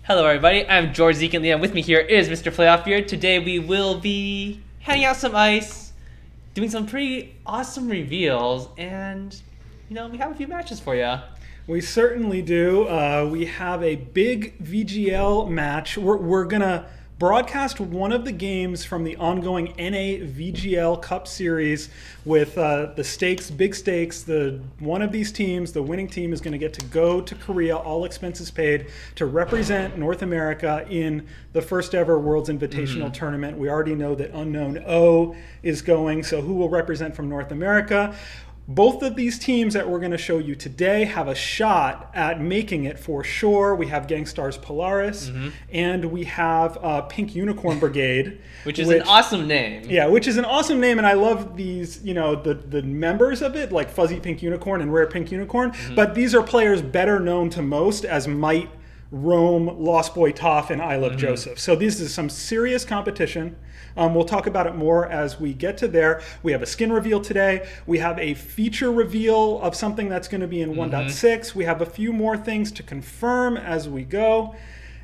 Hello everybody, I'm George Zeke and Liam. With me here is Mr. Playoff Beard. Today we will be handing out some ice, doing some pretty awesome reveals, and we have a few matches for you. We certainly do. We have a big VGL match. We're gonna broadcast one of the games from the ongoing NA VGL Cup Series with the stakes, big stakes. One of these teams, the winning team, is going to get to go to Korea, all expenses paid, to represent North America in the first ever World's Invitational Tournament. We already know that Unknown O is going, so who will represent from North America? Both of these teams that we're going to show you today have a shot at making it for sure. We have Gangstars Polaris, and we have Pink Unicorn Brigade. which is an awesome name. Yeah, which is an awesome name, and I love these, the members of it, like Fuzzy Pink Unicorn and Rare Pink Unicorn. But these are players better known to most as Might, Rome, Lost Boy Toph, and I Love Joseph. So this is some serious competition. We'll talk about it more as we get to there. We have a skin reveal today. We have a feature reveal of something that's going to be in 1.6. We have a few more things to confirm as we go.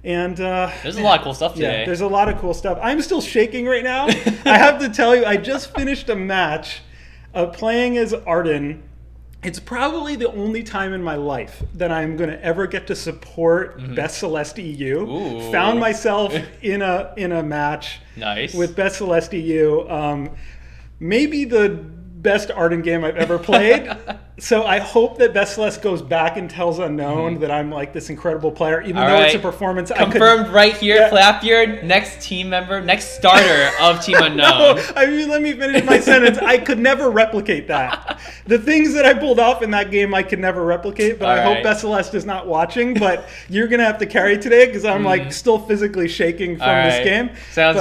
And there's a lot of cool stuff today. Yeah, there's a lot of cool stuff. I'm still shaking right now. I have to tell you, I just finished a match of playing as Arden. It's probably the only time in my life that I'm going to ever get to support Best Celeste EU. Ooh. Found myself in a match with Best Celeste EU. Maybe the best Arden game I've ever played. So I hope that Best Celeste goes back and tells Unknown that I'm like this incredible player, even though it's a performance. Confirmed right here, Flapbeard, next team member, next starter of Team Unknown. No, I mean, let me finish my sentence. I could never replicate that. The things that I pulled off in that game, I could never replicate, but I hope Best Celeste is not watching, but you're going to have to carry today because I'm like still physically shaking from this game. Sounds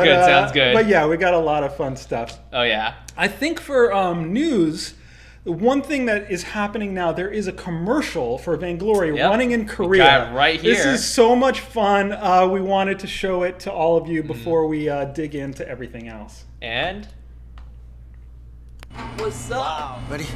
good. But yeah, we got a lot of fun stuff. Oh yeah. I think for news, one thing that is happening now, there is a commercial for Vainglory running in Korea. We got it right here. This is so much fun. We wanted to show it to all of you before we dig into everything else. And what's up? Wow. Ready?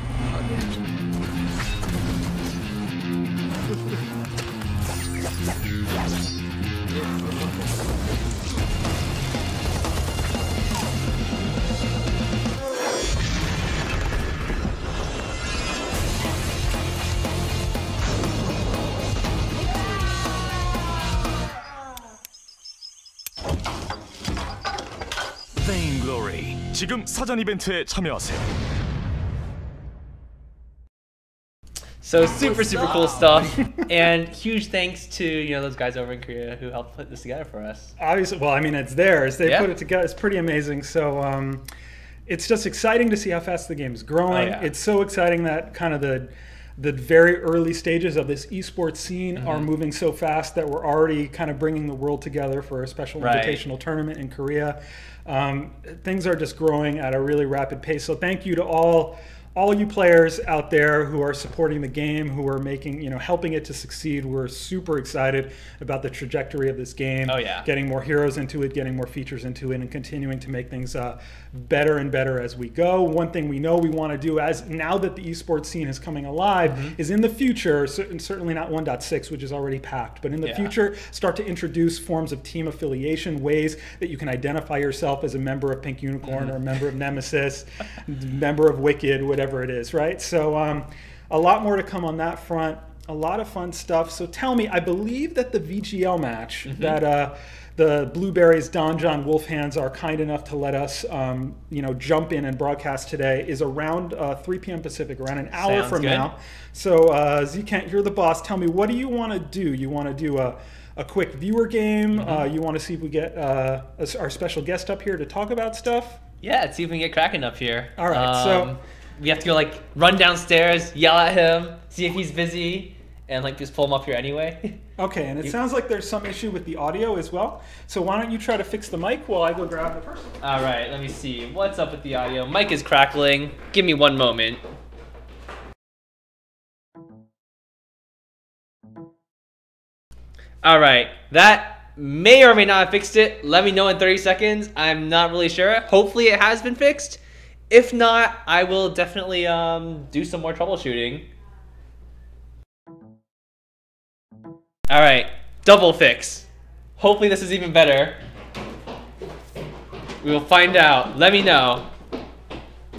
Vainglory. 지금 사전 이벤트에 참여하세요. So super cool stuff, and huge thanks to those guys over in Korea who helped put this together for us. Obviously, well, I mean, it's theirs. They put it together. It's pretty amazing. So it's just exciting to see how fast the game is growing. It's so exciting that kind of the very early stages of this esports scene are moving so fast that we're already kind of bringing the world together for a special invitational tournament in Korea. Things are just growing at a really rapid pace. So thank you to all you players out there who are supporting the game, who are making, helping it to succeed. We're super excited about the trajectory of this game. Oh yeah. Getting more heroes into it, getting more features into it, and continuing to make things better and better as we go. One thing we know we want to do, as now that the esports scene is coming alive, is in the future, certainly not 1.6, which is already packed, but in the future, start to introduce forms of team affiliation, ways that you can identify yourself as a member of Pink Unicorn or a member of Nemesis, member of Wicked, whatever it is, right? So a lot more to come on that front. A lot of fun stuff. So tell me, I believe that the VGL match that the Blueberries, Don John Wolfhands are kind enough to let us jump in and broadcast today is around 3 p.m. Pacific, around an hour from now. So Zkent, you're the boss. Tell me, what do you want to do? You want to do a quick viewer game? You want to see if we get our special guest up here to talk about stuff? Yeah, let's see if we can get Kraken up here. All right, so we have to go run downstairs, yell at him, see if he's busy, and just pull him up here anyway. Okay, and it sounds like there's some issue with the audio as well. So why don't you try to fix the mic while I go grab the person? All right, let me see. What's up with the audio? Mic is crackling. Give me one moment. All right, that may or may not have fixed it. Let me know in 30 seconds. I'm not really sure. Hopefully it has been fixed. If not, I will definitely do some more troubleshooting. All right, double fix. Hopefully this is even better. We will find out. Let me know.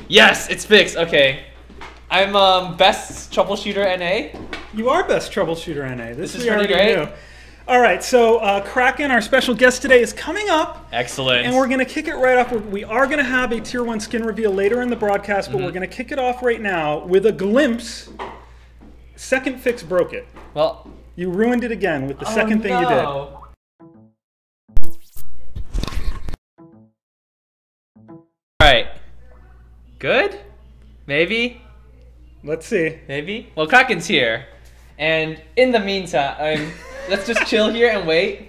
Yes, it's fixed. Okay. I'm best troubleshooter NA. You are best troubleshooter NA. This is we pretty already great. knew. All right, so Kraken, our special guest today, is coming up. Excellent. And we're going to kick it right off. We are going to have a Tier 1 skin reveal later in the broadcast, but we're going to kick it off right now with a glimpse. Second fix broke it. Well, you ruined it again with the second thing you did. Alright. Good? Maybe? Let's see. Maybe? Well, Kraken's here. And in the meantime, let's just chill here and wait.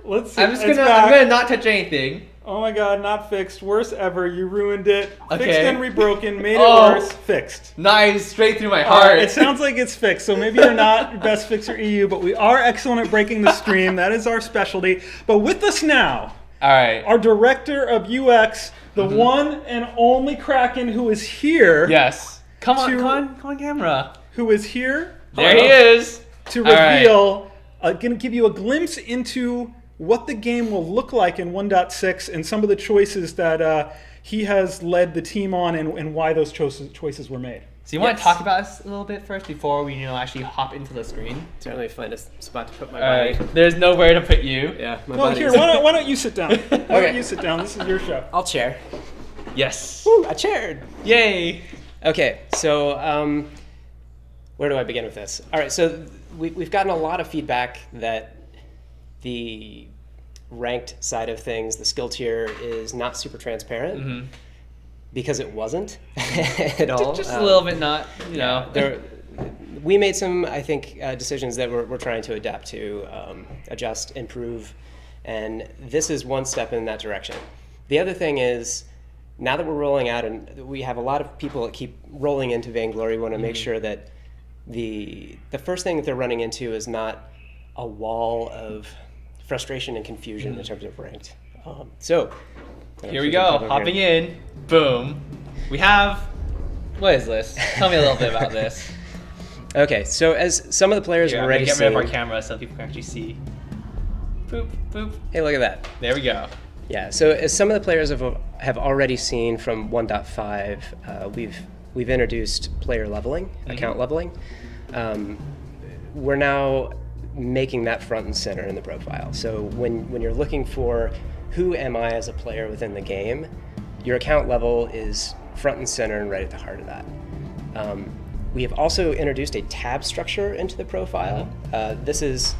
Let's see. I'm gonna not touch anything. Oh my god, not fixed. Worst ever. You ruined it. Okay. Fixed and rebroken. Made it worse. Fixed. Nice. Straight through my heart. It sounds like it's fixed. So maybe you're not best fixer EU, but we are excellent at breaking the stream. That is our specialty. But with us now, Alright. our director of UX, the one and only Kraken, who is here. Yes. Come on camera. Who is here. There he is. To reveal, going to give you a glimpse into what the game will look like in 1.6 and some of the choices that he has led the team on and why those choices were made. So you want to talk about this a little bit first before we actually hop into the screen? Certainly find a spot to put my body. Alright, there's nowhere to put you. Yeah, my Well, here, why don't you sit down? Why don't you sit down? This is your show. I'll chair. Yes. Woo, I chaired. Yay. Okay, so where do I begin with this? All right, so we've gotten a lot of feedback that the ranked side of things, the skill tier, is not super transparent because it wasn't at all. Just a little bit not, you know. We made some, I think, decisions that we're trying to adapt to, adjust, improve, and this is one step in that direction. The other thing is, now that we're rolling out, and we have a lot of people that keep rolling into Vainglory, we want to make sure that the first thing that they're running into is not a wall of frustration and confusion in terms of ranked. So here we go, hopping in. Boom. We have, what is this? Tell me a little bit about this. Okay, so as some of the players have already get rid of our camera so people can actually see. Boop, boop. Hey, look at that. There we go. Yeah, so as some of the players have already seen from 1.5, we've introduced player leveling, account leveling. We're now making that front and center in the profile. So when you're looking for who am I as a player within the game, your account level is front and center and right at the heart of that. We have also introduced a tab structure into the profile. This is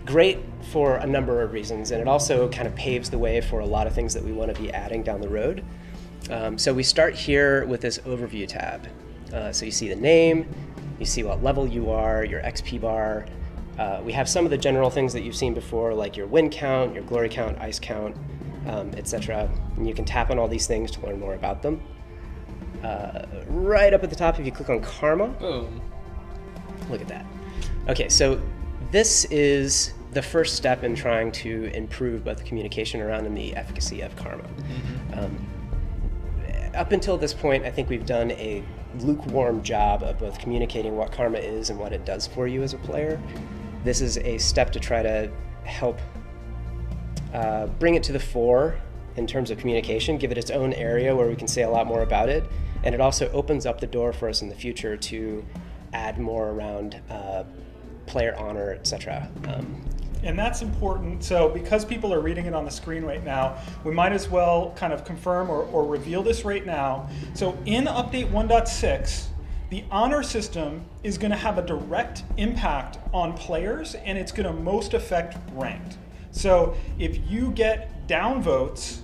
great for a number of reasons, and it also kind of paves the way for a lot of things that we want to be adding down the road. So we start here with this overview tab. So you see the name, you see what level you are, your XP bar. We have some of the general things that you've seen before, like your win count, your glory count, ice count, etc. And you can tap on all these things to learn more about them. Right up at the top, if you click on Karma, boom. Look at that. Okay, so this is the first step in trying to improve both the communication around and the efficacy of Karma. Up until this point, I think we've done a lukewarm job of both communicating what Karma is and what it does for you as a player. This is a step to try to help bring it to the fore in terms of communication, give it its own area where we can say a lot more about it, and it also opens up the door for us in the future to add more around player honor, etc. And that's important. So because people are reading it on the screen right now, we might as well kind of confirm or reveal this right now. So in update 1.6, the honor system is going to have a direct impact on players, and it's going to most affect ranked. So if you get downvotes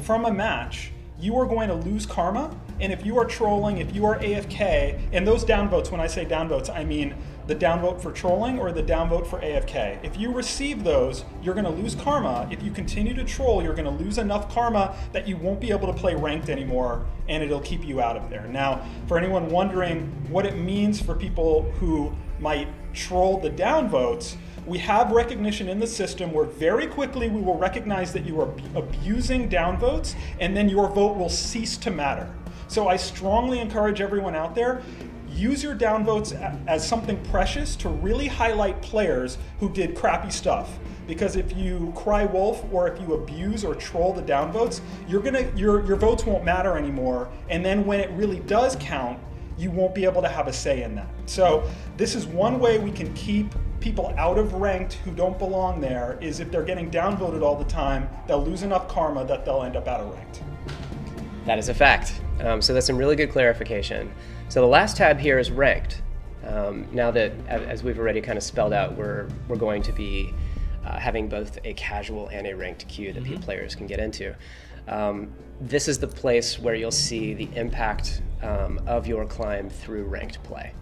from a match, you are going to lose karma. And if you are trolling, if you are AFK, and those downvotes, when I say downvotes, I mean the downvote for trolling or the downvote for AFK. If you receive those, you're going to lose karma. If you continue to troll, you're going to lose enough karma that you won't be able to play ranked anymore, and it'll keep you out of there. Now, for anyone wondering what it means for people who might troll the downvotes, we have recognition in the system where very quickly we will recognize that you are abusing downvotes, and then your vote will cease to matter. So I strongly encourage everyone out there, use your downvotes as something precious to really highlight players who did crappy stuff. Because if you cry wolf or if you abuse or troll the downvotes, your votes won't matter anymore. And then when it really does count, you won't be able to have a say in that. So this is one way we can keep people out of ranked who don't belong there, is if they're getting downvoted all the time, they'll lose enough karma that they'll end up out of ranked. That is a fact. So that's some really good clarification. So the last tab here is ranked. Now that, as we've already kind of spelled out, we're going to be having both a casual and a ranked queue that players can get into. This is the place where you'll see the impact of your climb through ranked play.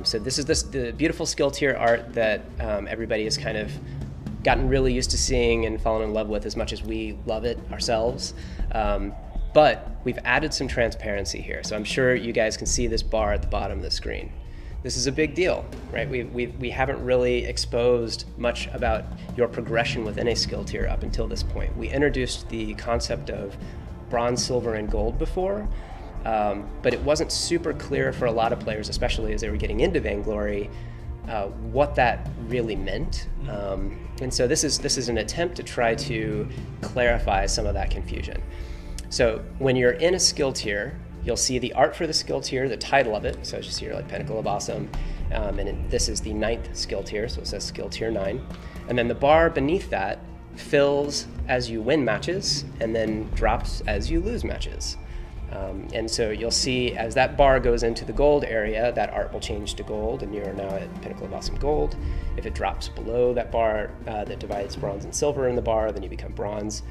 So this is the beautiful skill tier art that everybody has kind of gotten really used to seeing and fallen in love with as much as we love it ourselves. But we've added some transparency here. So I'm sure you guys can see this bar at the bottom of the screen. This is a big deal, right? We haven't really exposed much about your progression within a skill tier up until this point. We introduced the concept of bronze, silver, and gold before, but it wasn't super clear for a lot of players, especially as they were getting into Vainglory, what that really meant. And so this is an attempt to try to clarify some of that confusion. So when you're in a skill tier, you'll see the art for the skill tier, the title of it. So it's just here, like Pinnacle of Awesome. This is the 9th skill tier, so it says skill tier 9. And then the bar beneath that fills as you win matches and then drops as you lose matches. And so you'll see as that bar goes into the gold area, that art will change to gold, and you're now at Pinnacle of Awesome Gold. If it drops below that bar that divides bronze and silver in the bar, then you become bronze.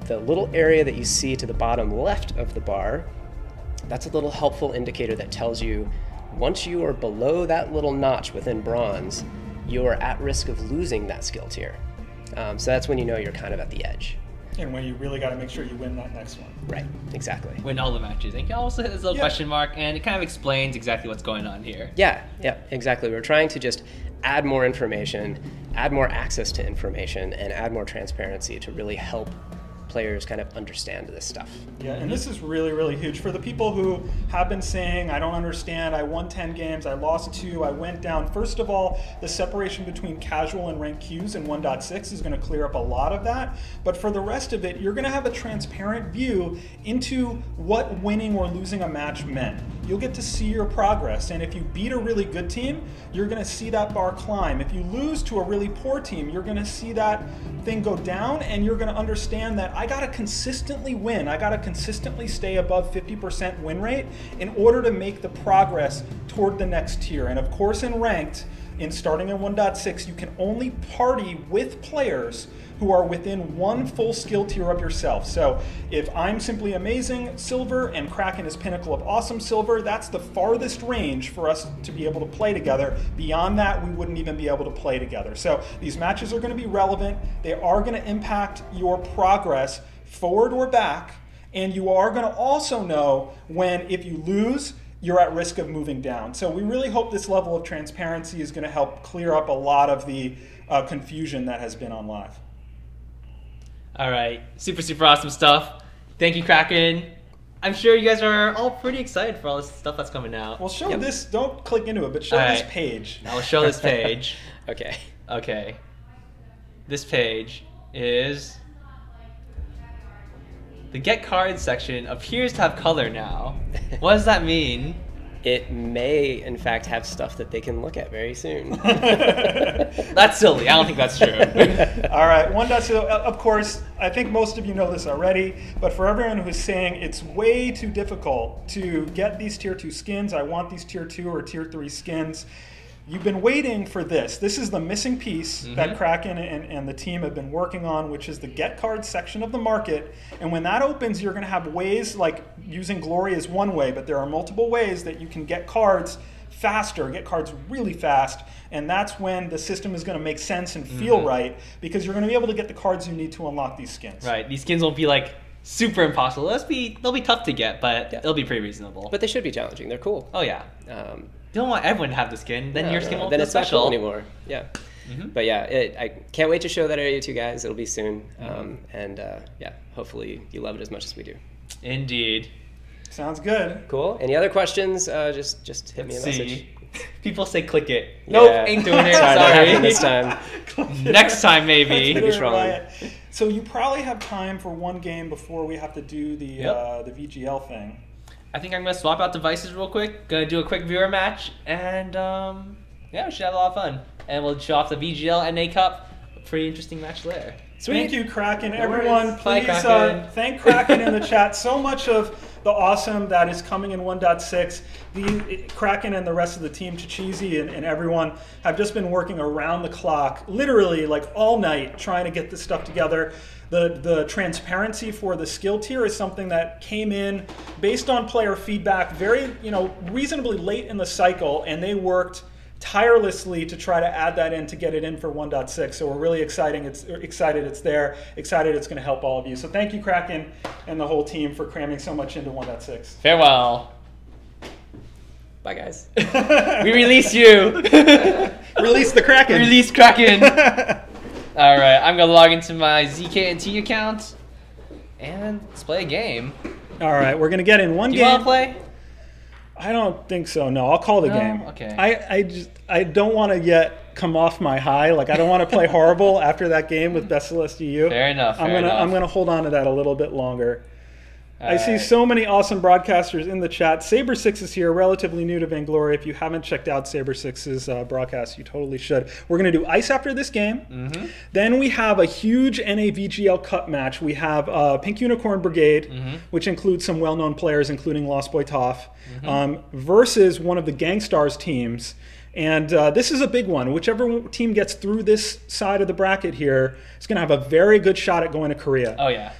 The little area that you see to the bottom left of the bar, that's a little helpful indicator that tells you once you are below that little notch within bronze, you are at risk of losing that skill tier. So that's when you know you're kind of at the edge. And when you really got to make sure you win that next one. Right, exactly. Win all the matches. And you also hit this little question mark, and it kind of explains exactly what's going on here. Yeah, exactly. We're trying to just add more information, add more access to information, and add more transparency to really help players kind of understand this stuff. Yeah, and this is really, really huge. For the people who have been saying, I don't understand, I won 10 games, I lost 2, I went down. First of all, the separation between casual and ranked queues in 1.6 is going to clear up a lot of that. But for the rest of it, you're going to have a transparent view into what winning or losing a match meant. You'll get to see your progress, and if you beat a really good team, you're going to see that bar climb. If you lose to a really poor team, you're going to see that thing go down, and you're going to understand that I got to consistently win. I got to consistently stay above 50% win rate in order to make the progress toward the next tier. And of course, in ranked, starting in 1.6, you can only party with players who are within one full skill tier of yourself. So if I'm Simply Amazing Silver and Kraken is Pinnacle of Awesome Silver, that's the farthest range for us to be able to play together. Beyond that, we wouldn't even be able to play together. So these matches are going to be relevant. They are going to impact your progress forward or back. And you are going to also know when, if you lose, you're at risk of moving down. So we really hope this level of transparency is going to help clear up a lot of the confusion that has been on live. All right, super, super awesome stuff. Thank you, Kraken. I'm sure you guys are all pretty excited for all this stuff that's coming out. Well, show this, don't click into it, but show this page. I'll show this page. Okay. Okay. This page is... The Get Cards section appears to have color now. What does that mean? It may, in fact, have stuff that they can look at very soon. That's silly. I don't think that's true. All right, 1.0, of course, I think most of you know this already, but for everyone who's saying it's way too difficult to get these tier 2 skins, I want these tier 2 or tier 3 skins, you've been waiting for this. This is the missing piece that Kraken and the team have been working on, which is the Get Cards section of the market. And when that opens, you're going to have ways, like using Glory is one way, but there are multiple ways that you can get cards faster, get cards really fast. And that's when the system is going to make sense and feel right, because you're going to be able to get the cards you need to unlock these skins. Right. These skins won't be like super impossible. They'll be tough to get, but they'll be pretty reasonable. But they should be challenging. They're cool. Oh, yeah. You don't want everyone to have the skin, then your skin won't then feel it's special special anymore. Yeah. But yeah, I can't wait to show that area to you guys. It'll be soon. And yeah, hopefully you love it as much as we do. Indeed. Sounds good. Cool. Any other questions? Just hit me a message. People say click it. Nope, ain't doing it. Sorry, Sorry. not happening this time. Next time, maybe. Maybe strong. So you probably have time for one game before we have to do the VGL thing. I think I'm going to swap out devices real quick. Going to do a quick viewer match. And, yeah, we should have a lot of fun. And we'll show off the VGL NA Cup. A pretty interesting match there. Sweet. Thank you, Kraken. No Everyone, worries. Bye, please Kraken. thank Kraken in the chat. So much of the awesome that is coming in 1.6. The Kraken and the rest of the team, Chichizi and everyone, have just been working around the clock, literally like all night, trying to get this stuff together. The transparency for the skill tier is something that came in based on player feedback very, reasonably late in the cycle, and they worked tirelessly to try to add that in to get it in for 1.6. So we're really excited it's there, excited it's going to help all of you. So thank you, Kraken, and the whole team for cramming so much into 1.6. Farewell. Bye, guys. We release you. Release the Kraken. Release Kraken. All right, I'm going to log into my ZK&T account, and let's play a game. All right, we're going to get in one game. Do you want to play? I don't think so. No, I'll call the game. Okay. I don't want to yet come off my high. Like, I don't want to play horrible after that game with Best Celeste EU. Fair enough. I'm gonna hold on to that a little bit longer. I see so many awesome broadcasters in the chat. Saber6 is here, relatively new to Vainglory. If you haven't checked out Saber6's broadcast, you totally should. We're going to do Ice after this game. Then we have a huge NA VGL Cup match. We have Pink Unicorn Brigade, which includes some well-known players, including Lost Boy Toff, versus one of the Gangstars teams. And this is a big one. Whichever team gets through this side of the bracket here is going to have a very good shot at going to Korea. Oh, yeah.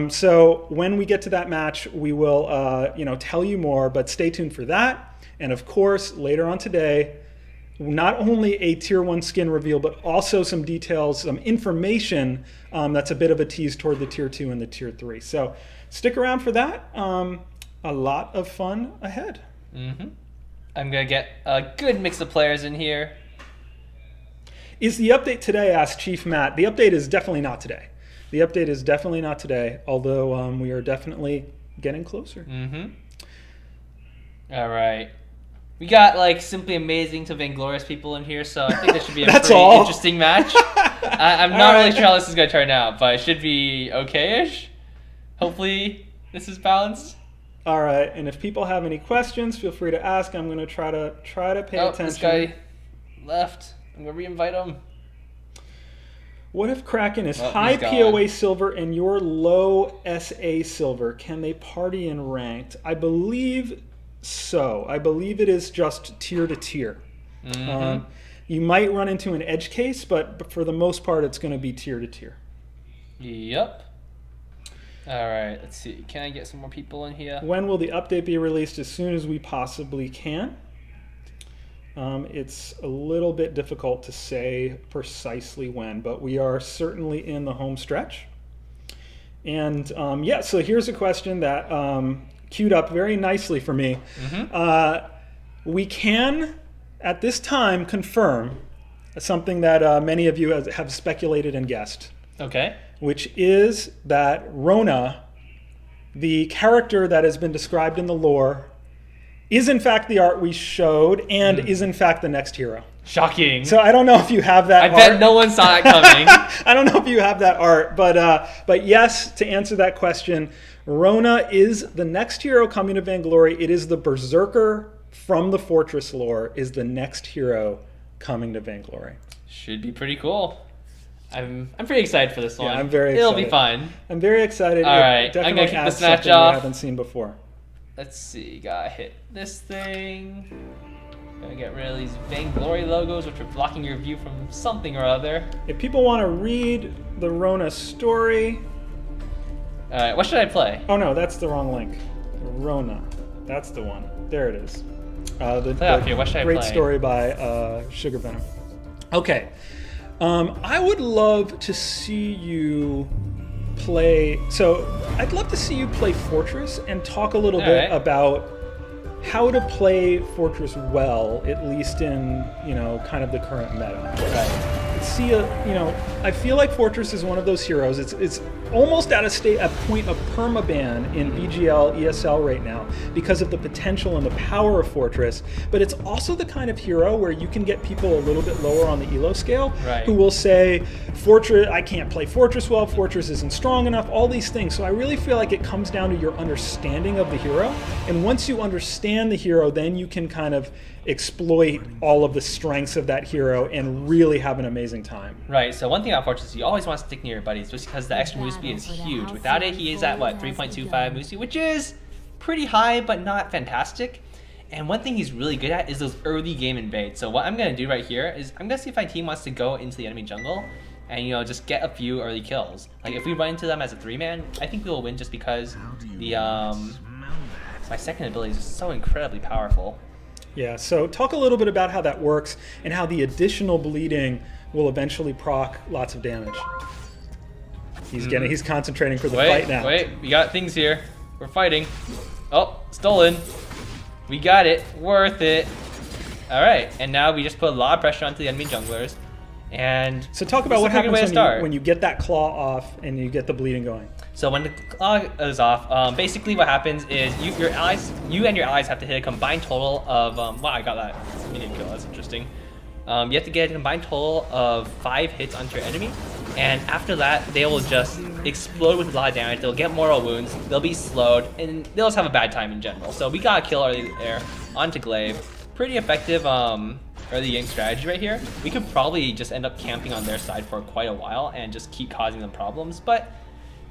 So when we get to that match, we will tell you more, but stay tuned for that. And of course, later on today, not only a Tier 1 skin reveal, but also some details, some information that's a bit of a tease toward the Tier 2 and the Tier 3. So stick around for that. A lot of fun ahead. I'm going to get a good mix of players in here. Is the update today, asked Chief Matt. The update is definitely not today. The update is definitely not today, although we are definitely getting closer. All right. We got like simply amazing to Vainglorious people in here, so I think this should be a That's pretty all? interesting match. I'm not really sure how this is going to turn out, but it should be okay-ish. Hopefully this is balanced. All right, and if people have any questions, feel free to ask. I'm going to try to pay attention. This guy left. I'm going to re-invite him. What if Kraken is high POA silver and you're low SA silver? Can they party in ranked? I believe so. I believe it is just tier to tier. You might run into an edge case, but for the most part, it's going to be tier to tier. Yep. All right, let's see. Can I get some more people in here? When will the update be released? As soon as we possibly can. It's a little bit difficult to say precisely when, but we are certainly in the home stretch. And yeah, so here's a question that queued up very nicely for me. We can, at this time, confirm something that many of you have speculated and guessed. Okay. Which is that Rona, the character that has been described in the lore, is in fact the art we showed and is in fact the next hero. Shocking. So I don't know if you have that art. I bet no one saw it coming. I don't know if you have that art, but yes, to answer that question, Rona is the next hero coming to Vainglory. It is the Berserker from the Fortress lore is the next hero coming to Vainglory. Should be pretty cool. I'm pretty excited for this one. Yeah, I'm very excited. It'll be fun. I'm very excited. All right, I'm gonna kick this match off. We haven't seen before. Let's see. Gotta hit this thing. Gonna get rid of these Vainglory logos, which are blocking your view from something or other. If people want to read the Rona story, all right, what should I play? Oh no, that's the wrong link. Rona, that's the one. There it is. The great story by Sugar Venom. Okay. I would love to see you play. So I'd love to see you play Fortress and talk a little bit about how to play Fortress well, at least in kind of the current meta. Right. See, I feel like Fortress is one of those heroes. It's almost at a point of permaban in VGL ESL right now because of the potential and the power of Fortress, but it's also the kind of hero where you can get people a little bit lower on the elo scale who will say, Fortress, I can't play Fortress well, Fortress isn't strong enough, all these things. So I really feel like it comes down to your understanding of the hero, and once you understand the hero, then you can kind of exploit all of the strengths of that hero and really have an amazing time. Right, so one thing about Fortress is you always want to stick near your buddies just because the extra move speed is huge. Without it, he is at, what, 3.25 move speed, which is pretty high, but not fantastic. And one thing he's really good at is those early game invades. So what I'm going to do right here is I'm going to see if my team wants to go into the enemy jungle and, you know, just get a few early kills. Like, if we run into them as a 3-man, I think we will win just because the my second ability is just so incredibly powerful. Yeah, so talk a little bit about how that works and how the additional bleeding will eventually proc lots of damage. He's concentrating for the fight now. Wait, we got things here. We're fighting. Oh, stolen. We got it. Worth it. All right, and now we just put a lot of pressure onto the enemy junglers. And so talk about what happens when you get that claw off and you get the bleeding going. So when the claw is off, basically what happens is you and your allies have to hit a combined total of wow, I got that minion kill. That's interesting. You have to get a combined total of 5 hits onto your enemy, and after that they will just explode with a lot of damage. They'll get mortal wounds. They'll be slowed, and they'll just have a bad time in general. So we got a kill early there onto Glaive. Pretty effective early game strategy right here. We could probably just end up camping on their side for quite a while and just keep causing them problems, but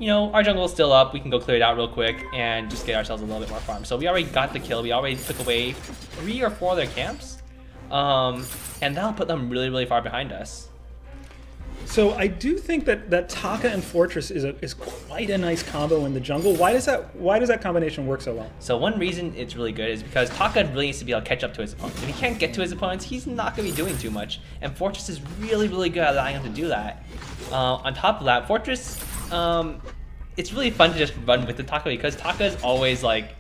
you know, our jungle is still up. We can go clear it out real quick and just get ourselves a little bit more farm. So we already got the kill. We already took away 3 or 4 of their camps, and that'll put them really, really far behind us. So I do think that Taka and Fortress is quite a nice combo in the jungle. Why does that combination work so well? So one reason it's really good is because Taka really needs to be able to catch up to his opponents. If he can't get to his opponents, he's not going to be doing too much. And Fortress is really, really good at allowing him to do that. On top of that, Fortress, it's really fun to just run with the Taka because Taka is always like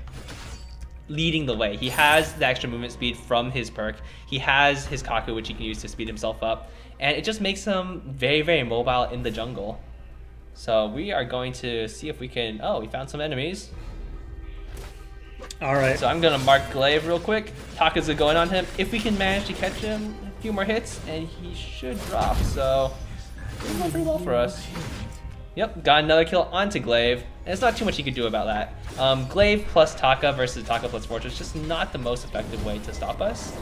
leading the way. He has the extra movement speed from his perk. He has his Kaku, which he can use to speed himself up. And it just makes him very, very mobile in the jungle. So we are going to see if we can... Oh, we found some enemies. All right. So I'm going to mark Glaive real quick. Taka's going on him. If we can manage to catch him, a few more hits, and he should drop. So it's going pretty well for us. Yep, got another kill onto Glaive. And there's not too much you can do about that. Glaive plus Taka versus Taka plus Fortress, just not the most effective way to stop us.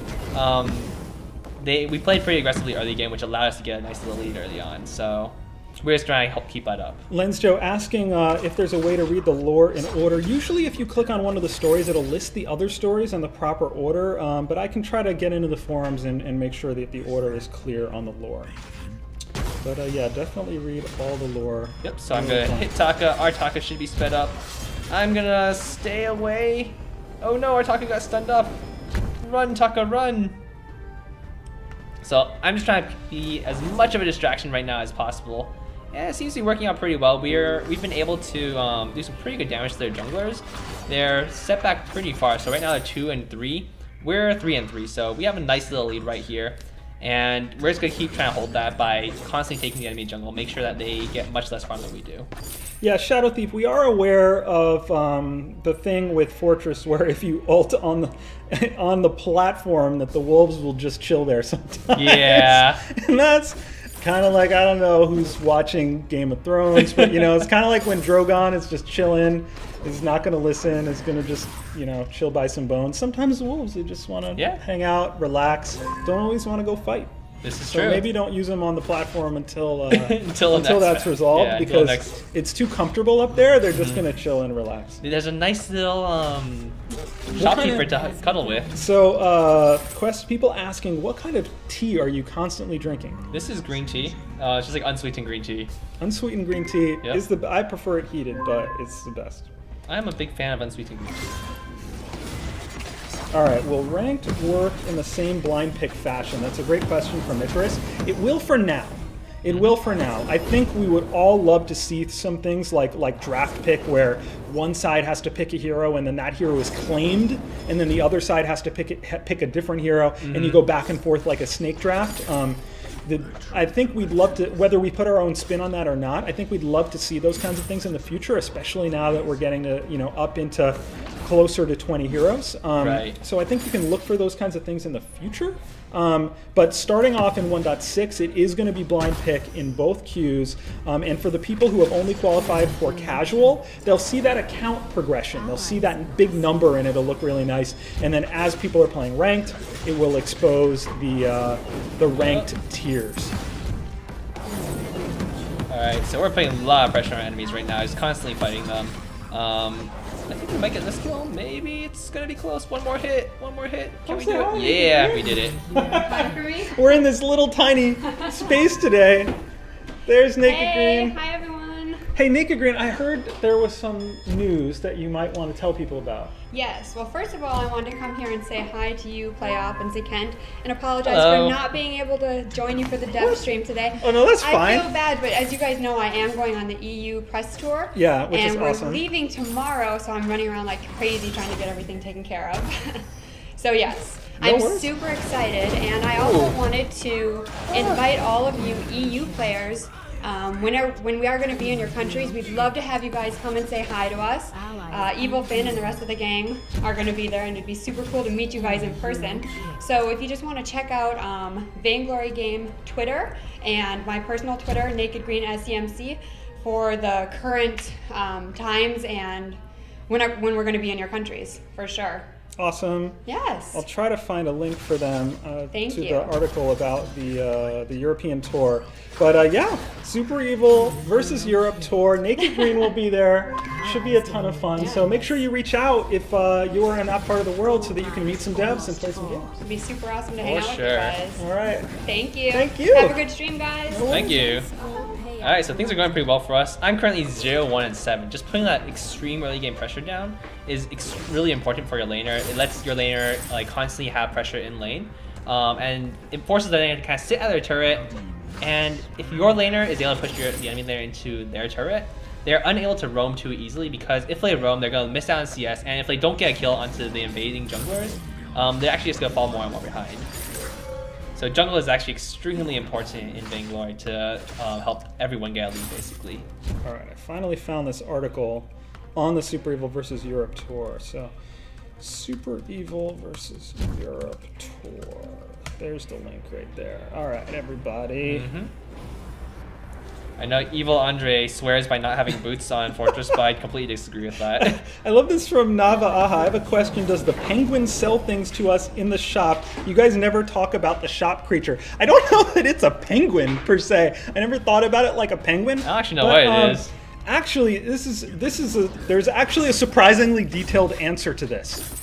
We played pretty aggressively early game, which allowed us to get a nice little lead early on. So we're just trying to help keep that up. Lens Joe asking if there's a way to read the lore in order. Usually if you click on one of the stories, it'll list the other stories in the proper order, but I can try to get into the forums and make sure that the order is clear on the lore. But yeah, definitely read all the lore. Yep, so I'm going to hit Taka. Our Taka should be sped up. I'm going to stay away. Oh no, our Taka got stunned up. Run, Taka, run. So I'm just trying to be as much of a distraction right now as possible. And it seems to be working out pretty well. We've been able to do some pretty good damage to their junglers. They're set back pretty far. So right now they're 2 and 3. We're 3 and 3. So we have a nice little lead right here. And we're just going to keep trying to hold that by constantly taking the enemy jungle, make sure that they get much less farm than we do. Yeah, Shadow Thief, we are aware of the thing with Fortress where if you ult on the platform that the wolves will just chill there sometimes. Yeah. And that's kind of like, I don't know who's watching Game of Thrones, but you know, it's kind of like when Drogon is just chilling, is not going to listen, is going to just, you know, chill by some bones. Sometimes the wolves, they just want to hang out, relax, don't always want to go fight. This is so true. maybe don't use them on the platform until until that's resolved, because it's too comfortable up there. They're just going to chill and relax. There's a nice little shopkeeper to cuddle with. So, people asking, what kind of tea are you constantly drinking? This is green tea. It's just like unsweetened green tea. Unsweetened green tea is I prefer it heated, but it's the best. I'm a big fan of unsweetened green tea. All right, will ranked work in the same blind pick fashion? That's a great question from Icarus. It will for now. It will for now. I think we would all love to see some things like draft pick, where one side has to pick a hero and then that hero is claimed, and then the other side has to pick a different hero, and you go back and forth like a snake draft. I think we'd love to, whether we put our own spin on that or not, I think we'd love to see those kinds of things in the future, especially now that we're getting to, up into closer to 20 heroes. Right. So I think you can look for those kinds of things in the future. But starting off in 1.6, it is going to be blind pick in both queues. And for the people who have only qualified for casual, they'll see that account progression. They'll see that big number and it'll look really nice. And then as people are playing ranked, it will expose the ranked tiers. Alright, so we're putting a lot of pressure on enemies right now, just constantly fighting them. I think we might get this kill. Maybe it's gonna be close. One more hit. Can we do it? Yeah, we did it. We're in this little tiny space today. There's Naked Green. Hi everyone. Hey, Naked Green, I heard there was some news that you might want to tell people about. Yes, well first of all I wanted to come here and say hi to you, Playoff, and Kent, and apologize Hello. for not being able to join you for the dev stream today. Oh no, that's fine. I feel bad, but as you guys know, I am going on the EU press tour. Yeah, which is and awesome. we're leaving tomorrow, so I'm running around like crazy trying to get everything taken care of. So yes. No I'm worries. super excited, and I also wanted to invite all of you EU players. When we are going to be in your countries, we'd love to have you guys come and say hi to us. Evil Finn and the rest of the gang are going to be there, and it'd be super cool to meet you guys in person. So if you just want to check out Vainglory Game Twitter and my personal Twitter, Naked Green SCMC, for the current times and when we're going to be in your countries, for sure. Awesome. Yes. I'll try to find a link for them Thank to you. the article about the European tour. But yeah, Super Evil versus Europe tour. Naked Green will be there. Should be a ton of fun. So make sure you reach out if you are in that part of the world so that you can meet some devs and play some games. It'd be super awesome to hang out with you sure. guys. All right. Thank you. Thank you. Have a good stream, guys. Thank you. Alright, so things are going pretty well for us. I'm currently 0, 1, and 7. Just putting that extreme early game pressure down is really important for your laner. It lets your laner like constantly have pressure in lane. And it forces the laner to kind of sit at their turret. And if your laner is able to push the enemy laner into their turret, they're unable to roam too easily, because if they roam, they're going to miss out on CS. And if they don't get a kill onto the invading junglers, they're actually just going to fall more and more behind. So jungle is actually extremely important in Vainglory to help everyone get a lead, basically. All right. I finally found this article on the Super Evil versus Europe tour. So Super Evil versus Europe tour. There's the link right there. All right, everybody. I know Evil Andre swears by not having boots on Fortress, but I completely disagree with that. I love this from Nava Aha. I have a question. Does the penguin sell things to us in the shop? You guys never talk about the shop creature. I don't know that it's a penguin per se. I never thought about it like a penguin. I don't actually know what it is. Actually, there's actually a surprisingly detailed answer to this.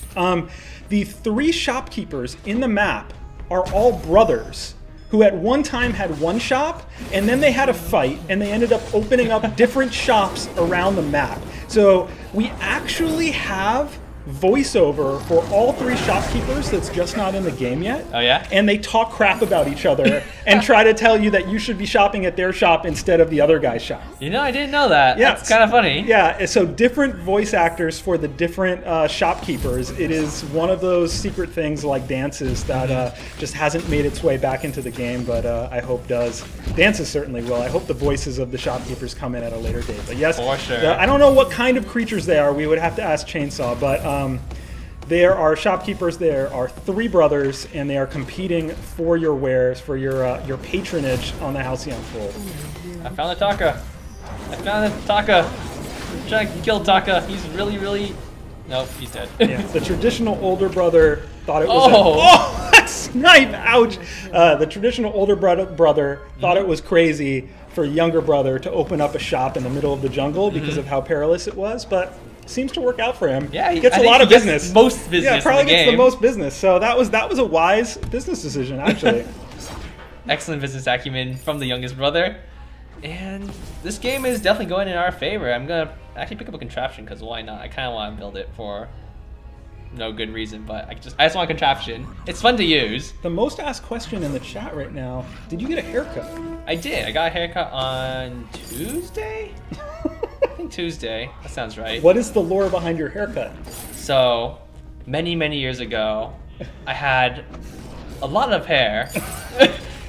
The 3 shopkeepers in the map are all brothers who at one time had one shop, and then they had a fight, and they ended up opening up different shops around the map. So we actually have voiceover for all 3 shopkeepers that's just not in the game yet. Oh yeah? And they talk crap about each other and try to tell you that you should be shopping at their shop instead of the other guy's shop. You know, I didn't know that. Yeah, That's kind of funny. Yeah, so different voice actors for the different shopkeepers. It is one of those secret things like dances that just hasn't made its way back into the game, but I hope does. Dances certainly will. I hope the voices of the shopkeepers come in at a later date. But yes, For sure. I don't know what kind of creatures they are. We would have to ask Chainsaw, but there are shopkeepers. There are 3 brothers, and they are competing for your wares, for your patronage on the Halcyon Fold. I found a Taka. I found a Taka. I'm trying to kill Taka. He's really... Nope, he's dead. Yeah, the traditional older brother thought it was that snipe! Ouch! The traditional older brother thought it was crazy for a younger brother to open up a shop in the middle of the jungle because of how perilous it was, but seems to work out for him. Yeah, he gets I a think lot he of gets business. most business Yeah, probably in the gets the game. most business. So that was a wise business decision, actually. Excellent business acumen from the youngest brother. And this game is definitely going in our favor. I'm going to actually pick up a contraption, because why not? I kind of want to build it for no good reason, but I just want a contraption. It's fun to use. The most asked question in the chat right now, did you get a haircut? I did. I got a haircut on Tuesday? I think Tuesday. That sounds right. What is the lore behind your haircut? So, many years ago, I had a lot of hair.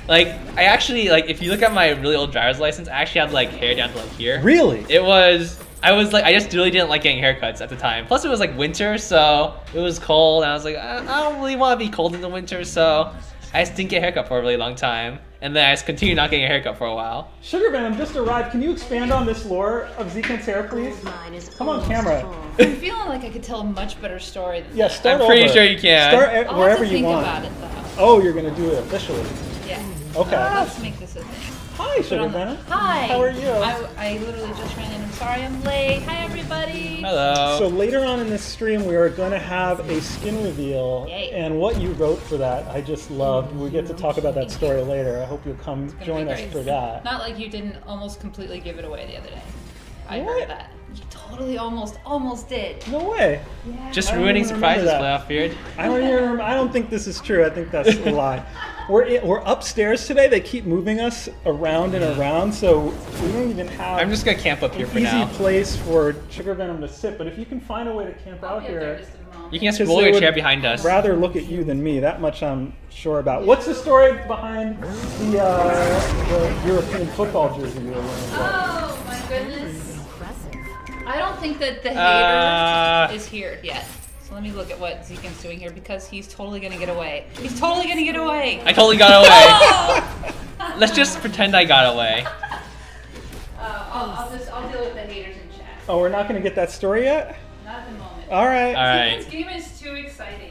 Like, I actually, like, if you look at my really old driver's license, I actually had, like, hair down to, like, here. Really? I just really didn't like getting haircuts at the time. Plus, it was, like, winter, so it was cold, and I was like, I don't really want to be cold in the winter, so I just didn't get a haircut for a really long time. And then I just continued not getting a haircut for a while. Sugar Venom just arrived. Can you expand on this lore of Zekent's hair, please? Come on camera. I'm feeling like I could tell a much better story than Yeah, that. start I'm pretty over. sure you can. Start I'll wherever have to you think want. about it, though. Oh, you're going to do it officially. Yeah. Okay. Let's make this a thing. Hi, Sugar Venom. Hi. How are you? I literally just ran in. I'm sorry I'm late. Hi, everybody. Hello. So later on in this stream, we are going to have a skin reveal, Yay. and what you wrote for that, I just loved. We get to talk about that story later. I hope you'll come Gonna join be us great. for that. Not like you didn't almost completely give it away the other day. I What? heard that. You totally almost did. No way. Yeah. Just I don't ruining even remember surprises, that. Playoff Beard. I don't even remember. I don't think this is true. I think that's a lie. We're upstairs today. They keep moving us around and around, so we don't even have I'm just gonna camp up here an for easy now. place for Sugar Venom to sit. But if you can find a way to camp I'll out be up there here, just in a moment. You can just 'cause roll they your would chair behind us. rather look at you than me. That much I'm sure about. What's the story behind the European football jersey you were wearing? Oh my goodness. I don't think that the Uh, hater is here yet. So let me look at what Zeken's doing here because he's totally gonna get away. He's totally gonna get away. I totally got away. Oh! Let's just pretend I got away. I'll deal with the haters in chat. Oh, we're not going to get that story yet? Not at the moment. All right. All right. Zeken's game is too exciting.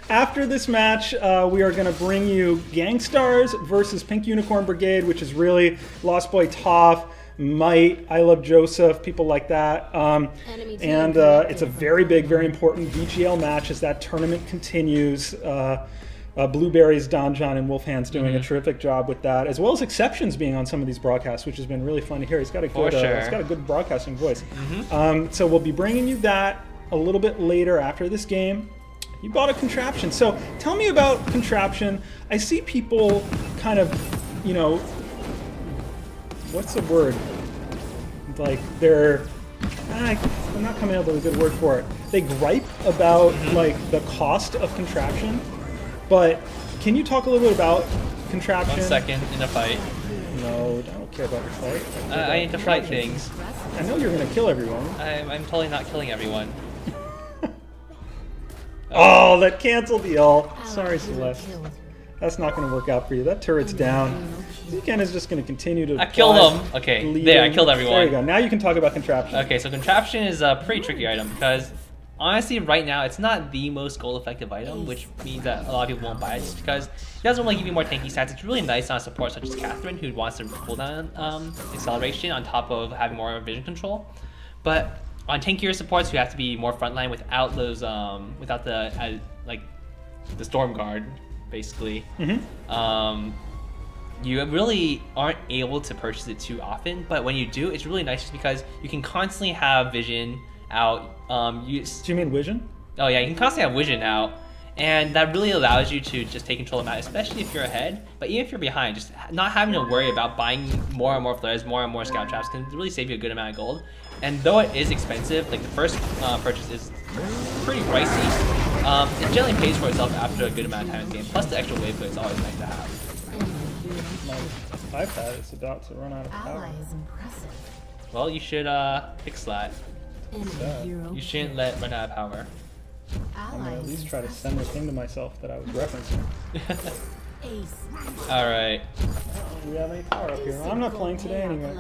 After this match, we are going to bring you Gangstars versus Pink Unicorn Brigade, which is really Lost Boy Toph, Might, I Love Joseph, people like that. And it's a very big, very important VGL match as that tournament continues. Blueberries, Don John, and Wolfhand's doing a terrific job with that, as well as Exceptions being on some of these broadcasts, which has been really fun to hear. He's got a good, he's got a good broadcasting voice. So we'll be bringing you that a little bit later after this game. You bought a contraption. So tell me about contraption. I see people kind of, you know, what's the word? Like I'm not coming up with a good word for it. They gripe about like the cost of contraption. But can you talk a little bit about contraption? 1 second in a fight. No, I don't care about your fight. I need to fight things. I know you're going to kill everyone. I'm totally not killing everyone. Oh, that canceled the ult. Sorry, Celeste. That's not going to work out for you. That turret's down. Zeken is just going to continue to. I killed them. Okay, there, I killed everyone. There you go. Now you can talk about contraption. Okay, so contraption is a pretty tricky item because honestly, right now, it's not the most goal-effective item, which means that a lot of people won't buy it just because it doesn't really give you more tanky stats. It's really nice on support such as Catherine, who wants to cooldown acceleration on top of having more vision control. But on tankier supports, who have to be more frontline without those, without the like the Storm Guard, basically. You really aren't able to purchase it too often. But when you do, it's really nice just because you can constantly have vision out. Do you mean Vision? Oh yeah, you can constantly have vision out, and that really allows you to just take control of the map, especially if you're ahead. But even if you're behind, just not having to worry about buying more and more flares, more and more scout traps can really save you a good amount of gold. And though it is expensive, like the first purchase is pretty pricey, it generally pays for itself after a good amount of time in the game. Plus the extra wave is always nice to have. My iPad is about to run out of power. Well, you should fix that. You shouldn't let it run out of power. I'm gonna at least try to send the thing to myself that I was referencing. Alright. Do we have any power up here? I'm not playing today anyway.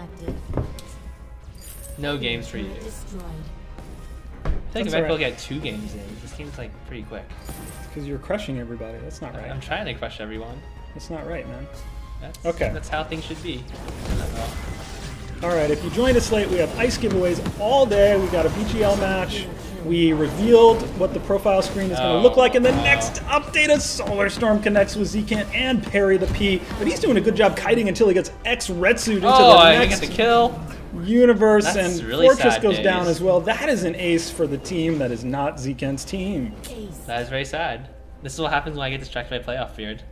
No games for you. I think That's I might be able alright. to get 2 games in. This game's like pretty quick. Because you're crushing everybody. That's not right. I'm trying to crush everyone. That's not right, man. That's, Okay. That's how things should be. Alright, if you joined us late, we have ice giveaways all day. We got a VGL match. We revealed what the profile screen is going to look like. And the next update of Solar Storm connects with Zekent and Parry the P. But he's doing a good job kiting until he gets X-Retsu'd into I the didn't get next the kill. universe. That's And really Fortress sad goes days. down as well. That is an ace for the team that is not Zekent's team. That is very sad. This is what happens when I get distracted by playoff beard.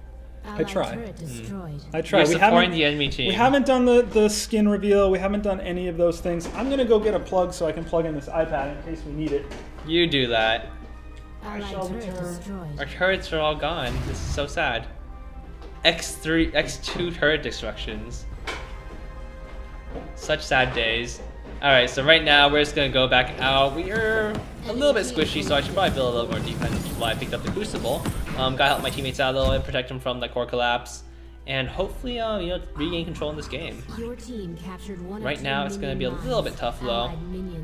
I try. I try. You're supporting the enemy team. We haven't done the skin reveal. We haven't done any of those things. I'm going to go get a plug so I can plug in this iPad in case we need it. You do that. I shall return. Our turrets are all gone. This is so sad. X3, X2 turret destructions. Such sad days. Alright, so right now we're just gonna go back out. We are a little bit squishy, so I should probably build a little more defense, which is why I picked up the Crucible. Gotta help my teammates out a little bit, protect them from the core collapse, and hopefully, regain control in this game. Your team captured one Right now, it's gonna be a little bit tough though.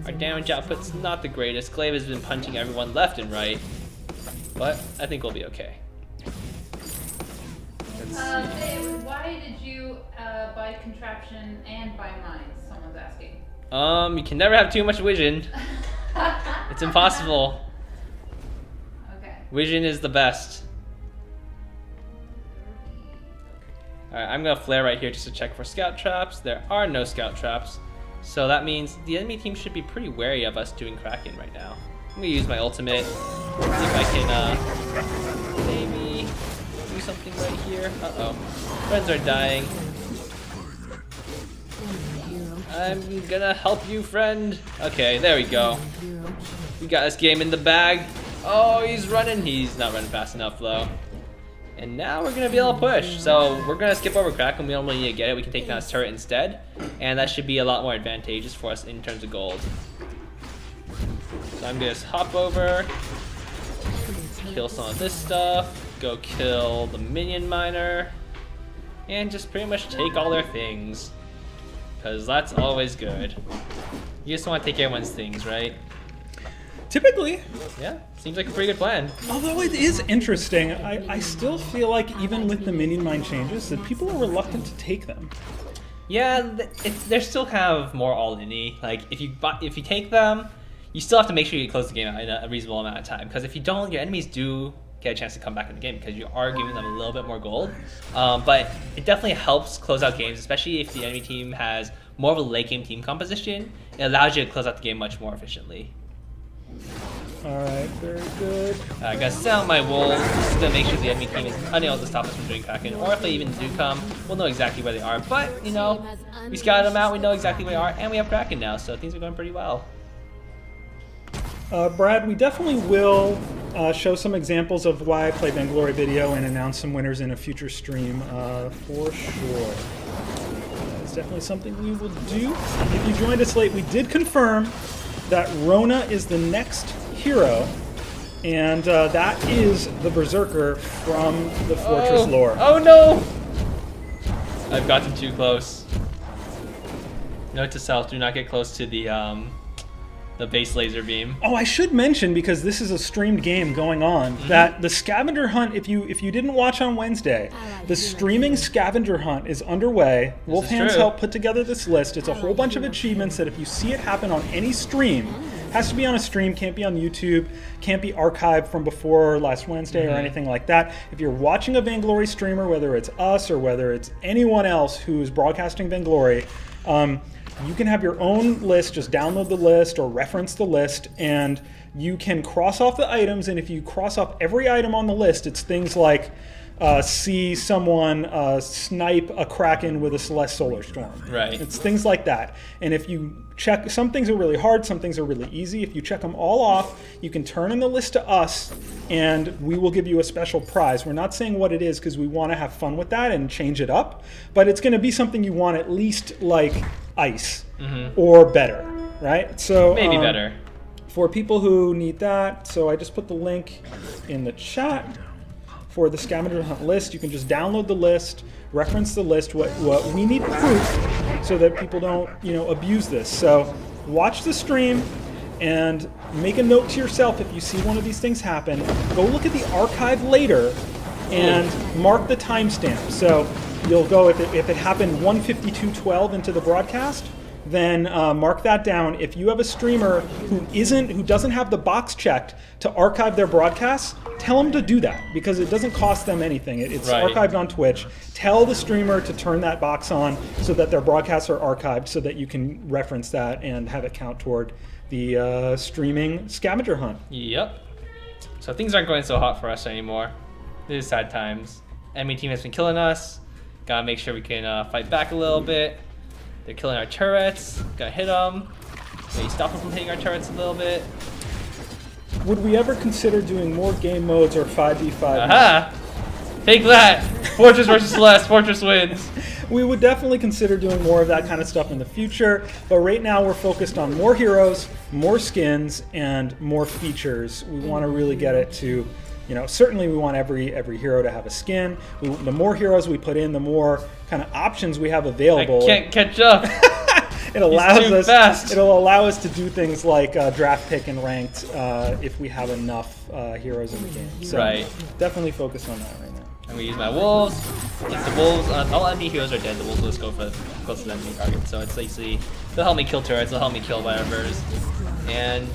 Our damage output's not the greatest. Glaive has been punching everyone left and right, but I think we'll be okay. Dave, why did you buy contraption and buy mines? Someone's asking. You can never have too much vision. It's impossible. Okay. Vision is the best. Alright, I'm gonna flare right here just to check for scout traps. There are no scout traps. So that means the enemy team should be pretty wary of us doing Kraken right now. I'm gonna use my ultimate. See if I can maybe do something right here. Uh-oh. Friends are dying. I'm gonna help you, friend. Okay, there we go. We got this game in the bag. Oh, he's running. He's not running fast enough, though. And now we're gonna be able to push. So we're gonna skip over Kraken. We don't really need to get it. We can take down his turret instead. And that should be a lot more advantageous for us in terms of gold. So I'm gonna just hop over, kill some of this stuff, go kill the minion miner, and just pretty much take all their things. Because that's always good. You just want to take everyone's things, right? Typically. Yeah, seems like a pretty good plan. Although it is interesting, I still feel like even with the minion mine changes, that people are reluctant to take them. Yeah, they're still kind of more all-in-y. Like, if you take them, you still have to make sure you close the game out in a reasonable amount of time. Because if you don't, your enemies do get a chance to come back in the game because you are giving them a little bit more gold. But it definitely helps close out games, especially if the enemy team has more of a late game team composition. It allows you to close out the game much more efficiently. Alright, very good. I gotta set out my wolves just to make sure the enemy team is unable to stop us from doing Kraken. Or if they even do come, we'll know exactly where they are. But, you know, we scouted them out, we know exactly where they are, and we have Kraken now, so things are going pretty well. Brad, we definitely will show some examples of why I play Vainglory video and announce some winners in a future stream for sure. It's definitely something we will do. If you joined us late, we did confirm that Rona is the next hero, and that is the Berserker from the Fortress lore. Oh no! I've gotten too close. Note to self, do not get close to the base laser beam. Oh, I should mention, because this is a streamed game going on, that the scavenger hunt, if you didn't watch on Wednesday, the streaming scavenger hunt is underway. Wolfhand's helped put together this list. It's a whole bunch of achievements that if you see it happen on any stream, has to be on a stream, can't be on YouTube, can't be archived from before last Wednesday or anything like that. If you're watching a Vainglory streamer, whether it's us or whether it's anyone else who's broadcasting Vainglory, you can have your own list, just download the list or reference the list, and you can cross off the items, and if you cross off every item on the list, it's things like see someone snipe a Kraken with a Celeste Solar Storm. Right. It's things like that. And if you check, some things are really hard, some things are really easy. If you check them all off, you can turn in the list to us, and we will give you a special prize. We're not saying what it is because we want to have fun with that and change it up, but it's going to be something you want at least like ice or better, right? So maybe better. For people who need that, so I just put the link in the chat for the scavenger hunt list. You can just download the list, reference the list. What we need proof so that people don't, abuse this. So watch the stream and make a note to yourself if you see one of these things happen. Go look at the archive later and mark the timestamp. So you'll go, if it happened 1:52:12 into the broadcast, then mark that down. If you have a streamer who doesn't have the box checked to archive their broadcasts, tell them to do that because it doesn't cost them anything. It's archived on Twitch. Tell the streamer to turn that box on so that their broadcasts are archived so that you can reference that and have it count toward the streaming scavenger hunt. Yep. So things aren't going so hot for us anymore. These are sad times. Enemy team has been killing us. Gotta make sure we can fight back a little bit. They're killing our turrets. Gotta hit them. Maybe stop them from hitting our turrets a little bit. Would we ever consider doing more game modes or 5v5? Aha! Take that! Fortress versus Celeste. Fortress wins. We would definitely consider doing more of that kind of stuff in the future, but right now we're focused on more heroes, more skins, and more features. We want to really get it to, you know, certainly we want every hero to have a skin. The more heroes we put in, the more kind of options we have available. I can't catch up. It allows He's too us. fast. It'll allow us to do things like draft pick and ranked if we have enough heroes in the game. So Right. definitely focus on that right now. I'm gonna use my wolves. If the wolves, all enemy heroes are dead, the wolves will just go for close to the enemy target. So it's basically, they'll help me kill turrets, they'll help me kill whatever's. And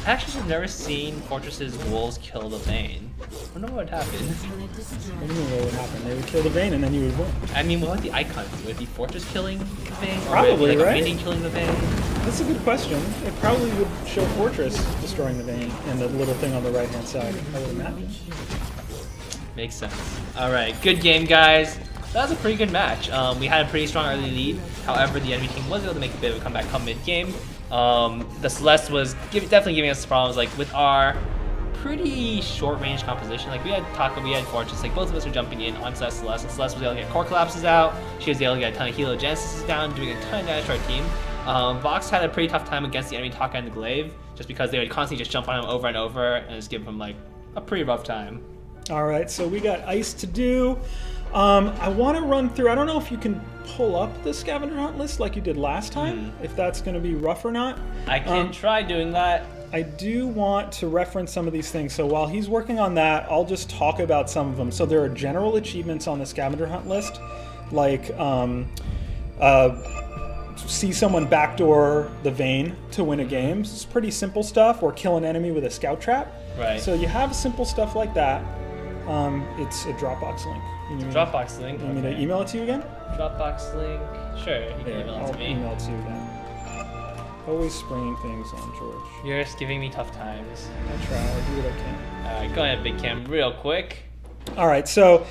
actually, I've never seen Fortress's wolves kill the Vayne. I don't know what would happen. What do you mean what would happen? They would kill the Vayne and then you would win. I mean, what would the icon be? Would it be Fortress killing the Vayne? Or Probably, would it be like right? a minion killing the Vayne? That's a good question. It probably would show Fortress destroying the Vayne and the little thing on the right-hand side, I would imagine. Makes sense. Alright, good game, guys. That was a pretty good match. We had a pretty strong early lead. However, the enemy team was able to make a bit of a comeback come mid-game. The Celeste was definitely giving us problems, like with our pretty short-range composition. Like we had Taka, we had Fortress, like both of us were jumping in on Celeste, and Celeste was able to get core collapses out. She was able to get a ton of Genesis down, doing a ton of damage to our team. Vox had a pretty tough time against the enemy Taka and the Glaive, just because they would constantly just jump on him over and over and just give him like a pretty rough time. All right, so we got ice to do. I want to run through, I don't know if you can pull up the scavenger hunt list like you did last time, if that's going to be rough or not. I can try doing that. I do want to reference some of these things. So while he's working on that, I'll just talk about some of them. So there are general achievements on the scavenger hunt list, like see someone backdoor the Vayne to win a game. It's pretty simple stuff, or kill an enemy with a scout trap. Right. So you have simple stuff like that. It's a Dropbox link. Dropbox link. You want me to email it to you again? Dropbox link. Sure, you can email it I'll to me. email it to you again. Always spraying things on George. You're just giving me tough times. I try. I do what I can. Alright, go ahead, Big Cam, real quick. All right, so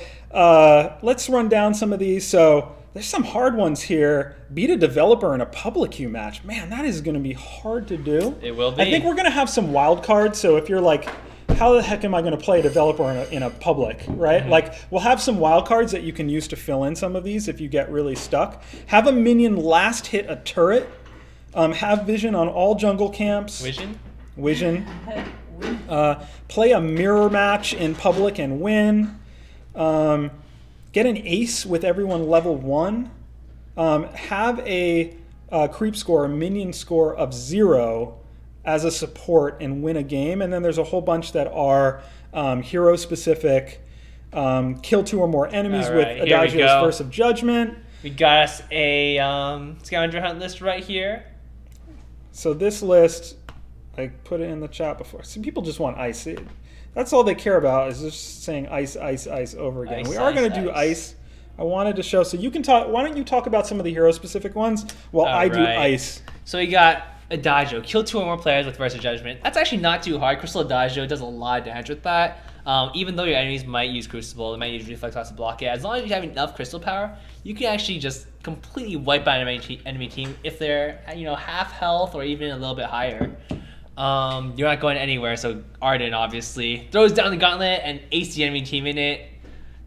let's run down some of these. So there's some hard ones here. Beat a developer in a public queue match. Man, that is going to be hard to do. It will be. I think we're going to have some wild cards. So if you're like, how the heck am I going to play a developer in a public, right? Like, we'll have some wild cards that you can use to fill in some of these if you get really stuck. Have a minion last hit a turret. Have vision on all jungle camps. Vision? Play a mirror match in public and win. Get an ace with everyone level 1. Have a creep score, a minion score of 0 as a support and win a game. And then there's a whole bunch that are hero specific. Kill 2 or more enemies with Adagio's Verse of Judgment. We got us a scavenger hunt list right here. So this list, I put it in the chat before. Some people just want ice. That's all they care about, is just saying ice, ice, ice over again. We are going to do ice. I wanted to show, so you can talk. Why don't you talk about some of the hero specific ones while I do ice? So we got Adagio, kill 2 or more players with Verse of Judgment. That's actually not too hard. Crystal Adagio does a lot of damage with that. Even though your enemies might use Crucible, they might use Reflex Toss to block it, as long as you have enough crystal power, you can actually just completely wipe out an enemy team if they're, you know, half health or even a little bit higher. You're not going anywhere, so Arden obviously throws down the gauntlet and ace the enemy team in it.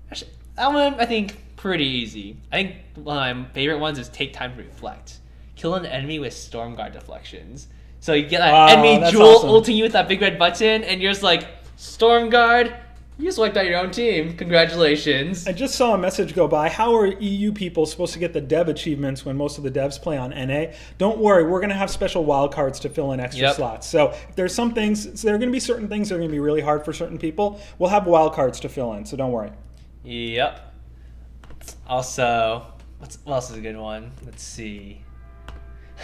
Actually, that one I think pretty easy. I think one of my favorite ones is take time to reflect. Kill an enemy with Stormguard deflections. So you get that enemy jewel ulting you with that big red button, and you're just like, Stormguard, you just wiped out your own team. Congratulations. I just saw a message go by. How are EU people supposed to get the dev achievements when most of the devs play on NA? Don't worry, we're going to have special wildcards to fill in extra slots. So if there's some things, there are going to be certain things that are going to be really hard for certain people. We'll have wildcards to fill in, so don't worry. Yep. Also, what else is a good one? Let's see.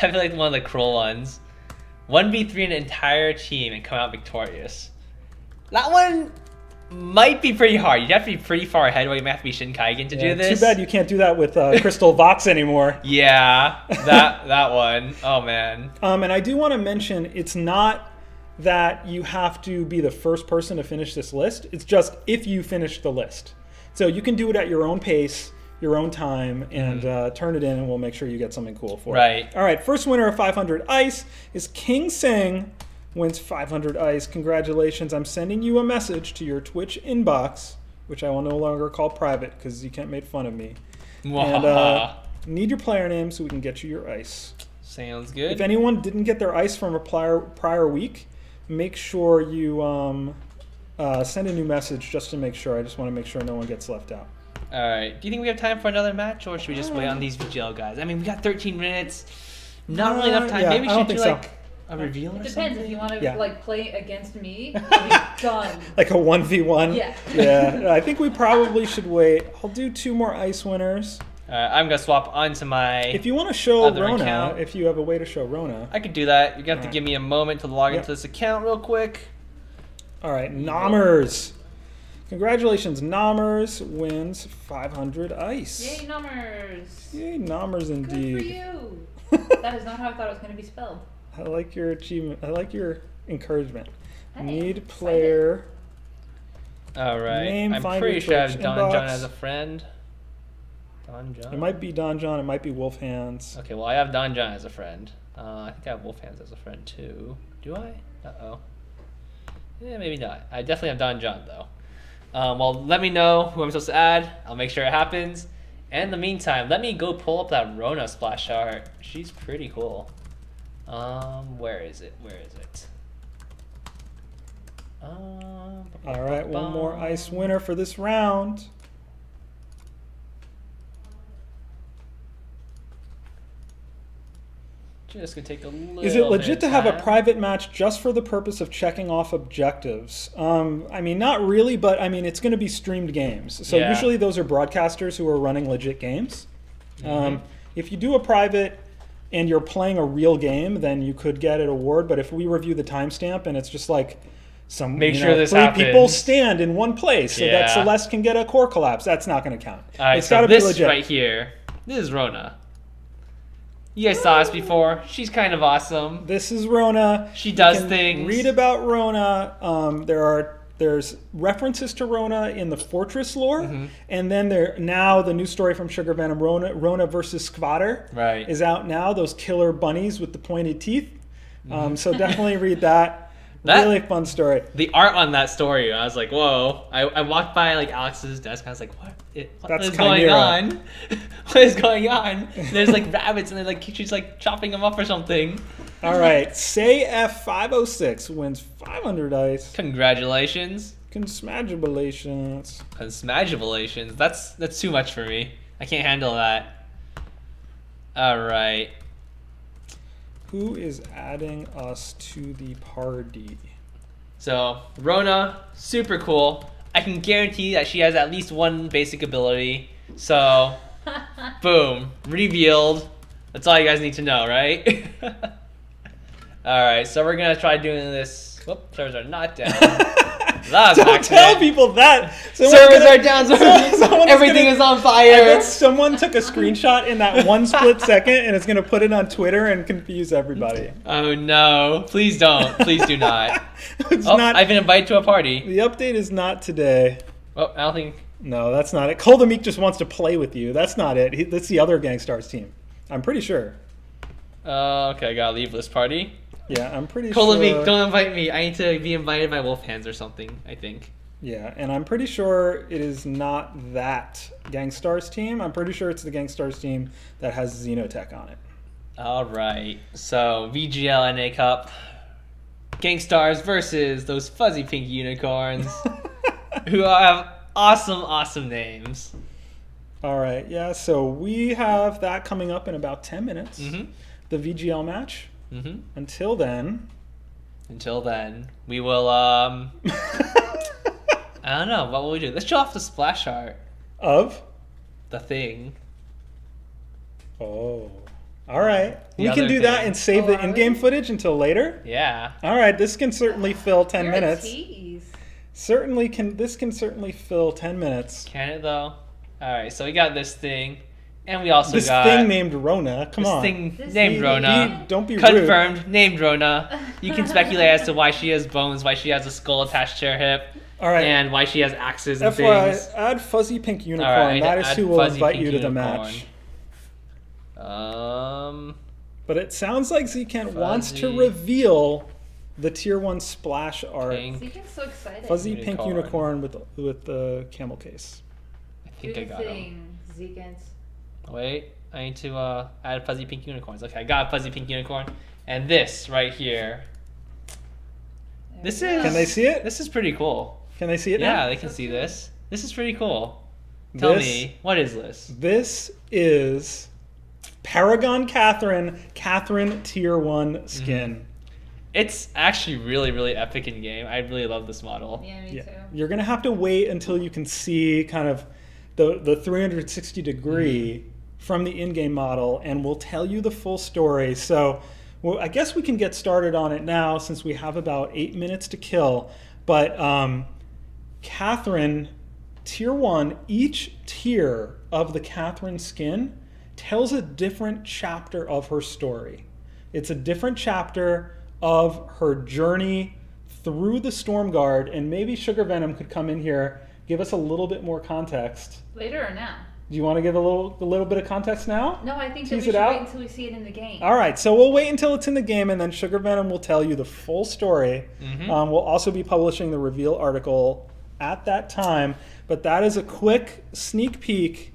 I feel like one of the cruel ones. 1v3 an entire team and come out victorious. That one might be pretty hard. You'd have to be pretty far ahead, or you might have to be Shinkaigen to do this. Too bad you can't do that with Crystal Vox anymore. Yeah, that one. Oh, man. And I do want to mention, it's not that you have to be the first person to finish this list. It's just if you finish the list. So you can do it at your own pace, your own time, and turn it in, and we'll make sure you get something cool for it. All right, first winner of 500 Ice is King Sing. Wins 500 ice. Congratulations. I'm sending you a message to your Twitch inbox which I will no longer call private because Zcant made fun of me. Mwah. And need your player name so we can get you your ice. Sounds good. If anyone didn't get their ice from a prior week, make sure you send a new message just to make sure. I just want to make sure no one gets left out. All right. Do you think we have time for another match, or should we just wait on these VGL guys? I mean, we got 13 minutes. Not really enough time. Yeah, Maybe we I don't should do think like a reveal or It depends. something. If you want to Yeah. like play against me, I'll be done. Like a 1v1? Yeah. Yeah, I think we probably should wait. I'll do 2 more ice winners. I'm going to swap onto my... If you want to show Other Rona, account. if you have a way to show Rona. I could do that. You're going to have to Alright. give me a moment to log Yep. into this account real quick. All right, Nommers. Congratulations, Nommers wins 500 ice. Yay, numbers! Yay, Nommers Good for indeed. you. That is not how I thought it was going to be spelled. I like your achievement. I like your encouragement. Hey, Need excited. player. All right. Name, I'm find pretty your sure I have Twitch Don inbox. John as a friend. Don John? It might be Don John. It might be Wolf Hands. Okay, well, I have Don John as a friend. I think I have Wolf Hands as a friend, too. Do I? Uh-oh. Yeah, maybe not. I definitely have Don John, though. Well, let me know who I'm supposed to add. I'll make sure it happens. And in the meantime, let me go pull up that Rona splash art. She's pretty cool. Where is it? Where is it? All right, one more ice winner for this round. Just gonna take a little. Is it legit bit to of have a time. private match just for the purpose of checking off objectives? I mean, not really, but I mean, it's going to be streamed games. So Yeah. usually those are broadcasters who are running legit games. Mm-hmm. If you do a private and you're playing a real game, then you could get an award. But if we review the timestamp and it's just like some Make you sure know, this 3 people happens. stand in one place so that Yeah. Celeste can get a core collapse, that's not going to count. All right, It's so got to be this legit. right here. This is Rona. You guys saw us before. She's kind of awesome. This is Rona. She You does can things. Read about Rona. There's references to Rona in the Fortress lore, Mm-hmm. and then now the new story from Sugar Venom, Rona versus Skvader, Right. is out now. Those killer bunnies with the pointed teeth. Mm-hmm. So definitely read that. That- Really fun story. The art on that story, I was like, whoa. I walked by like Alex's desk and I was like, what That's is going Chimera. on? What is going on? There's like rabbits and they're like she's like chopping them up or something. All right, Say F506 wins 500 ice. Congratulations. Congratulations. Congratulations. That's too much for me. I can't handle that. Alright. Who is adding us to the party? So, Rona, super cool. I can guarantee that she has at least one basic ability. So, boom. Revealed. That's all you guys need to know, right? Alright, so we're going to try doing this. Whoop, servers are not down. That was an Don't tell accident. people that. Servers are down. Someone's Everything gonna- is on I fire. bet someone took a screenshot in that one split second and is going to put it on Twitter and confuse everybody. Oh no. Please don't. Please do not. It's Oh, not. I've been invited to a party. The update is not today. Oh, I don't think... No, that's not it. Cole the Meek just wants to play with you. That's not it. That's the other Gangstars team. I'm pretty sure. Okay, I gotta leave this party. Yeah, I'm pretty Call sure. me, don't invite me. I need to be invited by Wolf Hands or something, I think. Yeah, and I'm pretty sure it is not that Gangstars team. I'm pretty sure it's the Gangstars team that has Xenotech on it. Alright, so VGL NA Cup. Gangstars versus those fuzzy pink unicorns who have awesome names. All right, yeah, so we have that coming up in about 10 minutes. Mm-hmm. The VGL match. Mm-hmm. Until then. Until then, we will, I don't know, what will we do? Let's show off the splash art. Of? The thing. Oh. All right. The We can other do that thing. and save the are in-game we? footage until later. Yeah. All right, this can certainly fill 10 You're a minutes. tease. This can certainly fill 10 minutes. Can it though? Alright, so we got this thing. And we also This got thing named Rona. Come this on. thing This named thing- Rona. Don't be rude. Confirmed, named Rona. You can speculate as to why she has bones, why she has a skull attached to her hip, All right. and why she has axes and FYI, things. add fuzzy pink unicorn. All right, that is add who will fuzzy invite pink you to the unicorn. match. But it sounds like Zcant wants to Fuzzy. reveal the tier 1 splash art. Zekin's so excited. Fuzzy pink unicorn with the camel case. I think I got him. Zekin's. Wait, I need to add fuzzy pink unicorns. Okay, I got a fuzzy pink unicorn. And this right here. This is... Can they see it? This is pretty cool. Can they see it now? Yeah, they can see this. This is pretty cool. Tell me, what is this? This is Paragon Catherine tier 1 skin. It's actually really, really epic in game. I really love this model. Yeah, me too. You're going to have to wait until you can see kind of the 360 degree from the in-game model, and we'll tell you the full story. So, well, I guess we can get started on it now since we have about 8 minutes to kill. But Catherine tier 1, each tier of the Catherine skin tells a different chapter of her story. It's a different chapter of her journey through the Stormguard, and maybe Sugar Venom could come in here, give us a little bit more context. Later or now? Do you want to give a little bit of context now? No, I think that Tease we it should out? wait until we see it in the game. All right, so we'll wait until it's in the game, and then Sugar Venom will tell you the full story. We'll also be publishing the reveal article at that time, but that is a quick sneak peek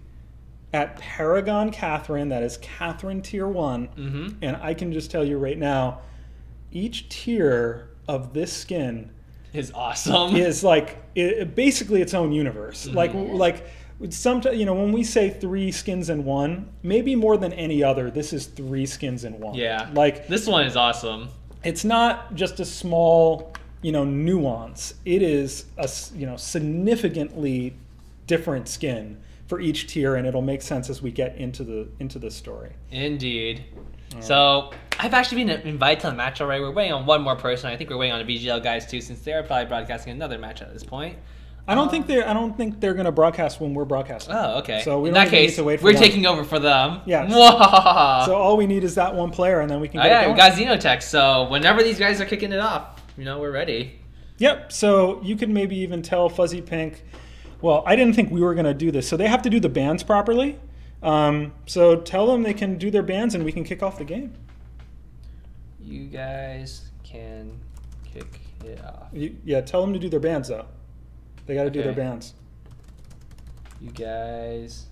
at Paragon Catherine. That is Catherine tier 1, and I can just tell you right now, each tier of this skin Is awesome. is like basically its own universe. Like sometimes, you know, when we say 3 skins in 1, maybe more than any other, this is 3 skins in 1. Yeah. Like, this one is awesome. it's not just a small, you know, nuance. It is a, you know, significantly different skin for each tier, and it'll make sense as we get into the story. Indeed. So I've actually been invited to the match already. We're waiting on one more person. I think we're waiting on the VGL guys too, since they're probably broadcasting another match at this point. I don't think they're going to broadcast when we're broadcasting. Oh, okay. So we in don't that even need case, to wait for we're them. taking over for them. Yeah. So So all we need is that one player, and then we can get it yeah, going. we got Xenotech. So whenever these guys are kicking it off, you know, we're ready. Yep. So you could maybe even tell Fuzzy Pink. Well, I didn't think we were going to do this, so they have to do the bands properly. So tell them they can do their bands, and we can kick off the game. You guys can kick it off. Yeah, tell them to do their bands though. They got to do their Okay. bands. You guys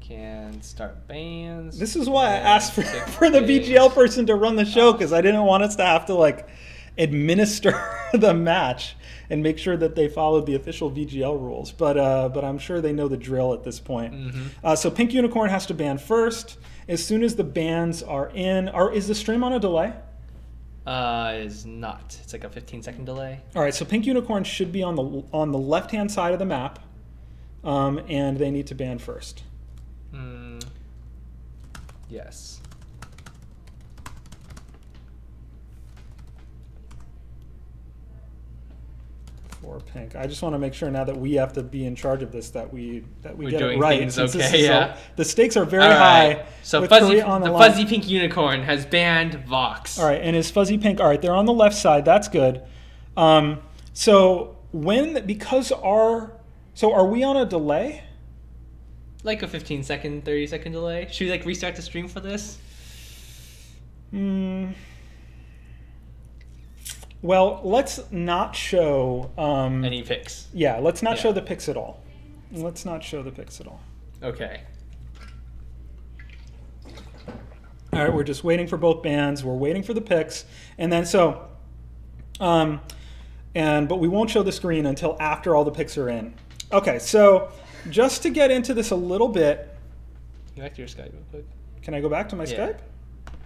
can start bands. This is why I and asked kick for the games. VGL person to run the show, because I didn't want us to have to like administer the match and make sure that they followed the official VGL rules. But I'm sure they know the drill at this point. So Pink Unicorn has to ban first. As soon as the bans are in, is the stream on a delay? Is not. It's like a 15-second delay. All right, so Pink Unicorn should be on the left-hand side of the map, and they need to ban first. Yes. For Pink, I just want to make sure now that we have to be in charge of this that we We're get it doing right. things since this okay, is yeah. the stakes are very All right. high. So with fuzzy, Korea on the line. fuzzy pink unicorn has banned Vox. All right, and is Fuzzy Pink? All right, they're on the left side. That's good. So are we on a delay? Like a 15-second, 30-second delay. Should we like restart the stream for this? Well, let's not show Any picks? Yeah, let's not Yeah. show the picks at all. Let's not show the picks at all. Okay. All right, we're just waiting for both bands. We're waiting for the picks, and then but we won't show the screen until after all the picks are in. Okay, so just to get into this a little bit, Go back to your Skype real quick. can I go back to my Yeah. Skype?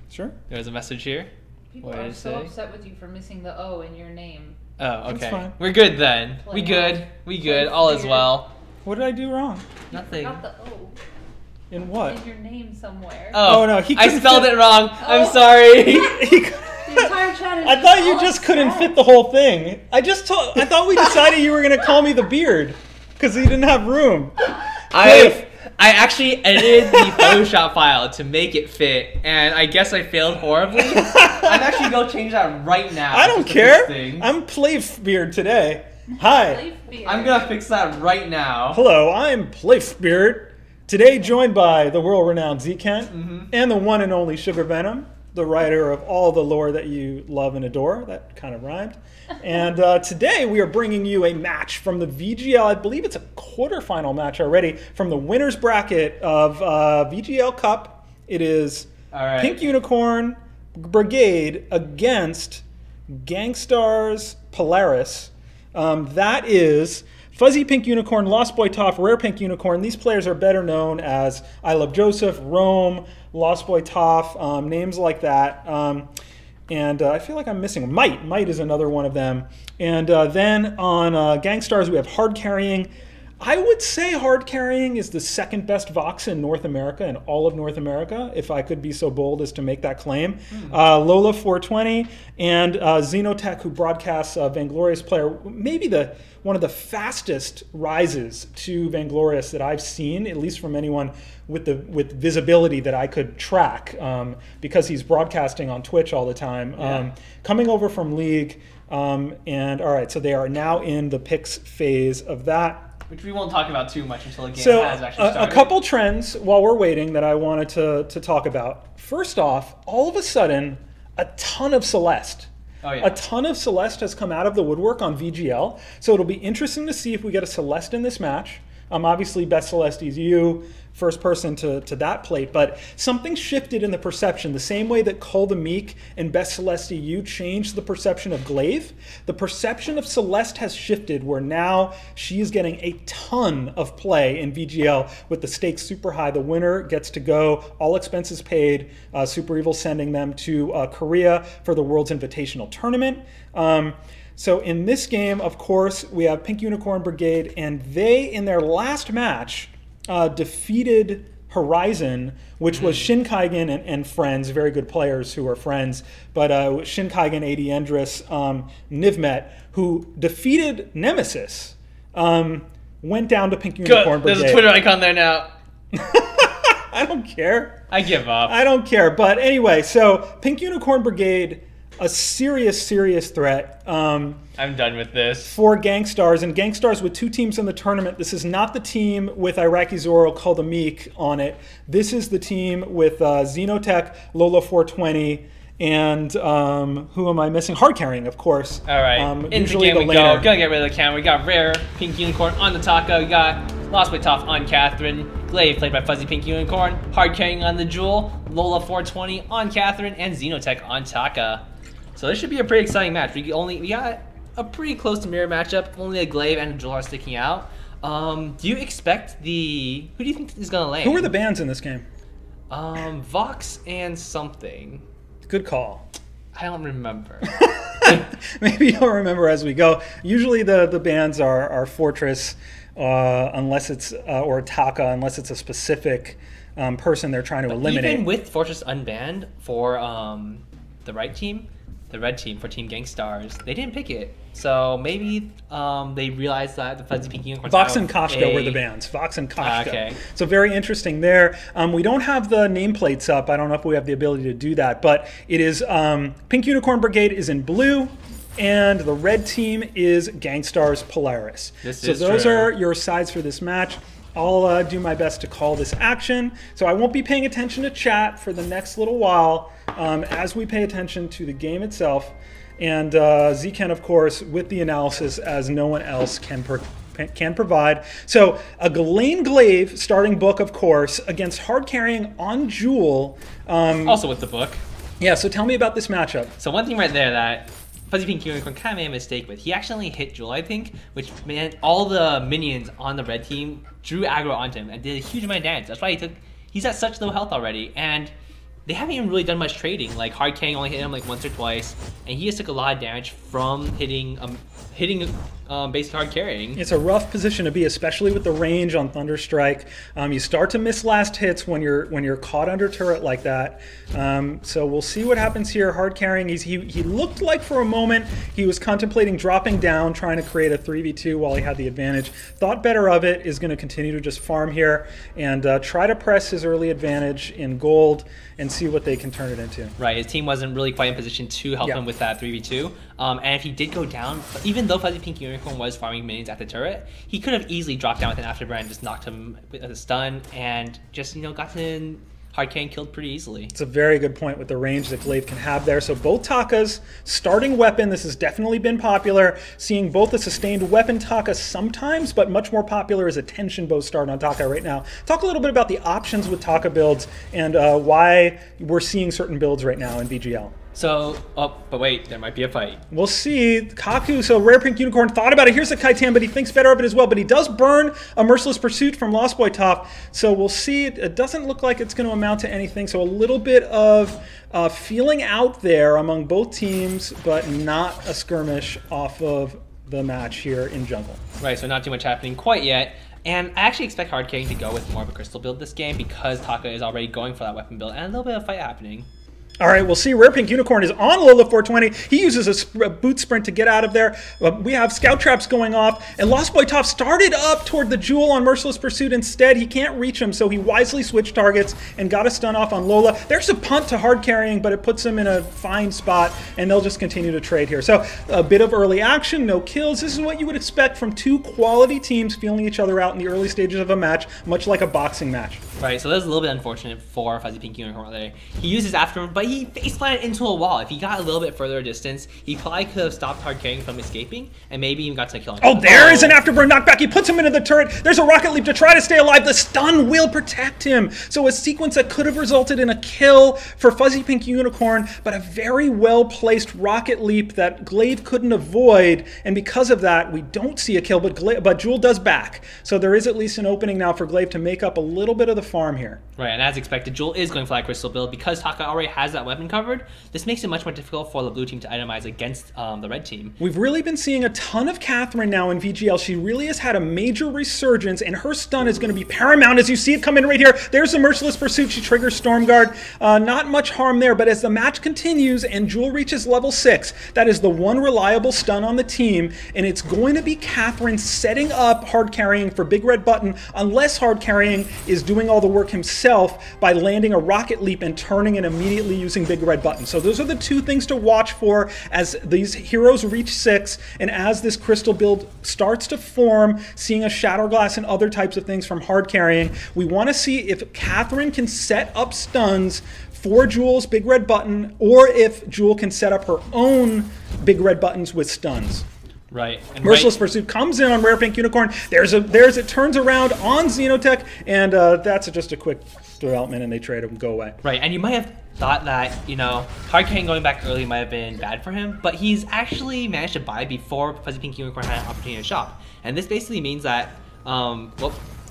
Sure. There's a message here. People What did are it so say? upset with you for missing the O in your name. Oh, That's okay. fine. We're good then. We good. We good. All is well. What did I do wrong? Nothing. Got the O In what? in your name somewhere. Oh, no, he I couldn't spelled fit- it wrong. I'm Oh. sorry. The entire chat is I thought you all just couldn't upset. fit the whole thing. I thought we decided you were gonna call me the beard because you didn't have room. I actually edited the Photoshop file to make it fit, and I guess I failed horribly. I'm actually going to change that right now. I don't just to care. fix things. I'm Playbeard today. Hi. Leaf beard. I'm going to fix that right now. Hello, I'm Playbeard. Today joined by the world-renowned Z Kent and the one and only Sugar Venom. the writer of all the lore that you love and adore. That kind of rhymed. And today we are bringing you a match from the VGL. I believe it's a quarterfinal match already from the winner's bracket of VGL Cup. It is Pink Unicorn Brigade against Gangstars Polaris. That is Fuzzy Pink Unicorn, Lost Boy Toph, Rare Pink Unicorn. These players are better known as I Love Joseph, Rome, Lost Boy Toph, names like that. And I feel like I'm missing Might. Might is another one of them. And then on Gangstars, we have Hard Carrying. I would say Hard Carrying is the second best Vox in North America, in all of North America, if I could be so bold as to make that claim. Lola 420 and Xenotech, who broadcasts Vainglorious Player, maybe one of the fastest rises to Vainglorious that I've seen, at least from anyone with visibility that I could track, because he's broadcasting on Twitch all the time. Coming over from League, and all right, so they are now in the picks phase of that. Which we won't talk about too much until the game has actually started. A couple trends while we're waiting that I wanted to talk about. First off, all of a sudden, a ton of Celeste. Oh, yeah. A ton of Celeste has come out of the woodwork on VGL. So it'll be interesting to see if we get a Celeste in this match. Obviously, Best Celeste is you, first person to that plate, but something shifted in the perception. The same way that Cole the Meek and Best Celeste EU changed the perception of Glaive, the perception of Celeste has shifted where now she is getting a ton of play in VGL with the stakes super high. The winner gets to go, all expenses paid, Super Evil sending them to Korea for the World's Invitational Tournament. So in this game, of course, we have Pink Unicorn Brigade, and they, in their last match, defeated Horizon, which was Shin Kaigen and friends, very good players who are friends, but Shin Kaigen, AD Endress, Nivmet, who defeated Nemesis, went down to Pink Unicorn Brigade. There's a Twitter icon there now. I don't care. I give up. I don't care. But anyway, so Pink Unicorn Brigade, a serious threat. I'm done with this. For Gangstars, and Gangstars with two teams in the tournament. This is not the team with Iraqi Zoro, called the Meek on it. This is the team with Xenotech, Lola 420, and who am I missing? Hard Carrying, of course. All right, into the game we go. Gonna get rid of the camera. We got Rare Pink Unicorn on the Taka. We got Lost Boy Toph on Catherine. Glaive played by Fuzzy Pink Unicorn. Hard Carrying on the Jewel. Lola 420 on Catherine, and Xenotech on Taka. So this should be a pretty exciting match. We got a pretty close to mirror matchup. Only a Glaive and a Jewel are sticking out. Do you expect who do you think is gonna lane? Who are the bans in this game? Vox and something. Good call. I don't remember. Maybe you'll remember as we go. Usually the bans are Fortress, unless it's or Taka, unless it's a specific person they're trying to eliminate. Even with Fortress unbanned for the right team, the red team for Team Gangstars, they didn't pick it. So maybe they realized that the Fuzzy Pink Unicorns Vox and Koshka were the bans. Vox and Koshka. Okay. So very interesting there. We don't have the nameplates up. I don't know if we have the ability to do that, but it is Pink Unicorn Brigade is in blue, and the red team is Gangstars Polaris. So those are your sides for this match. I'll do my best to call this action. So I won't be paying attention to chat for the next little while as we pay attention to the game itself. And Z-Ken, of course, with the analysis as no one else can provide. So a Ghislaine Glaive starting book, of course, against Hard Carrying on Jewel. Also with the book. Yeah, so tell me about this matchup. So one thing right there that Fuzzy Pink Unicorn kind of made a mistake with. He accidentally hit Jewel, I think, which meant all the minions on the red team drew aggro onto him and did a huge amount of damage. That's why he's at such low health already, and they haven't even really done much trading. Like Hard Carrying only hit him like once or twice, and he just took a lot of damage from hitting basic Hard Carrying. It's a rough position to be, especially with the range on Thunderstrike. You start to miss last hits when you're caught under turret like that. So we'll see what happens here. Hard Carrying, he looked like for a moment he was contemplating dropping down, trying to create a 3v2 while he had the advantage. Thought better of it, is going to continue to just farm here and try to press his early advantage in gold and see what they can turn it into. Right, his team wasn't really quite in position to help him with that 3v2. And if he did go down, even though Fuzzy Pink Unicorn was farming minions at the turret, he could have easily dropped down with an afterburn and just knocked him with a stun and just, got to Hardcan killed pretty easily. It's a very good point with the range that Glaive can have there. So both Takas, starting weapon, this has definitely been popular. Seeing both a sustained weapon Taka sometimes, but much more popular is a tension bow start on Taka right now. Talk a little bit about the options with Taka builds and why we're seeing certain builds right now in VGL. So, but wait, there might be a fight. We'll see. Kaku, so Rare Pink Unicorn thought about it. Here's the Kaitan, but he thinks better of it as well. But he does burn a Merciless Pursuit from Lost Boy Top. So we'll see. It doesn't look like it's going to amount to anything. So a little bit of feeling out there among both teams, but not a skirmish off of the match here in jungle. Right, so not too much happening quite yet. And I actually expect Hardcan to go with more of a crystal build this game because Taka is already going for that weapon build and a little bit of fight happening. All right, we'll see. Rare Pink Unicorn is on Lola 420. He uses a boot sprint to get out of there. We have scout traps going off. And Lost Boy Top started up toward the Jewel on Merciless Pursuit. Instead, he can't reach him, so he wisely switched targets and got a stun off on Lola. There's a punt to hard carrying, but it puts him in a fine spot, and they'll just continue to trade here. So a bit of early action, no kills. This is what you would expect from two quality teams feeling each other out in the early stages of a match, much like a boxing match. Right, so that was a little bit unfortunate for Fuzzy Pink Unicorn there. He uses Afterburn, but he face planted into a wall. If he got a little bit further distance, he probably could have stopped hard carrying from escaping, and maybe even got to kill him. Oh, there is an Afterburn knockback. He puts him into the turret. There's a rocket leap to try to stay alive. The stun will protect him. So a sequence that could have resulted in a kill for Fuzzy Pink Unicorn, but a very well-placed rocket leap that Glaive couldn't avoid, and because of that, we don't see a kill, but Jewel does back. So there is at least an opening now for Glaive to make up a little bit of the farm here. Right, and as expected, Jewel is going for that crystal build. Because Taka already has that weapon covered, this makes it much more difficult for the blue team to itemize against the red team. We've really been seeing a ton of Catherine now in VGL. She really has had a major resurgence, and her stun is going to be paramount as you see it come in right here. There's the Merciless Pursuit. She triggers Stormguard. Not much harm there, but as the match continues and Jewel reaches level 6, that is the one reliable stun on the team, and it's going to be Catherine setting up hard carrying for Big Red Button, unless hard carrying is doing all the work himself by landing a rocket leap and turning and immediately using Big Red Button. So those are the two things to watch for as these heroes reach 6 and as this crystal build starts to form, seeing a Shadow Glass and other types of things from hard carrying. We want to see if Catherine can set up stuns for Jewel's Big Red Button, or if Jewel can set up her own Big Red Buttons with stuns. Right. And Merciless Pursuit comes in on Rare Pink Unicorn. It turns around on Xenotech, and that's just a quick development, and they trade him, go away. Right, and you might have thought that, you know, Hardcan going back early might have been bad for him, but he's actually managed to buy before Fuzzy Pink Unicorn had an opportunity to shop. And this basically means that,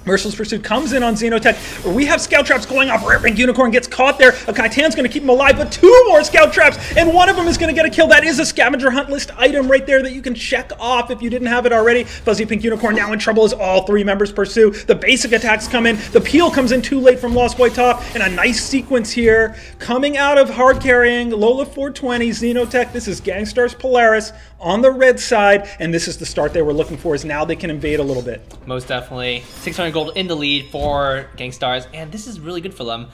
Merciless Pursuit comes in on Xenotech. We have scout traps going off. Rare Pink Unicorn gets caught there. A Kaitan's going to keep him alive, but 2 more scout traps, and one of them is going to get a kill. That is a scavenger hunt list item right there that you can check off if you didn't have it already. Fuzzy Pink Unicorn now in trouble as all 3 members pursue. The basic attacks come in. The peel comes in too late from Lost Boy Top, and a nice sequence here coming out of hard carrying Lola 420, Xenotech. This is Gangstars Polaris on the red side, and this is the start they were looking for, is now they can invade a little bit. Most definitely. 600 gold in the lead for Gangstars, and this is really good for them.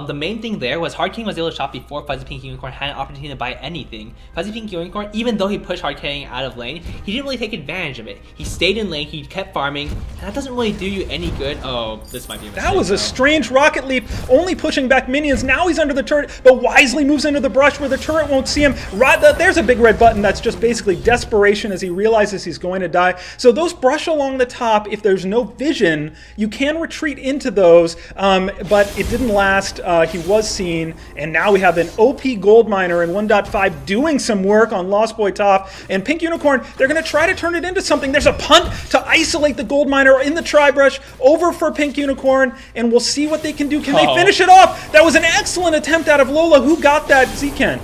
The main thing there was Hard King was able to shop before Fuzzy Pink Unicorn had an opportunity to buy anything. Fuzzy Pink Unicorn, even though he pushed Hard King out of lane, he didn't really take advantage of it. He stayed in lane, he kept farming, and that doesn't really do you any good. Oh, this might be a mistake. That was a strange rocket leap, only pushing back minions. Now he's under the turret, but wisely moves into the brush where the turret won't see him. There's a Big Red Button that's just basically desperation as he realizes he's going to die. So those brush along the top, if there's no vision, you can retreat into those, but it didn't last. He was seen, and now we have an OP gold miner in 1.5 doing some work on Lost Boy Top, and Pink Unicorn, they're going to try to turn it into something. There's a punt to isolate the gold miner in the tri-brush over for Pink Unicorn, and we'll see what they can do. Can they finish it off? That was an excellent attempt out of Lola. Who got that, Zken?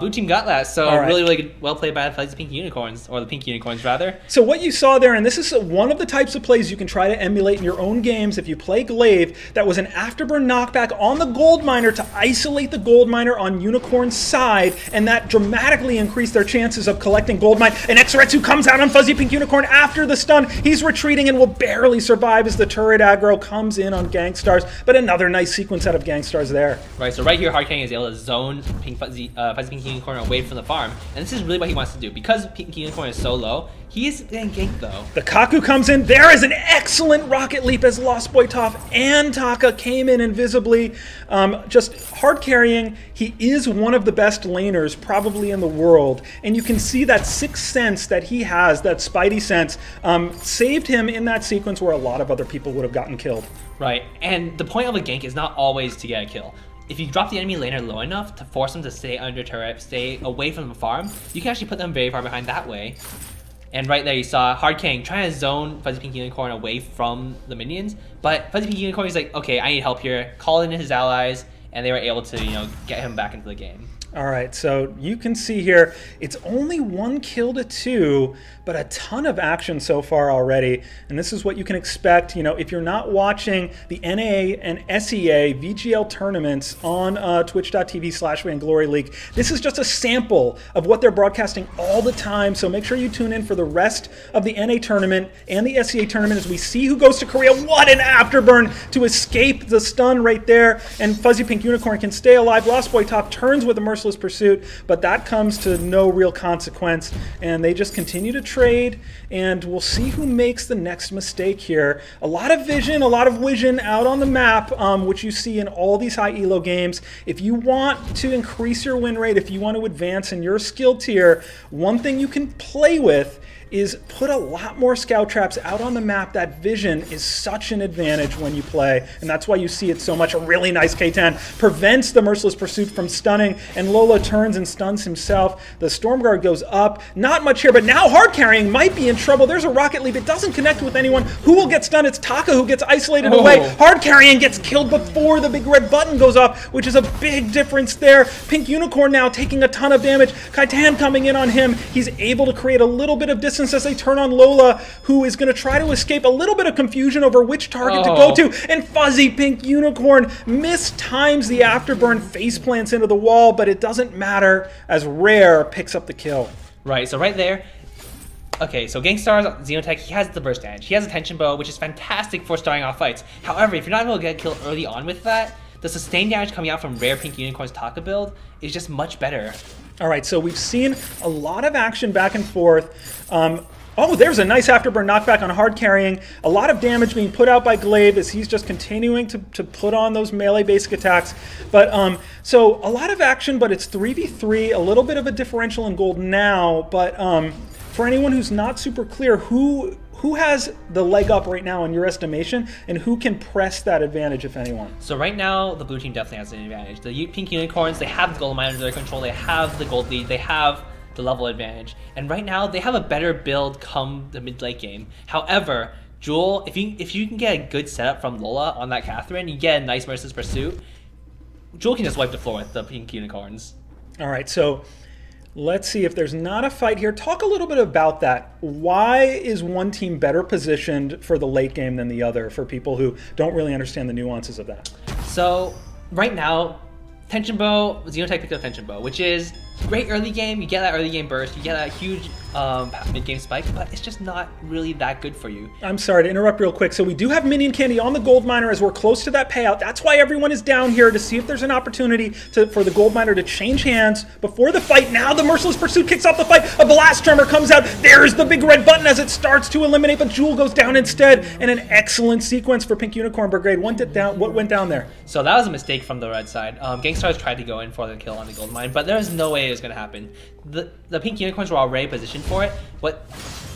Blue team got that, so right. really good, well played by the Fuzzy Pink Unicorns, or the Pink Unicorns rather. So what you saw there, and this is one of the types of plays you can try to emulate in your own games if you play Glaive, that was an afterburn knockback on the gold miner to isolate the gold miner on Unicorn's side, and that dramatically increased their chances of collecting gold mine. And Exeretsu comes out on Fuzzy Pink Unicorn after the stun. He's retreating and will barely survive as the turret aggro comes in on Gangstars, but another nice sequence out of Gangstars there. Right, so right here Hard King is able to zone Fuzzy Fuzzy Pink Unicorn away from the farm. And this is really what he wants to do. Because Pink Unicorn is so low, he is getting ganked though. The Kaku comes in. There is an excellent rocket leap as Lost Boy Toph and Taka came in invisibly. Just hard carrying. He is one of the best laners probably in the world. And you can see that sixth sense that he has, that spidey sense, saved him in that sequence where a lot of other people would have gotten killed. Right, and the point of a gank is not always to get a kill. If you drop the enemy laner low enough to force them to stay under turret, stay away from the farm, you can actually put them very far behind that way. And right there you saw Hard King trying to zone Fuzzy Pink Unicorn away from the minions, but Fuzzy Pink Unicorn is like, okay, I need help here, call in his allies, and they were able to, you know, get him back into the game. All right, so you can see here, it's only 1 kill to 2, but a ton of action so far already. And this is what you can expect, you know, if you're not watching the NA and SEA VGL tournaments on twitch.tv/Vainglory League. This is just a sample of what they're broadcasting all the time. So make sure you tune in for the rest of the NA tournament and the SEA tournament as we see who goes to Korea. What an afterburn to escape the stun right there. And Fuzzy Pink Unicorn can stay alive. Lost Boy Toph turns with a merciless pursuit, but that comes to no real consequence, and they just continue to trade, and we'll see who makes the next mistake here. A lot of vision out on the map, which you see in all these high elo games. If you want to increase your win rate, if you want to advance in your skill tier, one thing you can play with is put a lot more scout traps out on the map. That vision is such an advantage when you play, and that's why you see it so much. A really nice K10 prevents the Merciless Pursuit from stunning, and Lola turns and stuns himself. The Stormguard goes up. Not much here, but now hard carrying might be in trouble. There's a rocket leap. It doesn't connect with anyone. Who will get stunned? It's Taka who gets isolated away. Hard carrying gets killed before the big red button goes off, which is a big difference there. Pink Unicorn now taking a ton of damage. Kaitan coming in on him. He's able to create a little bit of distance as they turn on Lola, who is going to try to escape. A little bit of confusion over which target to go to, and Fuzzy Pink Unicorn mistimes the afterburn, face plants into the wall, but it doesn't matter as Rare picks up the kill. Right, so right there, okay, so Gangstar's Xenotech, he has the burst damage. He has a tension bow, which is fantastic for starting off fights. However, if you're not able to get a kill early on with that, the sustained damage coming out from Rare Pink Unicorn's Taka build is just much better. All right, so we've seen a lot of action back and forth. Oh, there's a nice afterburn knockback on hard carrying. A lot of damage being put out by Glaive as he's just continuing to put on those melee basic attacks. But so a lot of action, but it's 3v3, a little bit of a differential in gold now. But for anyone who's not super clear, who has the leg up right now in your estimation, and who can press that advantage, if anyone? So right now, the blue team definitely has an advantage. The Pink Unicorns, they have the gold mine under their control, they have the gold lead, they have the level advantage. And right now, they have a better build come the mid-late game. However, Jewel, if you can get a good setup from Lola on that Catherine, you get a nice Merciless Pursuit, Jewel can just wipe the floor with the Pink Unicorns. All right, so let's see if there's not a fight here. Talk a little bit about that. Why is one team better positioned for the late game than the other, for people who don't really understand the nuances of that? So right now, Tension Bow, Xenotech picked up Tension Bow, which is great early game. You get that early game burst, you get that huge mid-game spike, but it's just not really that good for you. I'm sorry to interrupt real quick. So we do have minion candy on the gold miner as we're close to that payout. That's why everyone is down here, to see if there's an opportunity for the gold miner to change hands before the fight. Now the Merciless Pursuit kicks off the fight. A blast tremor comes out. There's the big red button as it starts to eliminate, but Jewel goes down instead. And an excellent sequence for Pink Unicorn Brigade. What went down there? So that was a mistake from the red side. Gangstars tried to go in for the kill on the gold mine, but there was no way it was going to happen. The Pink Unicorns were already positioned for it. What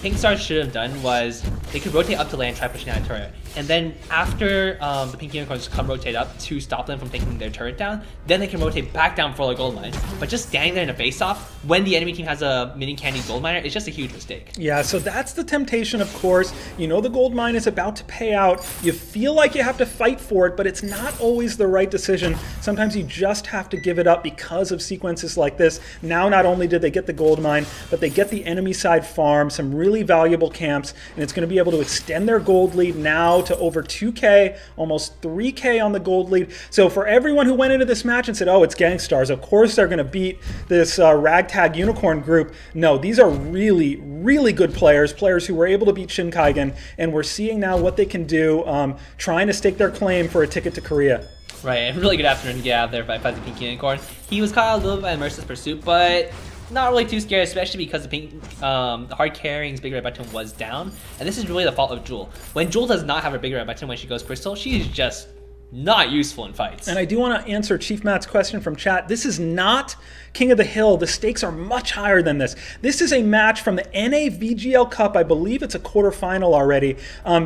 Pink Stars should have done was they could rotate up to lane and try pushing down a turret. And then after the Pink Unicorns come rotate up to stop them from taking their turret down, then they can rotate back down for the gold mine. But just standing there in a face-off when the enemy team has a minion candy gold miner is just a huge mistake. Yeah, so that's the temptation, of course. You know the gold mine is about to pay out. You feel like you have to fight for it, but it's not always the right decision. Sometimes you just have to give it up because of sequences like this. Now not only did they get the gold mine, but they get the enemy side farm, some really valuable camps, and it's going to be able to extend their gold lead now to over 2K, almost 3K on the gold lead. So for everyone who went into this match and said, oh, it's Gangstars, of course they're going to beat this ragtag unicorn group. No, these are really, really good players who were able to beat Shinkaigen, and we're seeing now what they can do, trying to stake their claim for a ticket to Korea. Right, and really good afternoon to get out there by Fuzzy Pink Unicorn. He was caught a little bit by Merciless Pursuit, but not really too scared, especially because the hard carrying's big red button was down. And this is really the fault of Jewel. When Jewel does not have a big red button when she goes Crystal, she is just not useful in fights. And I do want to answer Chief Matt's question from chat. This is not King of the Hill. The stakes are much higher than this. This is a match from the NA VGL Cup. I believe it's a quarterfinal already.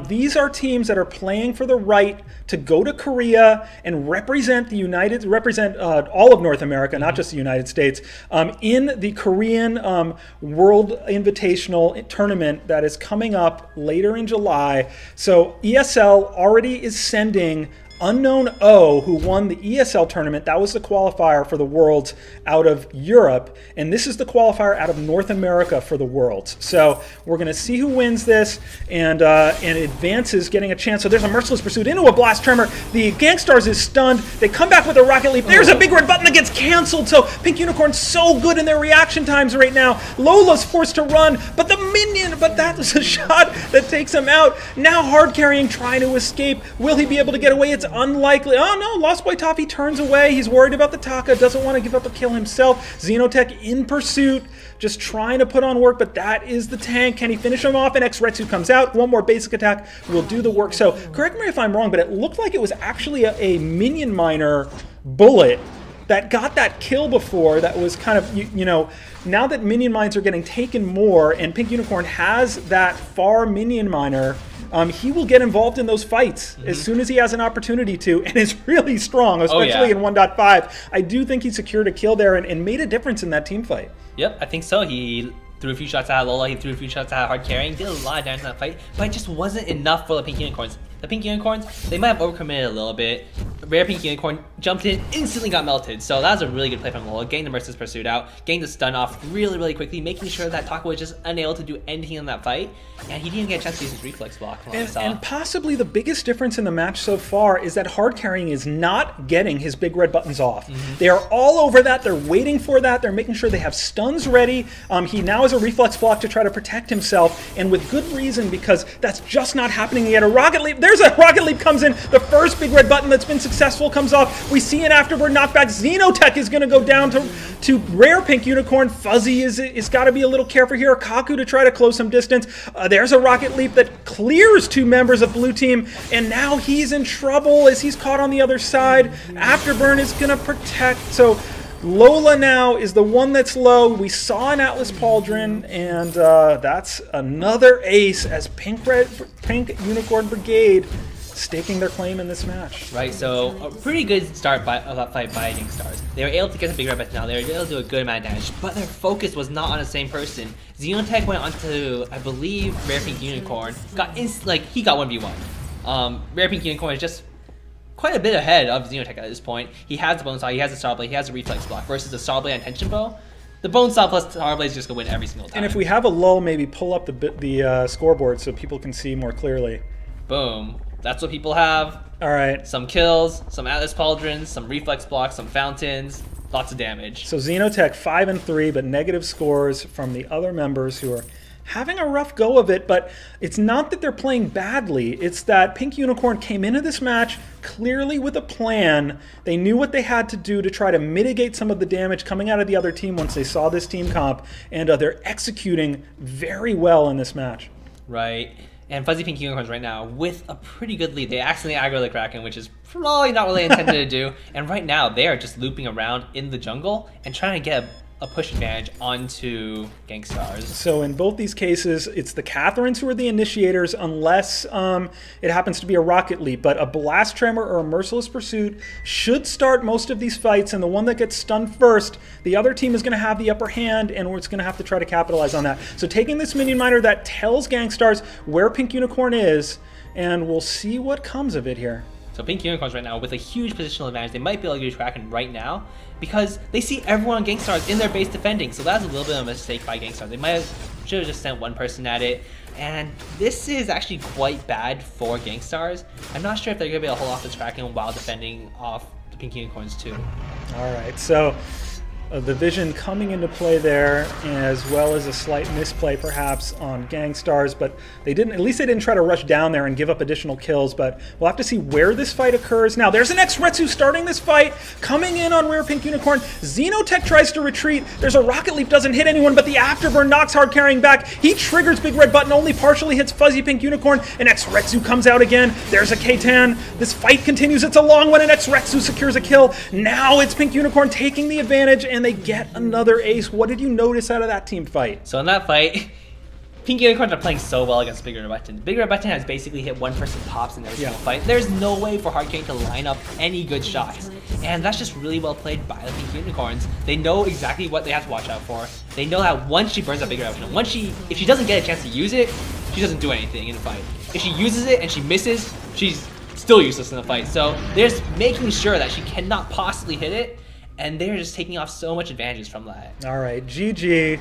These are teams that are playing for the right to go to Korea and represent all of North America, not just the United States, in the Korean World Invitational Tournament that is coming up later in July. So ESL already is sending Unknown O, who won the ESL tournament. That was the qualifier for the Worlds out of Europe, and this is the qualifier out of North America for the Worlds. So we're going to see who wins this and advances, getting a chance. So there's a Merciless Pursuit into a Blast Tremor. The Gangstars is stunned. They come back with a Rocket Leap. There's a big red button that gets canceled. So Pink Unicorn's so good in their reaction times right now. Lola's forced to run, but the minion, but that was a shot that takes him out. Now hard carrying, trying to escape. Will he be able to get away? It's unlikely. Oh no, Lost Boy Toffee turns away. He's worried about the Taka, doesn't want to give up a kill himself. Xenotech in pursuit, just trying to put on work, but that is the tank. Can he finish him off? And X-Retsu comes out. One more basic attack will do the work. So correct me if I'm wrong, but it looked like it was actually a minion miner bullet that got that kill before. That was kind of, you know, now that minion mines are getting taken more and Pink Unicorn has that far minion miner, he will get involved in those fights as soon as he has an opportunity to, and is really strong, especially in 1.5. I do think he secured a kill there and made a difference in that team fight. Yep, I think so. He threw a few shots at Lola, he threw a few shots at hard carrying, did a lot of damage in that fight, but it just wasn't enough for the Pink Unicorns. The Pink Unicorns, they might have overcommitted a little bit. Rare Pink Unicorn jumped in, instantly got melted. So that was a really good play from Lola, getting the Merciless Pursuit out, getting the stun off really, really quickly, making sure that Taka was just unable to do anything in that fight. And he didn't get a chance to use his reflex block. And possibly the biggest difference in the match so far is that hard carrying is not getting his big red buttons off. They are all over that. They're waiting for that. They're making sure they have stuns ready. He now has a reflex block to try to protect himself, and with good reason, because that's just not happening. He had a Rocket Leap. There's a Rocket Leap comes in. The first big red button that's been successful comes off. We see an afterward knockback. Xenotech is going to go down to Rare Pink Unicorn. Fuzzy is got to be a little careful here. Kaku to try to close some distance. There's a Rocket Leap that clears two members of blue team, and now he's in trouble as he's caught on the other side. Afterburn is going to protect. So Lola now is the one that's low. We saw an Atlas Pauldron, and that's another ace as Pink Unicorn Brigade staking their claim in this match. Right, so a pretty good start of that fight by Gangstars. They were able to get the big red button now. They were able to do a good amount of damage, but their focus was not on the same person. Xenotech went on to, I believe, Rare Pink Unicorn. He got 1v1. Rare Pink Unicorn is just quite a bit ahead of Xenotech at this point. He has the Bone Saw, he has the Star Blade, he has the Reflex Block versus the Star Blade and Tension Bow. The Bone Saw plus Star Blade is just going to win every single time. And if we have a lull, maybe pull up the scoreboard so people can see more clearly. Boom. That's what people have. All right. Some kills, some Atlas Pauldrons, some Reflex Blocks, some Fountains, lots of damage. So Xenotech 5-3, but negative scores from the other members who are having a rough go of it, but it's not that they're playing badly. It's that Pink Unicorn came into this match clearly with a plan. They knew what they had to do to try to mitigate some of the damage coming out of the other team once they saw this team comp, and they're executing very well in this match. Right. And Fuzzy Pink Unicorns right now with a pretty good lead. They accidentally aggro the Kraken, which is probably not really intended to do. And right now they are just looping around in the jungle and trying to get a push advantage onto Gangstars. So in both these cases, it's the Catherines who are the initiators, unless it happens to be a Rocket Leap. But a Blast Tremor or a Merciless Pursuit should start most of these fights, and the one that gets stunned first, the other team is going to have the upper hand, and it's going to have to try to capitalize on that. So taking this minion miner that tells Gangstars where Pink Unicorn is, and we'll see what comes of it here. So Pink Unicorns right now with a huge positional advantage. They might be able to get Kraken right now because they see everyone on Gangstars in their base defending. So that's a little bit of a mistake by Gangstars. They should have just sent one person at it. And this is actually quite bad for Gangstars. I'm not sure if they're going to be able to hold off this Kraken while defending off the Pink Unicorns too. All right, so The vision coming into play there, as well as a slight misplay perhaps on Gangstars, but they didn't. At least they didn't try to rush down there and give up additional kills. But we'll have to see where this fight occurs. Now there's an X-Retsu starting this fight, coming in on Rare Pink Unicorn. Xenotech tries to retreat. There's a Rocket Leap, doesn't hit anyone, but the Afterburn knocks Hard Carrying back. He triggers Big Red Button, only partially hits Fuzzy Pink Unicorn, and X-Retsu comes out again. There's a K-Tan. This fight continues. It's a long one, and X-Retsu secures a kill. Now it's Pink Unicorn taking the advantage, and they get another ace. What did you notice out of that team fight? So in that fight, Pink Unicorns are playing so well against Big Red Button. Big Red Button has basically hit one person tops in every single fight. There's no way for Hard Carrying to line up any good shots. And that's just really well played by the Pink Unicorns. They know exactly what they have to watch out for. They know that once she burns up Big Red Button, if she doesn't get a chance to use it, she doesn't do anything in the fight. If she uses it and she misses, she's still useless in the fight. So they're just making sure that she cannot possibly hit it, and they're just taking off so much advantages from that. All right, GG.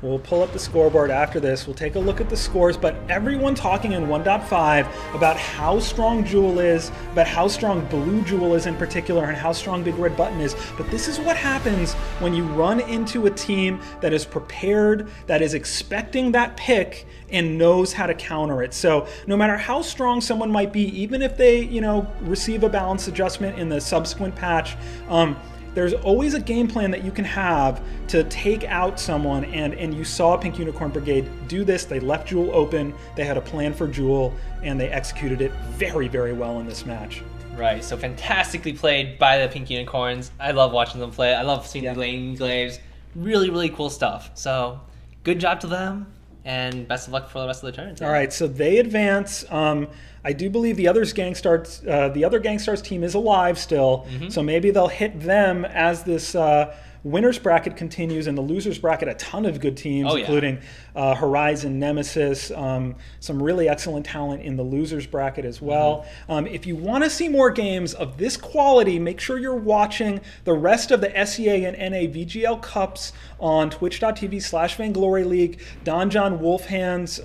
We'll pull up the scoreboard after this. We'll take a look at the scores, but everyone talking in 1.5 about how strong Jewel is, about how strong Blue Jewel is in particular, and how strong Big Red Button is. But this is what happens when you run into a team that is prepared, that is expecting that pick, and knows how to counter it. So no matter how strong someone might be, even if they, receive a balance adjustment in the subsequent patch, there's always a game plan that you can have to take out someone, and you saw Pink Unicorn Brigade do this. They left Jewel open, they had a plan for Jewel, and they executed it very, very well in this match. Right, so fantastically played by the Pink Unicorns. I love watching them play. I love seeing the lane glaives. Really, really cool stuff. So good job to them, and best of luck for the rest of the turn. All right, so they advance. I do believe the other Gangstars team is alive still, so maybe they'll hit them as this winners bracket continues. In the losers bracket, a ton of good teams, including Horizon, Nemesis, some really excellent talent in the losers bracket as well. If you want to see more games of this quality, make sure you're watching the rest of the SEA and NA VGL Cups on twitch.tv/Vainglory League. Don John Wolfhands,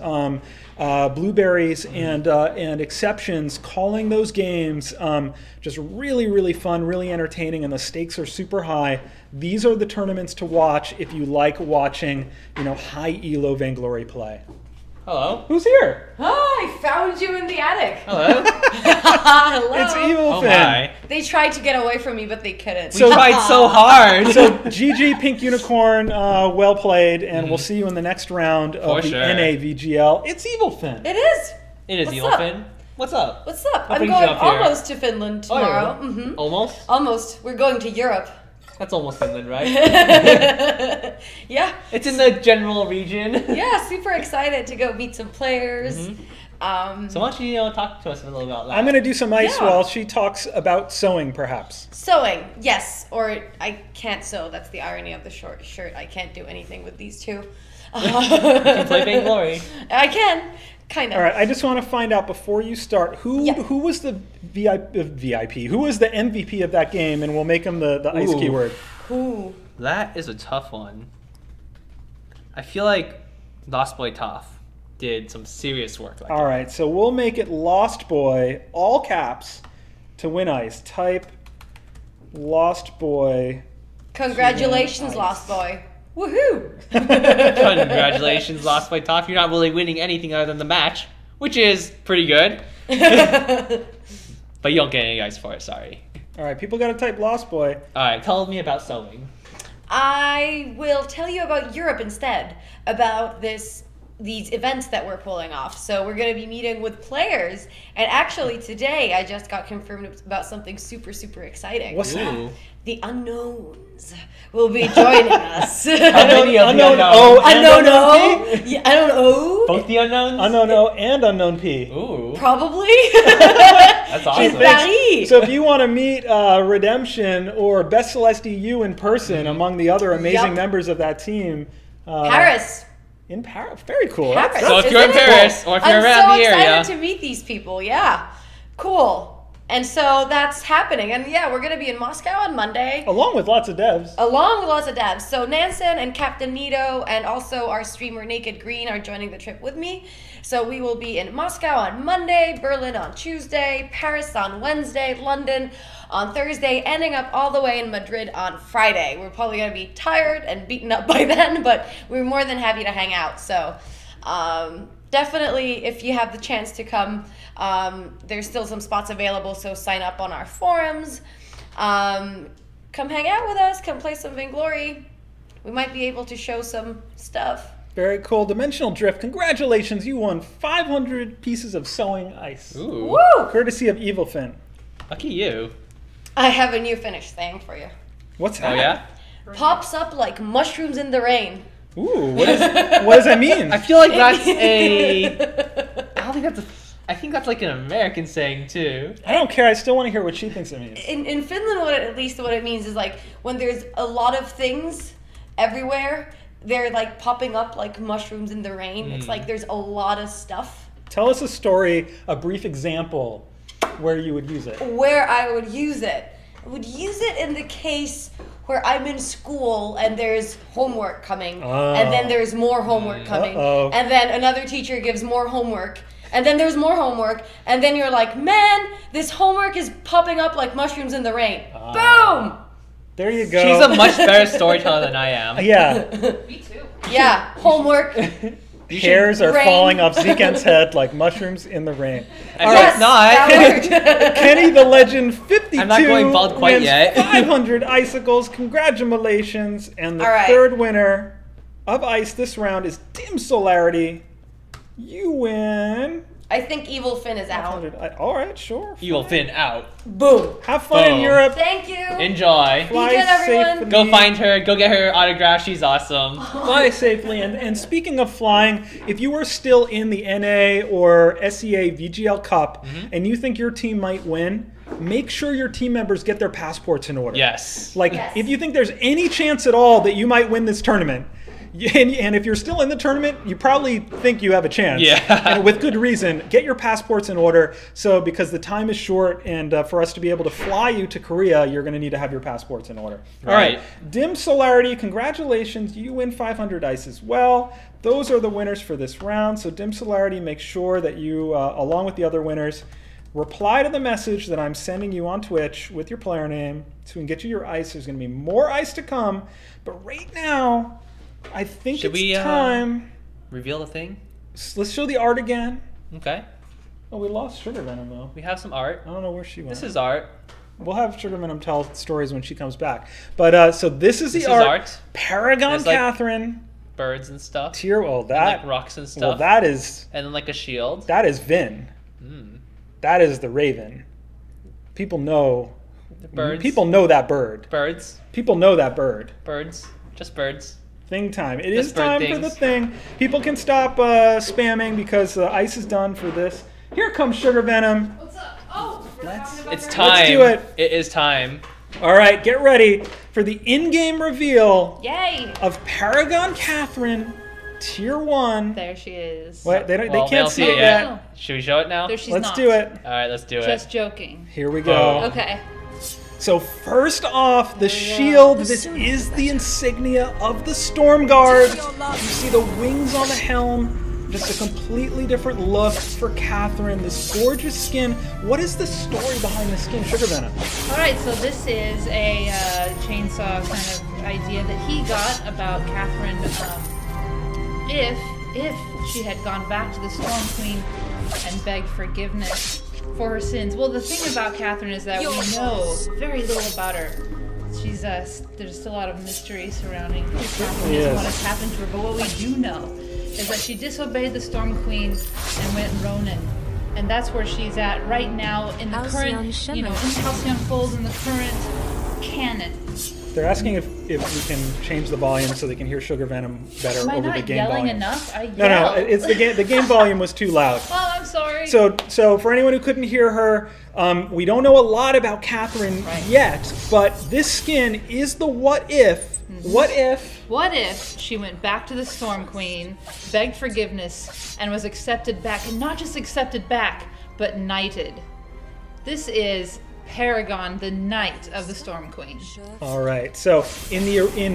Blueberries, and Exceptions calling those games. Just really, really fun, really entertaining, and the stakes are super high. These are the tournaments to watch if you like watching, high elo Vainglory play. Hello. Who's here? Oh, I found you in the attic. Hello. Hello. It's Evil Oh Finn. my. They tried to get away from me, but they couldn't. We tried so hard. So GG Pink Unicorn, well played, and we'll see you in the next round of the NA VGL. It's Evil Finn. It is. It is What's Evil up? Finn. What's up? What's up? What I'm brings you going up here? almost to Finland tomorrow. Oh, yeah. Almost? Almost. We're going to Europe. That's almost Finland, right? Yeah. It's in the general region. Yeah, super excited to go meet some players. So why don't you talk to us a little about that? I'm going to do some ice Yeah. while she talks about sewing, perhaps. Sewing, yes. Or I can't sew. That's the irony of the short shirt. I can't do anything with these two. You can play Vainglory. I can. Kind of. All right, I just want to find out before you start, who was the VIP? Who was the MVP of that game? And we'll make him the ice keyword. Who? That is a tough one. I feel like Lost Boy Toff did some serious work. All right, so we'll make it Lost Boy, all caps, to win ice. Type Lost Boy. Congratulations, Lost Boy. Woohoo! Congratulations, Lost Boy Toff. You're not really winning anything other than the match, which is pretty good. But you don't get any ice for it, sorry. All right, people got to type Lost Boy. All right, tell me about sewing. I will tell you about Europe instead, about these events that we're pulling off. So we're going to be meeting with players, and actually today I just got confirmed about something super, super exciting. What's that? The unknowns will be joining us. How many of the Unknown unknowns? O and Unknown Unknown O? P? Yeah, I don't know. Both the unknowns? Unknown O and Unknown P. Ooh. Probably. That's awesome. It's Paris. So if you want to meet Redemption or Best Celeste EU in person among the other amazing members of that team. Paris. In Paris. Very cool. Paris. So if you're in Isn't it? Paris or if you're I'm around so the area. excited to meet these people. Yeah. Cool. And so that's happening. And yeah, we're going to be in Moscow on Monday. Along with lots of devs. So Nansen and Captain Nito and also our streamer Naked Green are joining the trip with me. So we will be in Moscow on Monday, Berlin on Tuesday, Paris on Wednesday, London on Thursday, ending up all the way in Madrid on Friday. We're probably going to be tired and beaten up by then, but we're more than happy to hang out. So definitely, if you have the chance to come, there's still some spots available, so sign up on our forums. Come hang out with us, come play some Vainglory. We might be able to show some stuff. Very cool. Dimensional Drift, congratulations. You won 500 pieces of sewing ice. Ooh. Woo! Courtesy of Evil Fin. Lucky you. I have a new Finnish thing for you. What's that? Oh, yeah? Pops up like mushrooms in the rain. Ooh, what does that mean? I feel like that's I think that's like an American saying, too. I don't care. I still want to hear what she thinks it means. In Finland, at least what it means is like when there's a lot of things everywhere, they're like popping up like mushrooms in the rain. It's like there's a lot of stuff. Tell us a story, a brief example where you would use it. Where I would use it. I would use it in the case where I'm in school and there's homework coming, and then there's more homework coming, and then another teacher gives more homework, and then there's more homework, and then you're like, man, this homework is popping up like mushrooms in the rain. Boom! There you go. She's a much better storyteller than I am. Yeah. Me too. Yeah, homework. Hairs are falling off Zeken's head like mushrooms in the rain. Yes, not. Kenny the Legend 52 I'm not going bald quite wins yet. 500 icicles. Congratulations. And the third winner of ice this round is Dim Solarity. You win. I think Evil Fin is out. All right, sure. Evil Fin out. Boom. Have fun in Europe. Thank you. Enjoy. Be good, everyone. Go find her. Go get her autograph. She's awesome. Fly safely. And speaking of flying, if you are still in the NA or SEA VGL Cup and you think your team might win, make sure your team members get their passports in order. Yes. Like, if you think there's any chance at all that you might win this tournament, and if you're still in the tournament, you probably think you have a chance. Yeah. And with good reason. Get your passports in order. So because the time is short, and for us to be able to fly you to Korea, you're going to need to have your passports in order. All right. Dim Solarity, congratulations. You win 500 ice as well. Those are the winners for this round. So Dim Solarity, make sure that you, along with the other winners, reply to the message that I'm sending you on Twitch with your player name so we can get you your ice. There's going to be more ice to come. But right now, I think Should it's we, time. Reveal the thing? Let's show the art again. Okay. Oh, we lost Sugar Venom, though. We have some art. I don't know where she went. This is art. We'll have Sugar Venom tell stories when she comes back. But so this is the art. Paragon There's, like, Catherine. Birds and stuff. Tier. Oh, that. And, like, rocks and stuff. Well, that is. And then like a shield. That is Vin. That is the Raven. People know. Birds. People know that bird. Birds. People know that bird. Birds. Just birds. Thing time. It Just is time bird for the things. thing. People can stop spamming because ice is done for this. Here comes Sugar Venom. What's up? Oh, It's time. Let's do it. It is time. All right, get ready for the in-game reveal Yay! of Paragon Catherine, Tier 1. There she is. What? They Well, can't they'll see it yet. Should we show it now? There she's Let's not. do it. All right, let's do it. Just joking. Here we go. Okay. So first off, the shield. This is the insignia of the Storm Guard. You see the wings on the helm. Just a completely different look for Catherine. This gorgeous skin. What is the story behind the skin, Sugar Venom? All right, so this is a chainsaw kind of idea that he got about Catherine. If she had gone back to the Storm Queen and begged forgiveness for her sins. Well, the thing about Catherine is that we know very little about her. She's there's still a lot of mystery surrounding Catherine and what has happened to her. But what we do know is that she disobeyed the Storm Queen and went Ronin. And that's where she's at right now in the current, in Halcyon Falls in the current canon. They're asking if we can change the volume so they can hear Sugar Venom better Am I over not the game yelling volume. enough? I No, yell. it's the game volume was too loud. Oh, I'm sorry. So for anyone who couldn't hear her, we don't know a lot about Catherine yet, but this skin is the what if. What if she went back to the Storm Queen, begged forgiveness, and was accepted back, and not just accepted back, but knighted? This is Paragon, the Knight of the Storm Queen. All right. So in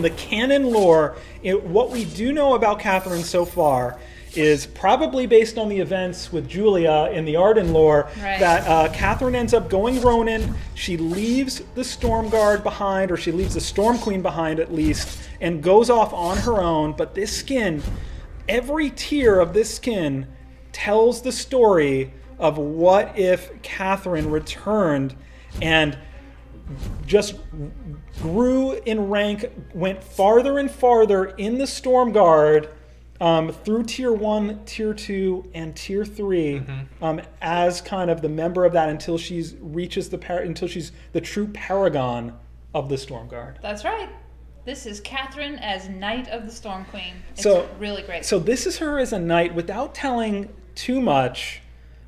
the canon lore, what we do know about Catherine so far is probably based on the events with Julia in the Arden lore, that Catherine ends up going Ronin. She leaves the Storm Guard behind, or she leaves the Storm Queen behind at least, and goes off on her own. But this skin, every tier of this skin tells the story of what if Catherine returned and just grew in rank, went farther and farther in the Storm Guard, through tier 1, tier 2, and tier 3, as kind of the member of that until she's the true paragon of the Storm Guard. That's right. This is Catherine as Knight of the Storm Queen. It's really great. So this is her as a knight. Without telling too much,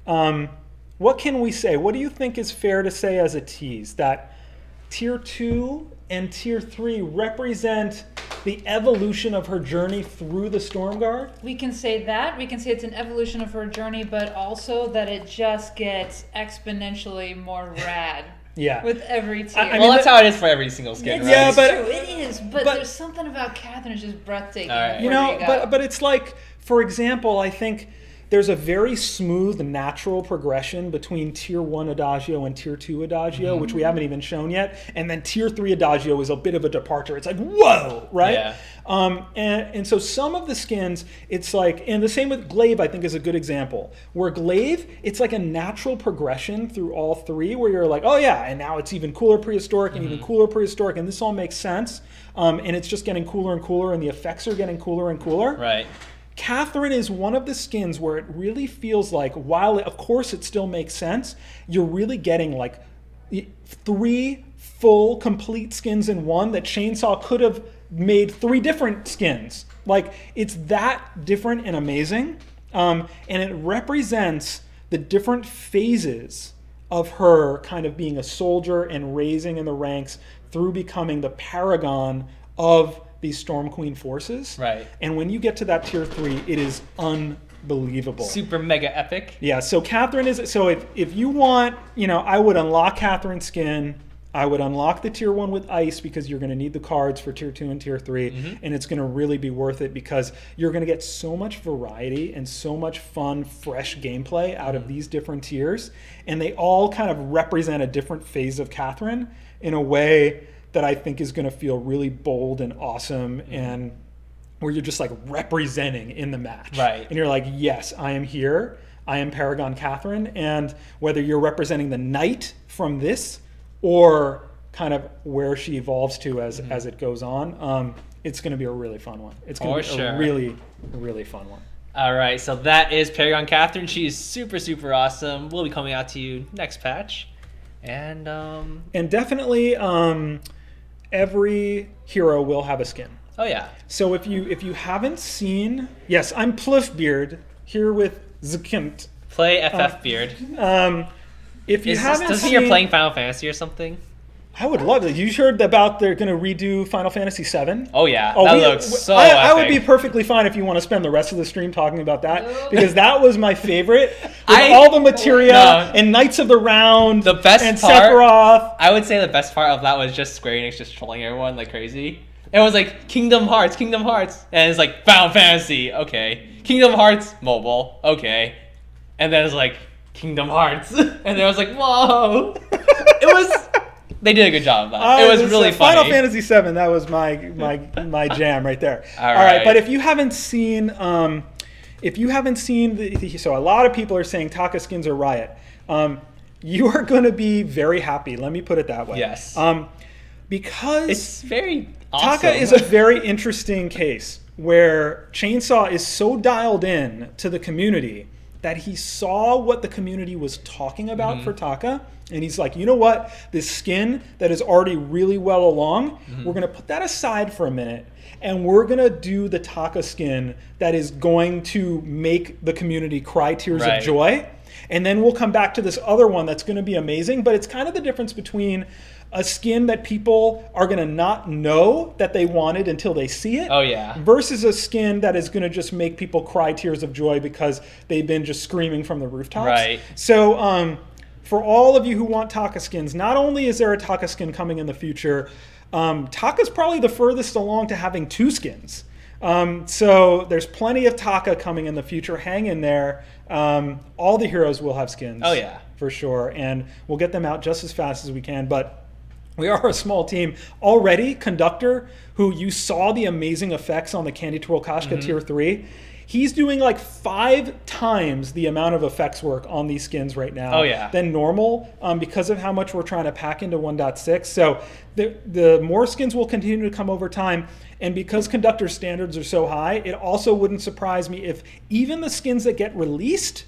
what can we say? What do you think is fair to say as a tease? That tier 2 and tier 3 represent the evolution of her journey through the Storm Guard? We can say that. We can say it's an evolution of her journey, but also that it just gets exponentially more rad. Yeah. With every tier. Well, that's how it is for every single skin, right? Yeah, but true. It is. But there's something about Catherine is just breathtaking. Right. You know, but it's like, for example, I think there's a very smooth, natural progression between tier 1 Adagio and tier 2 Adagio, which we haven't even shown yet. And then tier 3 Adagio is a bit of a departure. It's like, whoa, right? Yeah. And so some of the skins, it's like, and the same with Glaive, I think, is a good example. Where Glaive, it's like a natural progression through all 3, where you're like, oh yeah, and now it's even cooler prehistoric and even cooler prehistoric, and this all makes sense. And it's just getting cooler and cooler, and the effects are getting cooler and cooler. Right. Catherine is one of the skins where it really feels like, while of course it still makes sense, you're really getting like 3 full, complete skins in one that Chainsaw could have made 3 different skins. Like, it's that different and amazing. And it represents the different phases of her kind of being a soldier and raising in the ranks through becoming the paragon of these Storm Queen forces. Right. And when you get to that tier 3, it is unbelievable. Super mega epic. Yeah, so Catherine is, so if you want, I would unlock Catherine's skin. I would unlock the tier 1 with ice, because you're going to need the cards for tier 2 and tier 3, and it's going to really be worth it because you're going to get so much variety and so much fun, fresh gameplay out of these different tiers, and they all kind of represent a different phase of Catherine in a way that I think is going to feel really bold and awesome, and where you're just like representing in the match. Right. And you're like, yes, I am here. I am Paragon Catherine. And whether you're representing the knight from this or kind of where she evolves to as it goes on, it's going to be a really fun one. It's going to be a really, really fun one. All right, so that is Paragon Catherine. She is super, super awesome. We'll be coming out to you next patch. And definitely every hero will have a skin. Oh yeah. So if you haven't seen, yes, I'm Pluffbeard here with Zakint. Play FF Beard. If you haven't doesn't seen, you're playing Final Fantasy or something? I would love it. You heard about they're going to redo Final Fantasy VII? Oh yeah, that looks so epic. I would be perfectly fine if you want to spend the rest of the stream talking about that, because that was my favorite. With all the materia and Knights of the Round, the best and part, Sephiroth. I would say the best part of that was just Square Enix just trolling everyone like crazy. It was like Kingdom Hearts, and it's like Final Fantasy, okay. Kingdom Hearts mobile, okay. And then it's like Kingdom Hearts, and then I was like, whoa. It was. They did a good job of that. It was really funny. Final Fantasy VII, that was my jam right there. All right, but if you haven't seen, so a lot of people are saying Taka skins are riot. You are going to be very happy. Let me put it that way. Yes. Because it's very awesome. Taka is a very interesting case where Chainsaw is so dialed in to the community that he saw what the community was talking about for Taka, and he's like, you know what? This skin that is already really well along, we're going to put that aside for a minute, and we're going to do the Taka skin that is going to make the community cry tears of joy. And then we'll come back to this other one that's going to be amazing, but it's kind of the difference between a skin that people are going to not know that they wanted until they see it. Oh, yeah. Versus a skin that is going to just make people cry tears of joy because they've been just screaming from the rooftops. Right. So for all of you who want Taka skins, not only is there a Taka skin coming in the future, Taka's probably the furthest along to having 2 skins. So there's plenty of Taka coming in the future. Hang in there. All the heroes will have skins. Oh, yeah. For sure. And we'll get them out just as fast as we can. But we are a small team. Already, Conductor, who you saw the amazing effects on the Candy Twirl Kashka Tier 3, he's doing like 5 times the amount of effects work on these skins right now than normal because of how much we're trying to pack into 1.6. So the more skins will continue to come over time. And because Conductor standards are so high, it also wouldn't surprise me if even the skins that get released,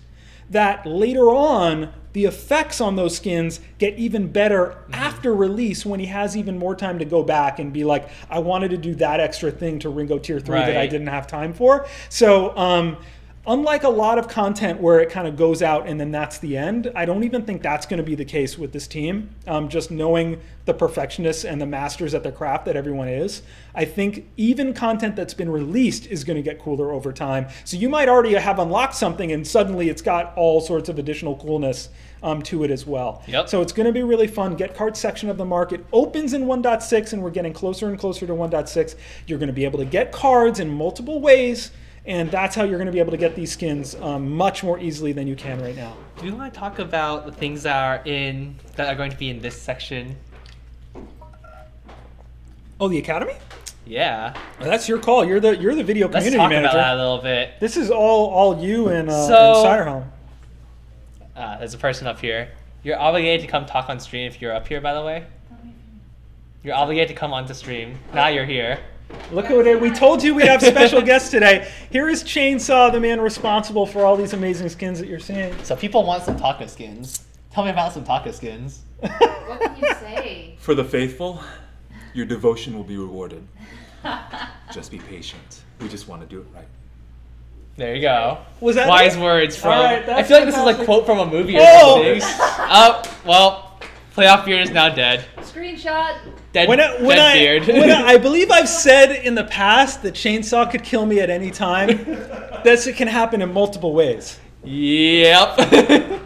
that later on, the effects on those skins get even better after release when he has even more time to go back and be like, I wanted to do that extra thing to Ringo Tier 3 that I didn't have time for. So unlike a lot of content where it kind of goes out and then that's the end, I don't even think that's going to be the case with this team. Just knowing the perfectionists and the masters at their craft that everyone is, I think even content that's been released is going to get cooler over time. So you might already have unlocked something and suddenly it's got all sorts of additional coolness to it as well. So it's going to be really fun. Get Card section of the market opens in 1.6 and we're getting closer and closer to 1.6. You're going to be able to get cards in multiple ways. And that's how you're going to be able to get these skins much more easily than you can right now. Do you want to talk about the things that are going to be in this section? Oh, the Academy? Yeah. Well, that's your call. You're the video community manager. Let's talk about that a little bit. This is all you and Sirehelm. There's a person up here. You're obligated to come talk on stream if you're up here, by the way. You're obligated to come onto stream. Now you're here. Look at it. We told you we'd have special guests today. Here is Chainsaw, the man responsible for all these amazing skins that you're seeing. So people want some Taka skins. Tell me about some Taka skins. What can you say? For the faithful, your devotion will be rewarded. Just be patient. We just want to do it right. There you go. Was that wise words from? Right, I feel like this is a quote from a movie or something. Well, Playoff Beard is now dead. Screenshot. Dead beard. I believe I've said in the past that Chainsaw could kill me at any time. It can happen in multiple ways. Yep.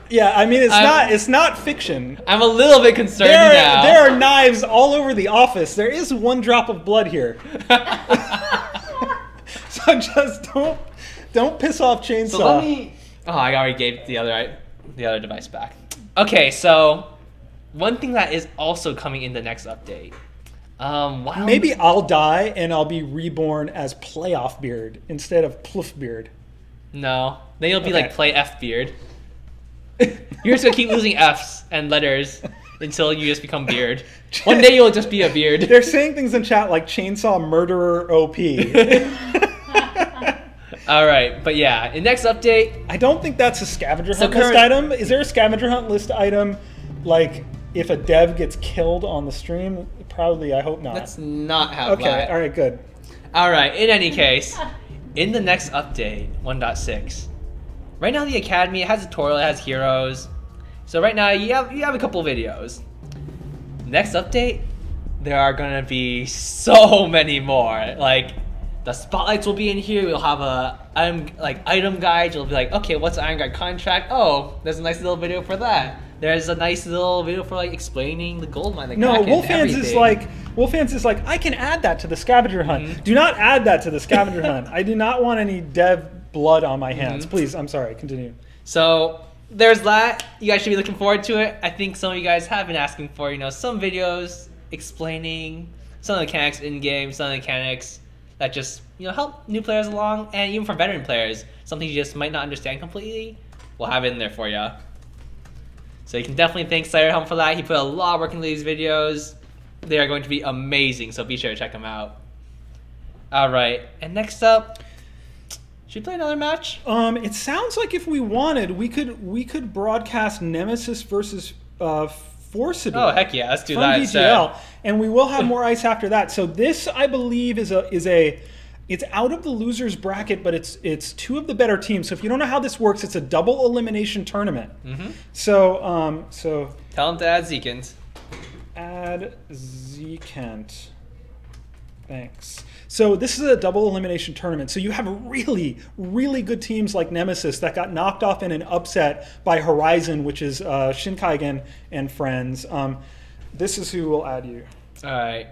Yeah, I mean it's not fiction. I'm a little bit concerned now. There are knives all over the office. There is 1 drop of blood here. So just don't piss off Chainsaw. So let me. Oh, I already gave the other device back. Okay, so one thing that is also coming in the next update. Maybe I'll die and I'll be reborn as Playoff Beard instead of Pluff Beard. No, then you'll be like Play F Beard. You're just gonna keep losing F's and letters until you just become Beard. One day you'll just be a Beard. They're saying things in chat like Chainsaw Murderer OP. All right, but yeah, in next update, I don't think that's a scavenger hunt list item. Is there a scavenger hunt list item like if a dev gets killed on the stream? Probably, I hope not. That's not how. Okay, all right, good. All right, in any case, in the next update, 1.6, right now the Academy, it has a tutorial, it has heroes. So right now you have a couple videos. Next update, there are gonna be so many more. Like the spotlights will be in here. We'll have a item guide. You'll be like, okay, what's an item guide contract? Oh, there's a nice little video for that. There's a nice little video for like explaining the gold mine. No, Wolfhands is like, I can add that to the scavenger hunt. Do not add that to the scavenger hunt. I do not want any dev blood on my hands. Please, I'm sorry, continue. So there's that. You guys should be looking forward to it. I think some of you guys have been asking for, some videos explaining some of the mechanics in game, some of the mechanics that just, help new players along, and even for veteran players, something you just might not understand completely, we'll have it in there for you. So you can definitely thank Sirehelm for that. He put a lot of work into these videos. They are going to be amazing, so be sure to check them out. All right, and next up, should we play another match? It sounds like if we wanted, we could broadcast Nemesis versus Fodor. Oh heck yeah, let's do from that VGL, instead. And we will have more ice after that. So this, I believe, it's out of the losers bracket, but it's 2 of the better teams. So if you don't know how this works, it's a double elimination tournament. So tell them to add Zekent. Add Zekent. Thanks. So this is a double elimination tournament. So you have really, really good teams like Nemesis that got knocked off in an upset by Horizon, which is Shinkaigen and friends. This is who will add you. All right.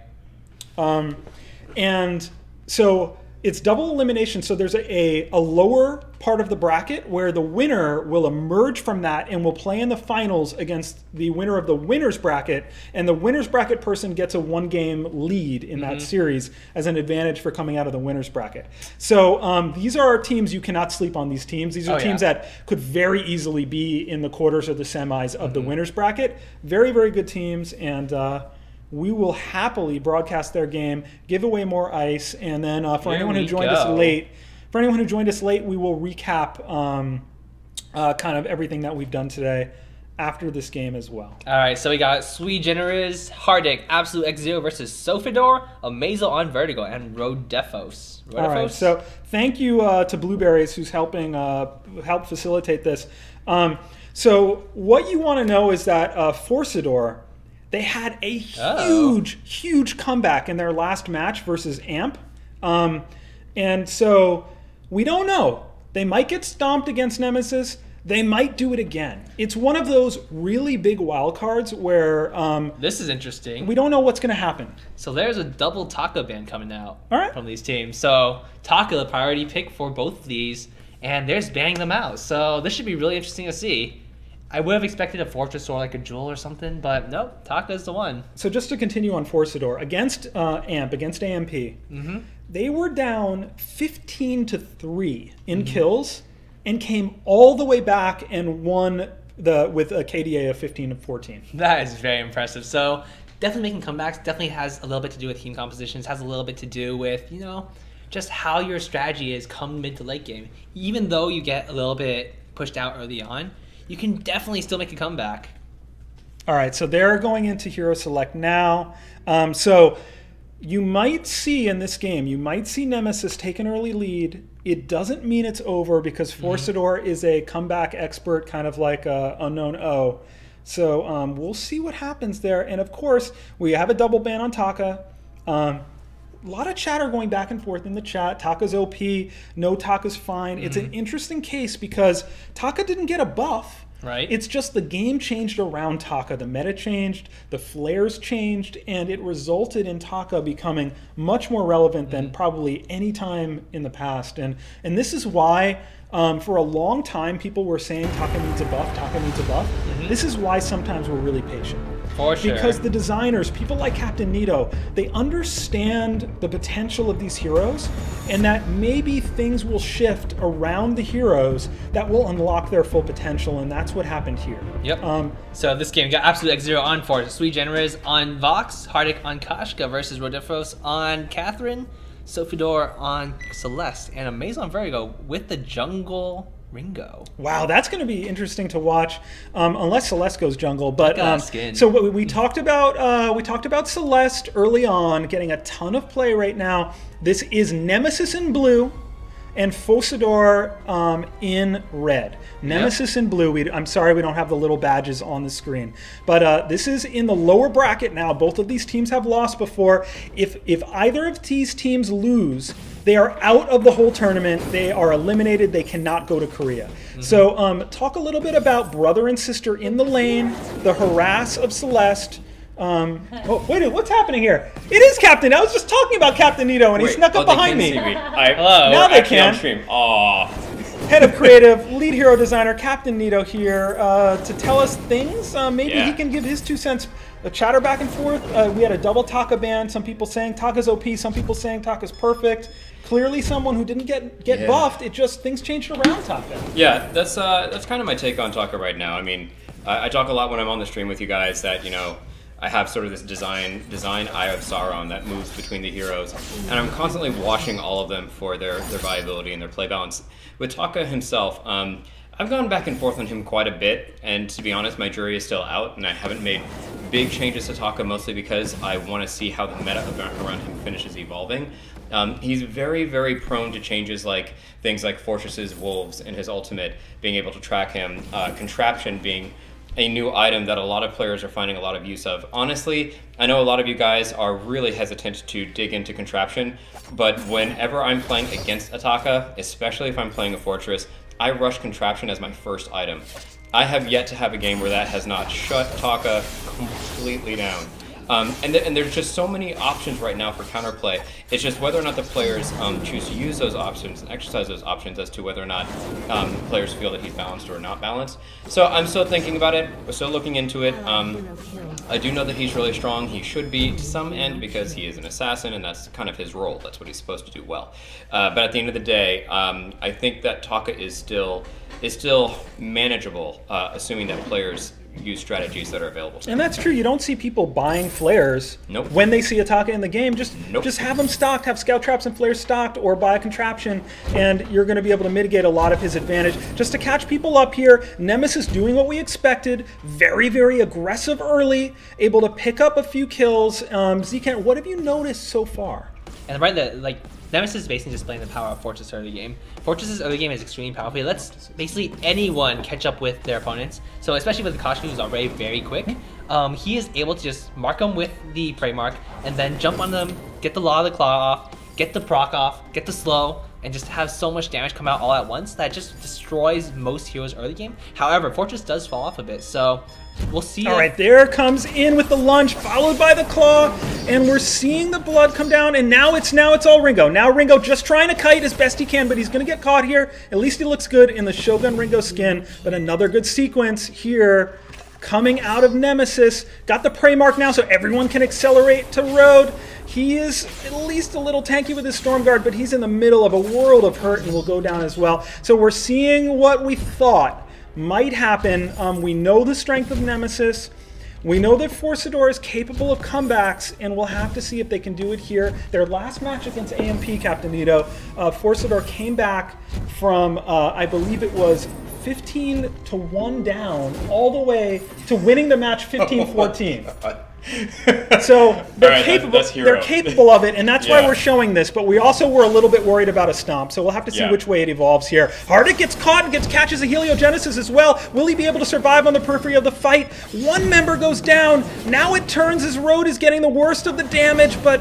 And so it's double elimination. So there's a lower part of the bracket where the winner will emerge from that and will play in the finals against the winner of the winner's bracket. And the winner's bracket person gets a 1-game lead in that series as an advantage for coming out of the winner's bracket. So these are teams, you cannot sleep on these teams. These are teams that could very easily be in the quarters or the semis of the winner's bracket. Very, very good teams. And we will happily broadcast their game, give away more ice, and then for anyone who joined us late, we will recap kind of everything that we've done today after this game as well. All right, so we got Sui Generis, Hardik, Absolute X0 versus Sofidor, Amazel on Vertigo, and Rodefos. All right, so thank you to Blueberries who's helping help facilitate this. So what you want to know is that Forcidor, they had a huge comeback in their last match versus AMP. And so we don't know. They might get stomped against Nemesis. They might do it again. It's one of those really big wild cards where this is interesting. We don't know what's going to happen. So there's a double Taka ban coming out from these teams. So Taka, the priority pick for both of these, and they're just banning them out. So this should be really interesting to see. I would have expected a Fortress or like a Jewel or something, but nope, Taka's the one. So just to continue on Forcidor, against against AMP, they were down 15-3 in kills and came all the way back and won with a KDA of 15-14. That is very impressive. So definitely making comebacks definitely has a little bit to do with team compositions, has a little bit to do with, just how your strategy is come mid to late game. Even though you get a little bit pushed out early on, you can definitely still make a comeback. All right, so they're going into Hero Select now. So you might see in this game, you might see Nemesis take an early lead. It doesn't mean it's over because Forcidor is a comeback expert, kind of like Unknown O. So we'll see what happens there. And of course, we have a double ban on Taka. A lot of chatter going back and forth in the chat. Taka's OP, no, Taka's fine. It's an interesting case because Taka didn't get a buff. Right. It's just the game changed around Taka. The meta changed, the flares changed, and it resulted in Taka becoming much more relevant than probably any time in the past. And this is why for a long time people were saying Taka needs a buff, Taka needs a buff. This is why sometimes we're really patient. For sure. Because the designers, people like Captain Nito, they understand the potential of these heroes and that maybe things will shift around the heroes that will unlock their full potential, and that's what happened here. Yep. So this game got Absolute X0 on Force, Sui Generis on Vox, Hardik on Kashka versus Rodefos on Catherine, Sofidor on Celeste, and Amazel on Vertigo with the jungle Ringo. Wow, that's going to be interesting to watch, unless Celeste goes jungle. But skin. So we talked about Celeste early on, getting a ton of play right now. This is Nemesis in blue, and Forcidor in red. Nemesis in blue. I'm sorry we don't have the little badges on the screen, but this is in the lower bracket now. Both of these teams have lost before. If either of these teams lose, they are out of the whole tournament. They are eliminated. They cannot go to Korea. So talk a little bit about brother and sister in the lane, the harass of Celeste. Oh, wait, what's happening here? It is Captain. I was just talking about Captain Nito, and he snuck up behind me. Hello. Now they can. On stream. Aww. Head of creative, lead hero designer, Captain Nito here to tell us things. Maybe he can give his 2 cents. A chatter back and forth. We had a double Taka ban. Some people saying Taka's OP. Some people saying Taka's perfect. Clearly, someone who didn't get buffed. It just things changed around Taka. Yeah, that's kind of my take on Taka right now. I mean, I talk a lot when I'm on the stream with you guys that I have sort of this design Eye of Sauron that moves between the heroes, and I'm constantly watching all of them for their viability and their play balance. With Taka himself, I've gone back and forth on him quite a bit, and to be honest, my jury is still out, and I haven't made big changes to Taka, mostly because I want to see how the meta around him finishes evolving. He's very, very prone to changes like things like Fortresses, Wolves, and his ultimate, being able to track him, Contraption being a new item that a lot of players are finding a lot of use of. Honestly, I know a lot of you guys are really hesitant to dig into Contraption, but whenever I'm playing against a Taka, especially if I'm playing a Fortress, I rush Contraption as my first item. I have yet to have a game where that has not shut Taka completely down. And there's just so many options right now for counterplay. It's just whether or not the players choose to use those options and exercise those options as to whether or not players feel that he's balanced or not balanced. So I'm still thinking about it. We're still looking into it. I do know that he's really strong. He should be to some end because he is an assassin and that's kind of his role. That's what he's supposed to do well. But at the end of the day, I think that Taka is still manageable, assuming that players use strategies that are available. And that's true. You don't see people buying flares when they see a Taka in the game. Just have them stocked, have scout traps and flares stocked, or buy a contraption, and you're going to be able to mitigate a lot of his advantage. Just to catch people up here, Nemesis doing what we expected, very, very aggressive early, able to pick up a few kills. Zkent, what have you noticed so far? And right, Nemesis is basically displaying the power of Fortress early game. Fortress's early game is extremely powerful. He lets basically anyone catch up with their opponents. So especially with the Koshka, who's already very quick, he is able to just mark them with the prey mark and then jump on them, get the Law of the Claw off, get the proc off, get the slow, and just have so much damage come out all at once that just destroys most heroes early game. However, Fortress does fall off a bit, so we'll see. All right, there comes in with the lunge, followed by the claw, and we're seeing the blood come down, and now it's all Ringo. Now Ringo just trying to kite as best he can, but he's going to get caught here. At least he looks good in the Shogun Ringo skin, but another good sequence here coming out of Nemesis. Got the prey mark now, so everyone can accelerate to Road. He is at least a little tanky with his Storm Guard, but he's in the middle of a world of hurt and will go down as well. So we're seeing what we thought might happen. We know the strength of Nemesis. We know that Fodor is capable of comebacks, and we'll have to see if they can do it here. Their last match against AMP, Captain Nito, Fodor came back from, I believe it was 15-1 down, all the way to winning the match 15-14. So they're capable of it, and that's why we're showing this. But we also were a little bit worried about a stomp, so we'll have to see which way it evolves here. Hardik gets caught and catches a Heliogenesis as well. Will he be able to survive on the periphery of the fight? One member goes down. Now it turns as Road is getting the worst of the damage, but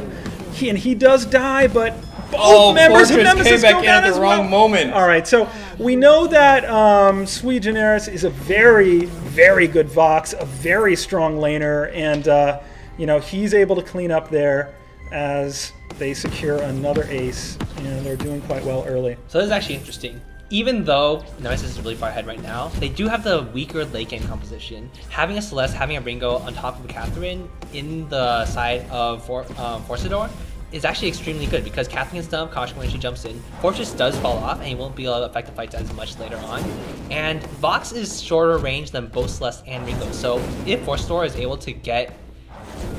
he does die, but both members of Nemesis go down as well. Moment. All right, so we know that Sui Generis is a very, very good Vox, a very strong laner, and you know, he's able to clean up there as they secure another ace, and they're doing quite well early. So this is actually interesting. Even though Nemesis is really far ahead right now, they do have the weaker late game composition. Having a Celeste, having a Ringo on top of a Catherine in the side of Fodor is actually extremely good because Catherine can stun up Koshka when she jumps in. Fortress does fall off and he won't be able to affect the fights as much later on. And Vox is shorter range than both Celeste and Ringo. So if Fodor is able to get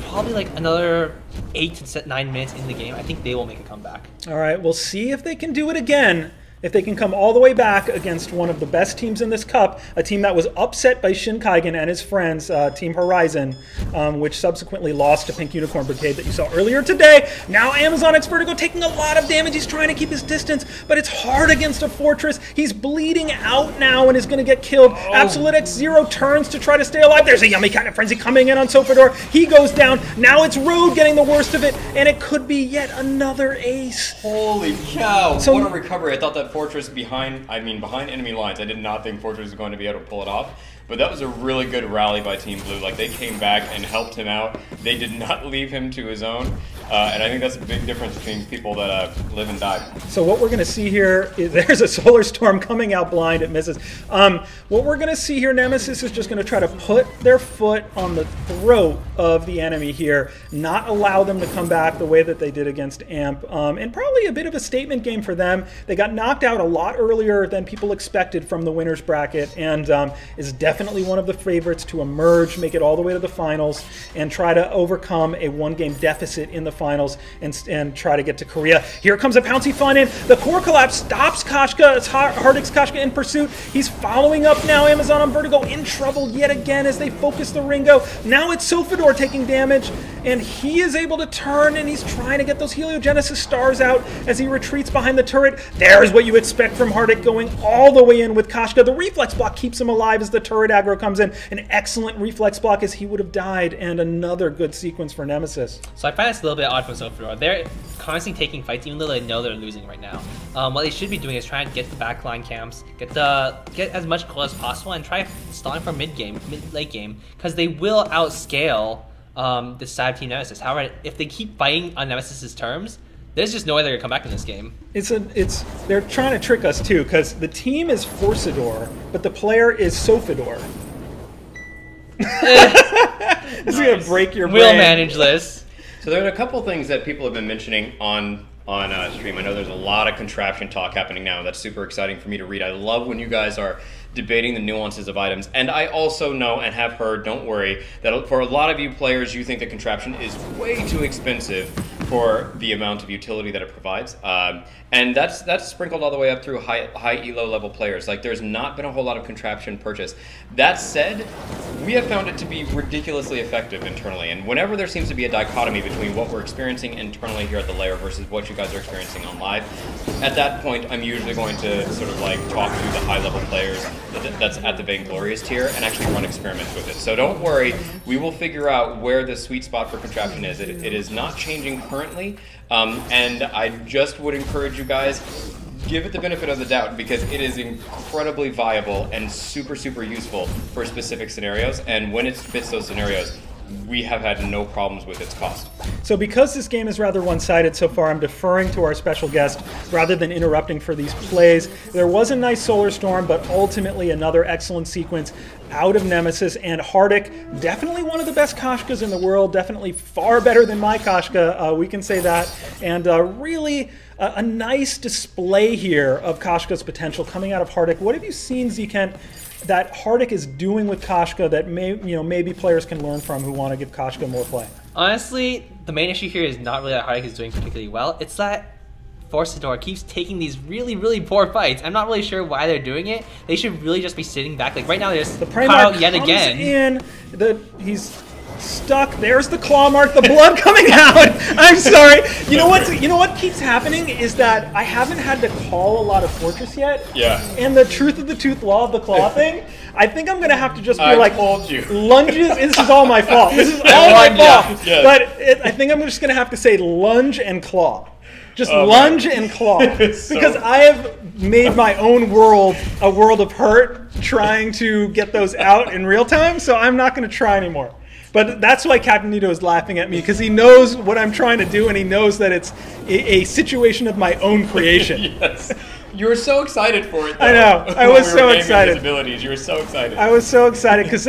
probably like another 8 to 9 minutes in the game, I think they will make a comeback. All right, we'll see if they can do it again. If they can come all the way back against one of the best teams in this cup, a team that was upset by Shin Kaigen and his friends, Team Horizon, which subsequently lost to Pink Unicorn Brigade that you saw earlier today. Now Amazon X Vertigo taking a lot of damage. He's trying to keep his distance, but it's hard against a Fortress. He's bleeding out now and is going to get killed. Absolute X0 turns to try to stay alive. There's a Yummy Kind of Frenzy coming in on Fodor. He goes down. Now it's Road getting the worst of it, and it could be yet another ace. Holy cow! So, what a recovery. I thought that Fortress behind enemy lines. I did not think Fortress was going to be able to pull it off, but that was a really good rally by Team Blue. Like, they came back and helped him out. They did not leave him to his own, and I think that's a big difference between people that live and die. So what we're going to see here is there's a Solar Storm coming out blind. It misses. What we're going to see here, Nemesis is just going to try to put their foot on the throat of the enemy here, not allow them to come back the way that they did against AMP, and probably a bit of a statement game for them. They got knocked out a lot earlier than people expected from the winner's bracket, and is definitely one of the favorites to emerge, make it all the way to the finals, and try to overcome a one-game deficit in the finals and try to get to Korea. Here comes a Pouncy Fun in. The core collapse stops Koshka. It's Hardik's Koshka in pursuit. He's following up now. Amazon on Vertigo in trouble yet again as they focus the Ringo. Now it's Fodor taking damage, and he is able to turn, and he's trying to get those Heliogenesis stars out as he retreats behind the turret. There's what you expect from Hardik, going all the way in with Kashka. The reflex block keeps him alive as the turret aggro comes in. An excellent reflex block as he would have died, and another good sequence for Nemesis. So I find this a little bit odd from Fodor. They're constantly taking fights even though they know they're losing right now. What they should be doing is trying to get the backline camps, get as much goal as possible, and try stalling for late game, because they will outscale the side team Nemesis. However, if they keep fighting on Nemesis's terms, there's just no way they're gonna come back in this game. They're trying to trick us too, because the team is Forsador, but the player is Sofador. This is gonna break your brain. We'll manage this. So there are a couple things that people have been mentioning on stream. I know there's a lot of contraption talk happening now. That's super exciting for me to read. I love when you guys are debating the nuances of items. And I also know and have heard, don't worry, that for a lot of you players, you think the contraption is way too expensive for the amount of utility that it provides. And that's sprinkled all the way up through high elo level players. Like, there's not been a whole lot of contraption purchase. That said, we have found it to be ridiculously effective internally. And whenever there seems to be a dichotomy between what we're experiencing internally here at the lair versus what you guys are experiencing on live, at that point, I'm usually going to sort of like talk to the high level players that's at the Vainglorious tier and actually run experiments with it. So don't worry, we will figure out where the sweet spot for contraption is. It is not changing currently, and I just would encourage you guys, give it the benefit of the doubt, because it is incredibly viable and super, super useful for specific scenarios, and when it fits those scenarios, we have had no problems with its cost. So because this game is rather one-sided so far, I'm deferring to our special guest rather than interrupting for these plays. There was a nice Solar Storm, but ultimately another excellent sequence out of Nemesis, and Hardik, definitely one of the best Kashkas in the world, definitely far better than my Kashka, we can say that, and really a nice display here of Kashka's potential coming out of Hardik. What have you seen, Zekent, that Hardik is doing with Kashka that maybe players can learn from who want to give Kashka more play? Honestly, the main issue here is not really that Hardik is doing particularly well. It's that Forsador keeps taking these really, really poor fights. I'm not really sure why they're doing it. They should really just be sitting back. Like right now, they're just the prey mark yet again. He's stuck. There's the claw mark, the blood coming out. I'm sorry. You know what keeps happening is that I haven't had to call a lot of Fortress yet. Yeah. And the truth of the tooth, law of the claw thing, I think I'm gonna have to just be I like told you. lunges. This is all my fault. This is all my fault. Yeah. But I think I'm just gonna have to say lunge and claw. Just lunge and claw. Because I have made my own world a world of hurt trying to get those out in real time, so I'm not going to try anymore. But that's why Captain Nito is laughing at me, because he knows what I'm trying to do, and he knows that it's a situation of my own creation. Yes. You were so excited for it, though. I know. I was so excited. Abilities. You were so excited. I was so excited because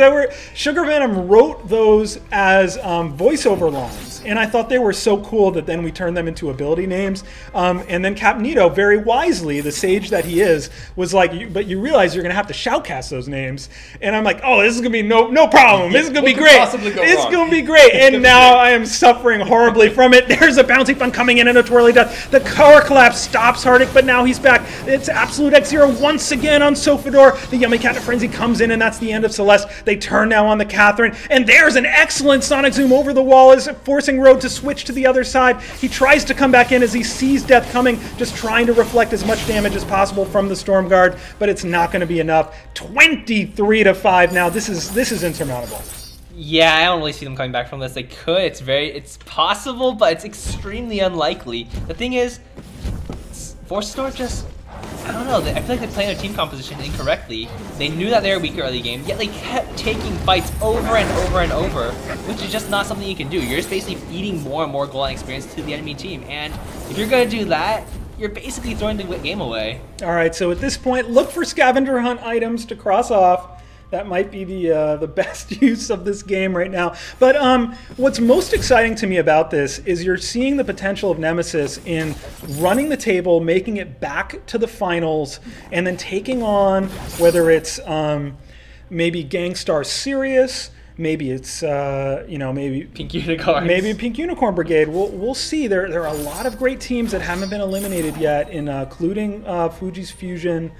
Sugar Venom wrote those as voiceover lines, and I thought they were so cool that then we turned them into ability names. And then Captain Nito, very wisely, the sage that he is, was like, "But you realize you're going to have to shoutcast those names." And I'm like, "Oh, this is going to be no problem. This is going to be great. It's going to be great." And now I am suffering horribly from it. There's a bouncy fun coming in and a twirly death. The car collapse stops Hardik, but now he's back. It's Absolute X0 once again on Sofador. The Yummy Cat Frenzy comes in, and that's the end of Celeste. They turn now on the Catherine, and there's an excellent Sonic Zoom over the wall, is forcing Road to switch to the other side. He tries to come back in as he sees death coming, just trying to reflect as much damage as possible from the Storm Guard, but it's not going to be enough. 23-5 now. This is insurmountable. Yeah, I don't really see them coming back from this. They could. It's possible, but it's extremely unlikely. The thing is, Forsador just, I don't know, I feel like they played their team composition incorrectly. They knew that they were weaker early game, yet they kept taking fights over and over and over, which is just not something you can do. You're just basically feeding more and more goal line experience to the enemy team, and if you're going to do that, you're basically throwing the game away. All right, so at this point, look for scavenger hunt items to cross off. That might be the best use of this game right now. But what's most exciting to me about this is you're seeing the potential of Nemesis in running the table, making it back to the finals, and then taking on whether it's maybe Gangstar Sirius, maybe it's maybe Pink Unicorn, maybe Pink Unicorn Brigade. We'll see. There are a lot of great teams that haven't been eliminated yet, including Fuji's Fusion.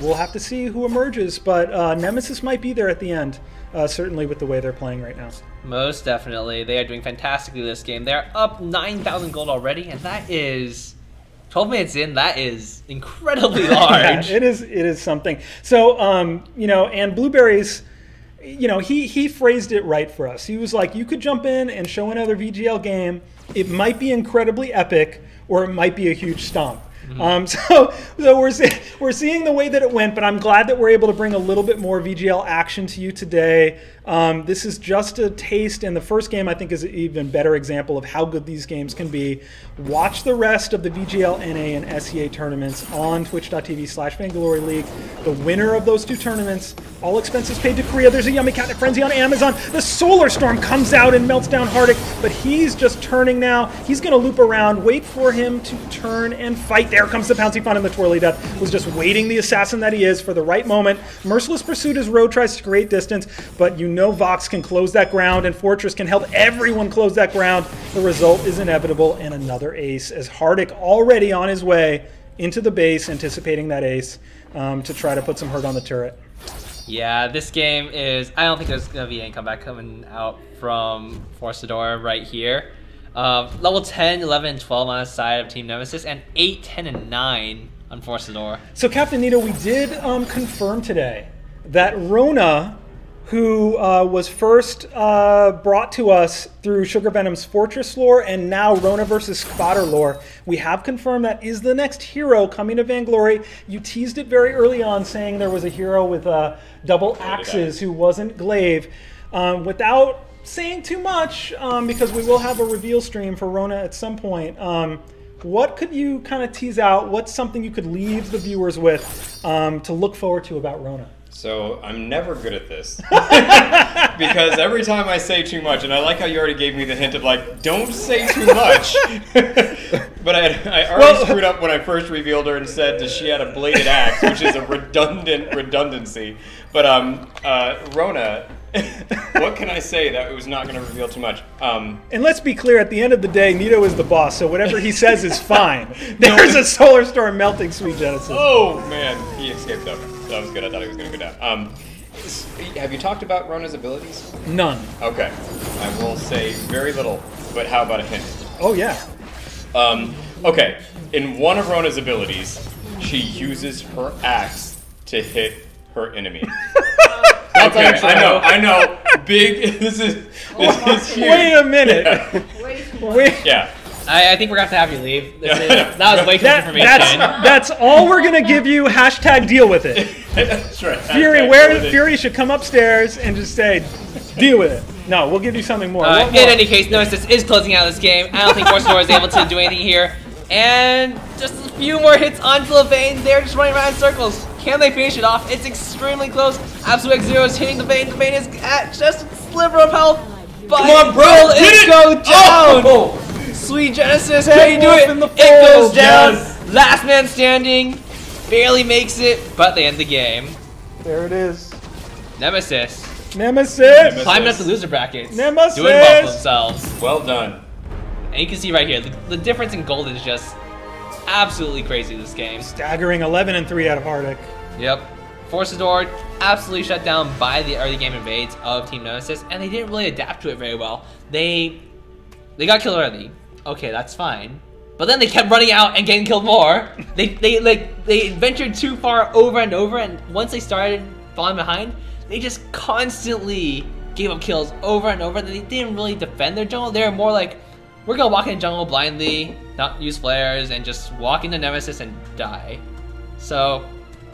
We'll have to see who emerges, but Nemesis might be there at the end, certainly with the way they're playing right now. Most definitely. They are doing fantastically this game. They're up 9,000 gold already, and that is 12 minutes in. That is incredibly large. Yeah, it is something. So, you know, and Blueberries, you know, he phrased it right for us. He was like, you could jump in and show another VGL game. It might be incredibly epic, or it might be a huge stomp. So we're seeing the way that it went, but I'm glad that we're able to bring a little bit more VGL action to you today. This is just a taste, and the first game I think is an even better example of how good these games can be. Watch the rest of the VGL, NA, and SEA tournaments on twitch.tv/Vainglory League. The winner of those two tournaments, all expenses paid to Korea. There's a Yummy Cat Frenzy on Amazon. The Solar Storm comes out and melts down Hardic, but he's just turning now. He's going to loop around, wait for him to turn and fight. There comes the Pouncing Fawn and the Twirly Death. Was just waiting, the assassin that he is, for the right moment. Merciless Pursuit as Road tries to create distance, but you know Vox can close that ground, and Fortress can help everyone close that ground. The result is inevitable, and another ace as Hardic already on his way into the base, anticipating that ace to try to put some hurt on the turret. Yeah, this game is... I don't think there's going to be any comeback coming out from Fodor right here. Level 10, 11, and 12 on the side of Team Nemesis, and 8, 10, and 9 on Fodor. So, Captain Nito, we did confirm today that Rona, who was first brought to us through Sugar Venom's Fortress lore, and now Rona versus Fodor lore, we have confirmed that is the next hero coming to Vainglory. You teased it very early on, saying there was a hero with double axes who wasn't Glaive. Without saying too much, because we will have a reveal stream for Rona at some point, what could you kind of tease out? What's something you could leave the viewers with to look forward to about Rona? So I'm never good at this because every time I say too much, and I like how you already gave me the hint of like, don't say too much. But I already screwed up when I first revealed her and said that she had a bladed axe, which is a redundancy. But Rona, what can I say that it was not going to reveal too much? And let's be clear, at the end of the day, Nito is the boss, so whatever he says is fine. There's a Solar Storm melting Sweet Genesis. Oh man, he escaped up. That was good. I thought he was going to go down. Have you talked about Rona's abilities? None. Okay. I will say very little, but how about a hint? Oh yeah. Okay. In one of Rona's abilities, she uses her axe to hit her enemy. That's okay, untrue. I know. Big. This is huge. Wait a minute. Yeah. Yeah. I think we're going to have to have you leave. That was way too much information. That's all we're going to give you. Hashtag deal with it. That's right. Fury should come upstairs and just say, deal with it. No, we'll give you something more. In any case, Nemesis is closing out this game. I don't think Fodor is able to do anything here. And just a few more hits onto the Vayne. They're just running around in circles. Can they finish it off? It's extremely close. Absolute X0 is hitting the Vayne. The Vayne is at just a sliver of health. But come on, bro! Will it go down? Oh! Sweet Genesis, how do you do it? It goes down. Yes. Last man standing. Barely makes it, but they end the game. There it is. Nemesis. Climbing up the loser brackets. Nemesis. Doing well for themselves. Well done. And you can see right here, the difference in gold is just absolutely crazy this game. Staggering 11-3 out of Hardic. Yep. Fodor absolutely shut down by the early game invades of Team Nemesis, and they didn't really adapt to it very well. They got killed early. Okay, that's fine. But then they kept running out and getting killed more. They ventured too far over and over, and once they started falling behind, they just constantly gave up kills over and over. They didn't really defend their jungle. They were more like, we're gonna walk in the jungle blindly, not use flares, and just walk into Nemesis and die. So,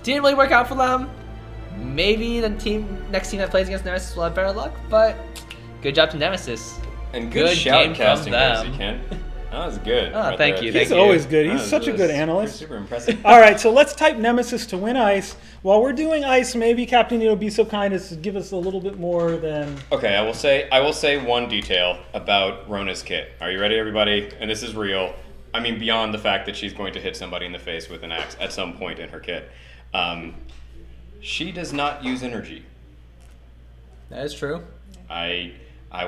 didn't really work out for them. Maybe the next team that plays against Nemesis will have better luck, but good job to Nemesis. And good shoutcasting, Percy Kent. That was good. Oh, right thank you. He's always good. He's such a good analyst. Super impressive. All right, so let's type Nemesis to win ice. While we're doing ice, maybe Captain Nito be so kind as to give us a little bit more than. Okay, I will say one detail about Rona's kit. Are you ready, everybody? And this is real. I mean, beyond the fact that she's going to hit somebody in the face with an axe at some point in her kit. She does not use energy. That is true. I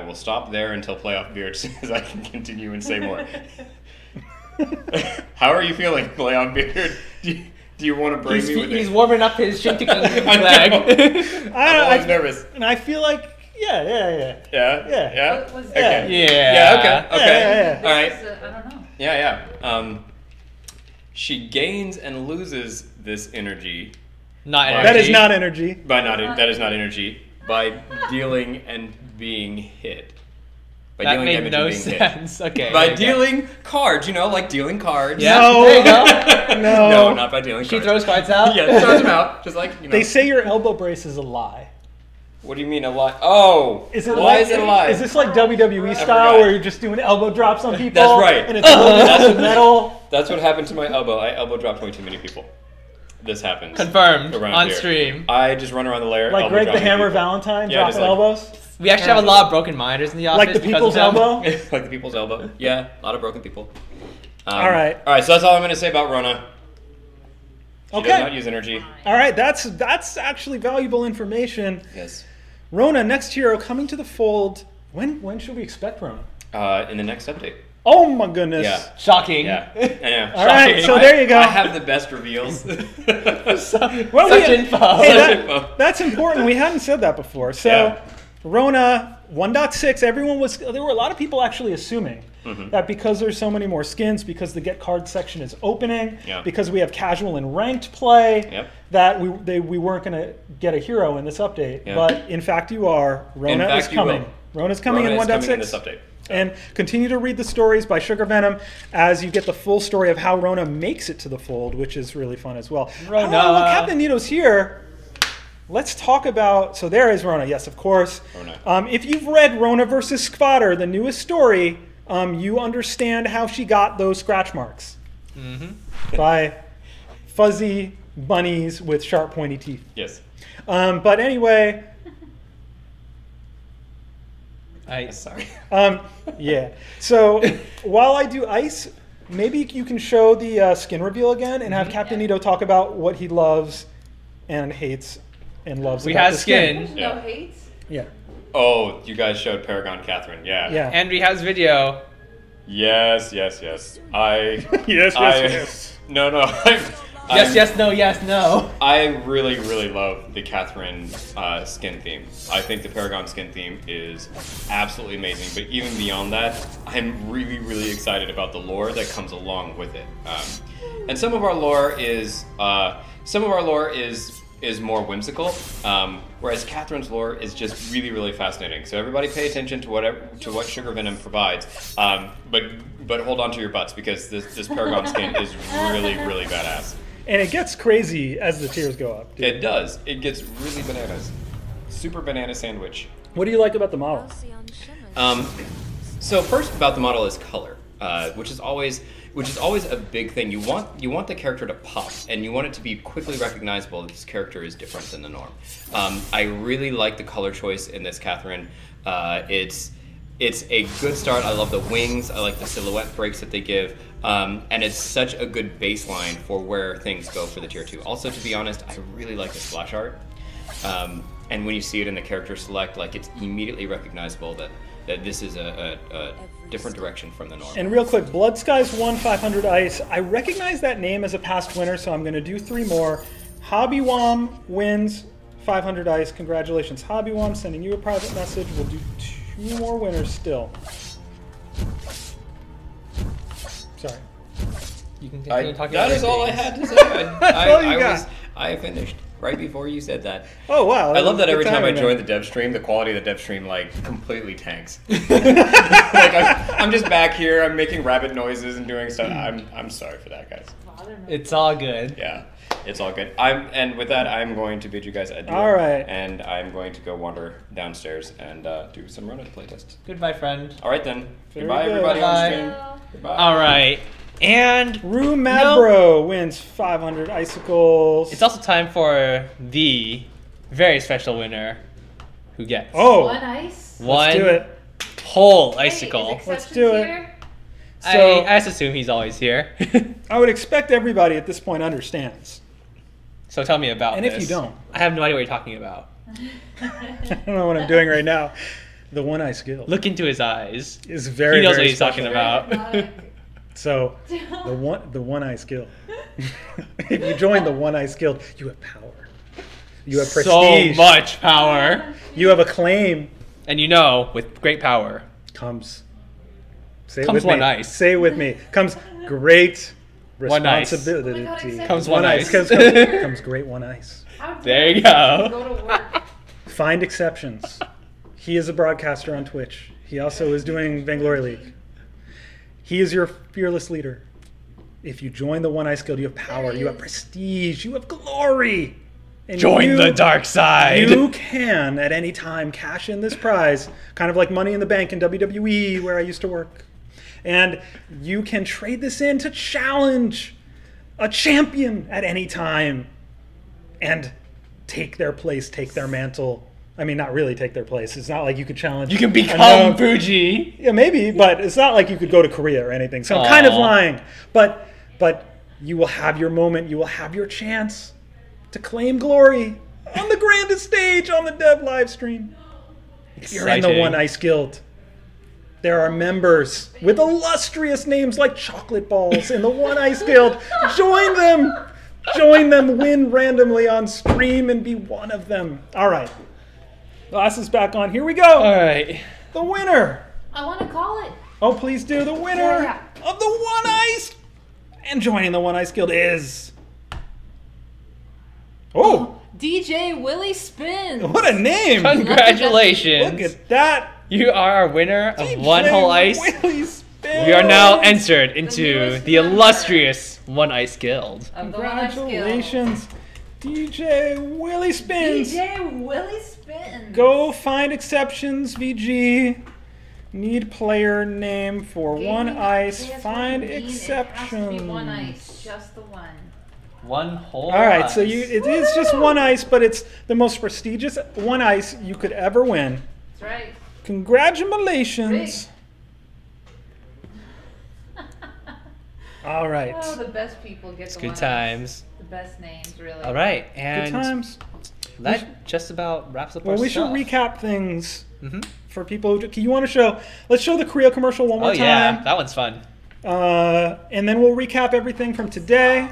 will stop there until Playoff Beard says I can continue and say more. How are you feeling, Playoff Beard? Do you want to bring me with He's warming up his shin kicking flag. I'm always nervous. And I feel like Yeah. Yeah. What was Okay. that? Yeah. Okay. Yeah. All right. I don't know. Yeah. She gains and loses this energy. Not That That energy. is not energy. That is not energy. By dealing and being hit. By That dealing made damage no and being hit. sense. Okay. By there you go. dealing cards, like dealing cards. Yeah. No. There you go. No. No, not by dealing She cards. throws cards out. Yeah, throws them out. Just like, They say your elbow brace is a lie. What do you mean a lie? Oh, Is it why like, is it a lie? Is this like WWE style forgot. where you're just doing elbow drops on people? That's right. And it's a little bit of metal. That's what happened to my elbow. I elbow dropped way too many people. This happens. Confirmed around on here. stream. I just run around the lair. Like elbow Greg the dropping Hammer people. Valentine Yeah, dropping just like- elbows. We actually have a lot of broken minders in the office. Like the because people's of them. elbow. Like the people's elbow. Yeah, a lot of broken people. All right. All right, so that's all I'm going to say about Rona. She Okay. does not use energy. All right, that's actually valuable information. Yes. Rona, next hero coming to the fold. When should we expect Rona? In the next update. Oh my goodness. Yeah. Shocking. Yeah. I know. All right, Shocking. so there you go. I have the best reveals. Well, Such we- info. Hey, Such that- info. that's important. We hadn't said that before. So, Yeah. Rona 1.6. There were a lot of people actually assuming Mm-hmm. that because there's so many more skins, because the get card section is opening, Yeah. because we have casual and ranked play, Yep. that we weren't going to get a hero in this update. Yeah. But in fact, you are. Rona In is fact, you coming. will. Rona's coming Rona in is 1.6. coming in this update. And continue to read the stories by Sugar Venom as you get the full story of how Rona makes it to the fold, which is really fun as well. Rona. Well, Captain Nito's here. Let's talk about. So there is Rona. Yes, of course. Rona. If you've read Rona versus Fodor, the newest story, you understand how she got those scratch marks by fuzzy bunnies with sharp, pointy teeth. Yes. But anyway. Sorry. Yeah. So while I do ice, maybe you can show the skin reveal again and have Captain Nito talk about what he loves and hates and loves. We about have the skin. No hates? Yeah. Oh, you guys showed Paragon Catherine. Yeah. Yeah. And we has video. Yes. Yes. No. Yes, no. I really, really love the Catherine skin theme. I think the Paragon skin theme is absolutely amazing. But even beyond that, I'm really, really excited about the lore that comes along with it. And some of our lore is more whimsical, whereas Catherine's lore is just really, really fascinating. So everybody, pay attention to what Sugar Venom provides. But hold on to your butts because this Paragon skin is really, really badass. And it gets crazy as the tiers go up. Dude. It does. It gets really bananas. Super banana sandwich. What do you like about the model? So first about the model is color, which is always a big thing. You want the character to pop, and you want it to be quickly recognizable that this character is different than the norm. I really like the color choice in this Catherine. It's a good start. I love the wings. I like the silhouette breaks that they give. And it's such a good baseline for where things go for the tier 2. Also, to be honest, I really like the splash art. And when you see it in the character select, like it's immediately recognizable that this is a different direction from the norm. And real quick, Blood Skies won 500 ice. I recognize that name as a past winner, so I'm going to do 3 more. Hobbywom wins 500 ice. Congratulations, Hobbywom. Sending you a private message. We'll do 2 more winners still. Sorry. You can continue talking That about is all I things. had to say. all you I finished right before you said that. Oh, wow. I love that every time I join the the dev stream, the quality of the dev stream like completely tanks. Like I'm just back here, I'm making rabbit noises and doing stuff. I'm sorry for that, guys. It's all good. Yeah, it's all good. And with that, I'm going to bid you guys adieu. All right. And I'm going to go wander downstairs and do some Rona playtest. Goodbye, friend. All right then. Very Goodbye, good. everybody Bye. on stream. Goodbye. All right. And Rue Madbro wins 500 icicles. it's also time for the very special winner who gets Oh, One ice? one let's do it. whole Hey, icicle. is Let's do it. here? So- I just assume he's always here. I would expect everybody at this point understands. So tell me about And this. if you don't. I have no idea what you're talking about. I don't know what I'm doing right now. The one eye skill Look into his eyes. is very, He knows very what he's talking special. about. So the one eye skill. If you join the one eye skill, you have power. You have So prestige. much power. You have acclaim. And you know, with great power comes. Say it comes with one me. ice. Say it with me. Comes great One ice. responsibility. Oh my God, accept Comes it. one ice. Comes great one ice. How dare There you you go. Go to work. Find exceptions. He is a broadcaster on Twitch. He also is doing Vainglory League. He is your fearless leader. If you join the One Ice Guild, you have power, you have prestige, you have glory. And Join the dark side. You can, at any time, cash in this prize, kind of like Money in the Bank in WWE, where I used to work. And you can trade this in to challenge a champion at any time and take their place, take their mantle. I mean, not really take their place. It's not like you could challenge. You can become Fuji. Yeah, maybe, but it's not like you could go to Korea or anything. So I'm kind of lying. But you will have your moment. You will have your chance to claim glory on the grandest stage on the dev live stream. If you're in the Exciting. One Ice Guild, there are members with illustrious names like Chocolate Balls in the One Ice Guild. Join them. Join them. Win randomly on stream and be one of them. All right. Glass is back on. Here we go. All right. The winner. I want to call it. Oh, please do. The winner Yeah. of the One Ice and joining the One Ice Guild is... Oh, DJ Willie Spins. what a name. Congratulations. Look at that. You are our winner of DJ One Whole Ice. Willie Spins. We are now entered into newest the member. illustrious One Ice Guild. Of the One Ice Guild. Congratulations, DJ Willie Spins. DJ Willie Spins. Go find exceptions, VG. Need player name for One Ice. Find exceptions. It has to be One Ice, just the one. One whole All right, ice. so it is just One Ice, but it's the most prestigious One Ice you could ever win. That's right. Congratulations. All right. Oh, the best people get the Good One Ice. times. The best names, really. All right, Good and times. that just about wraps up our Well, we should stuff. recap things Mhm. for people. You want to show? Let's show the Korea commercial one more Oh yeah, time. that one's fun. And then we'll recap everything from today,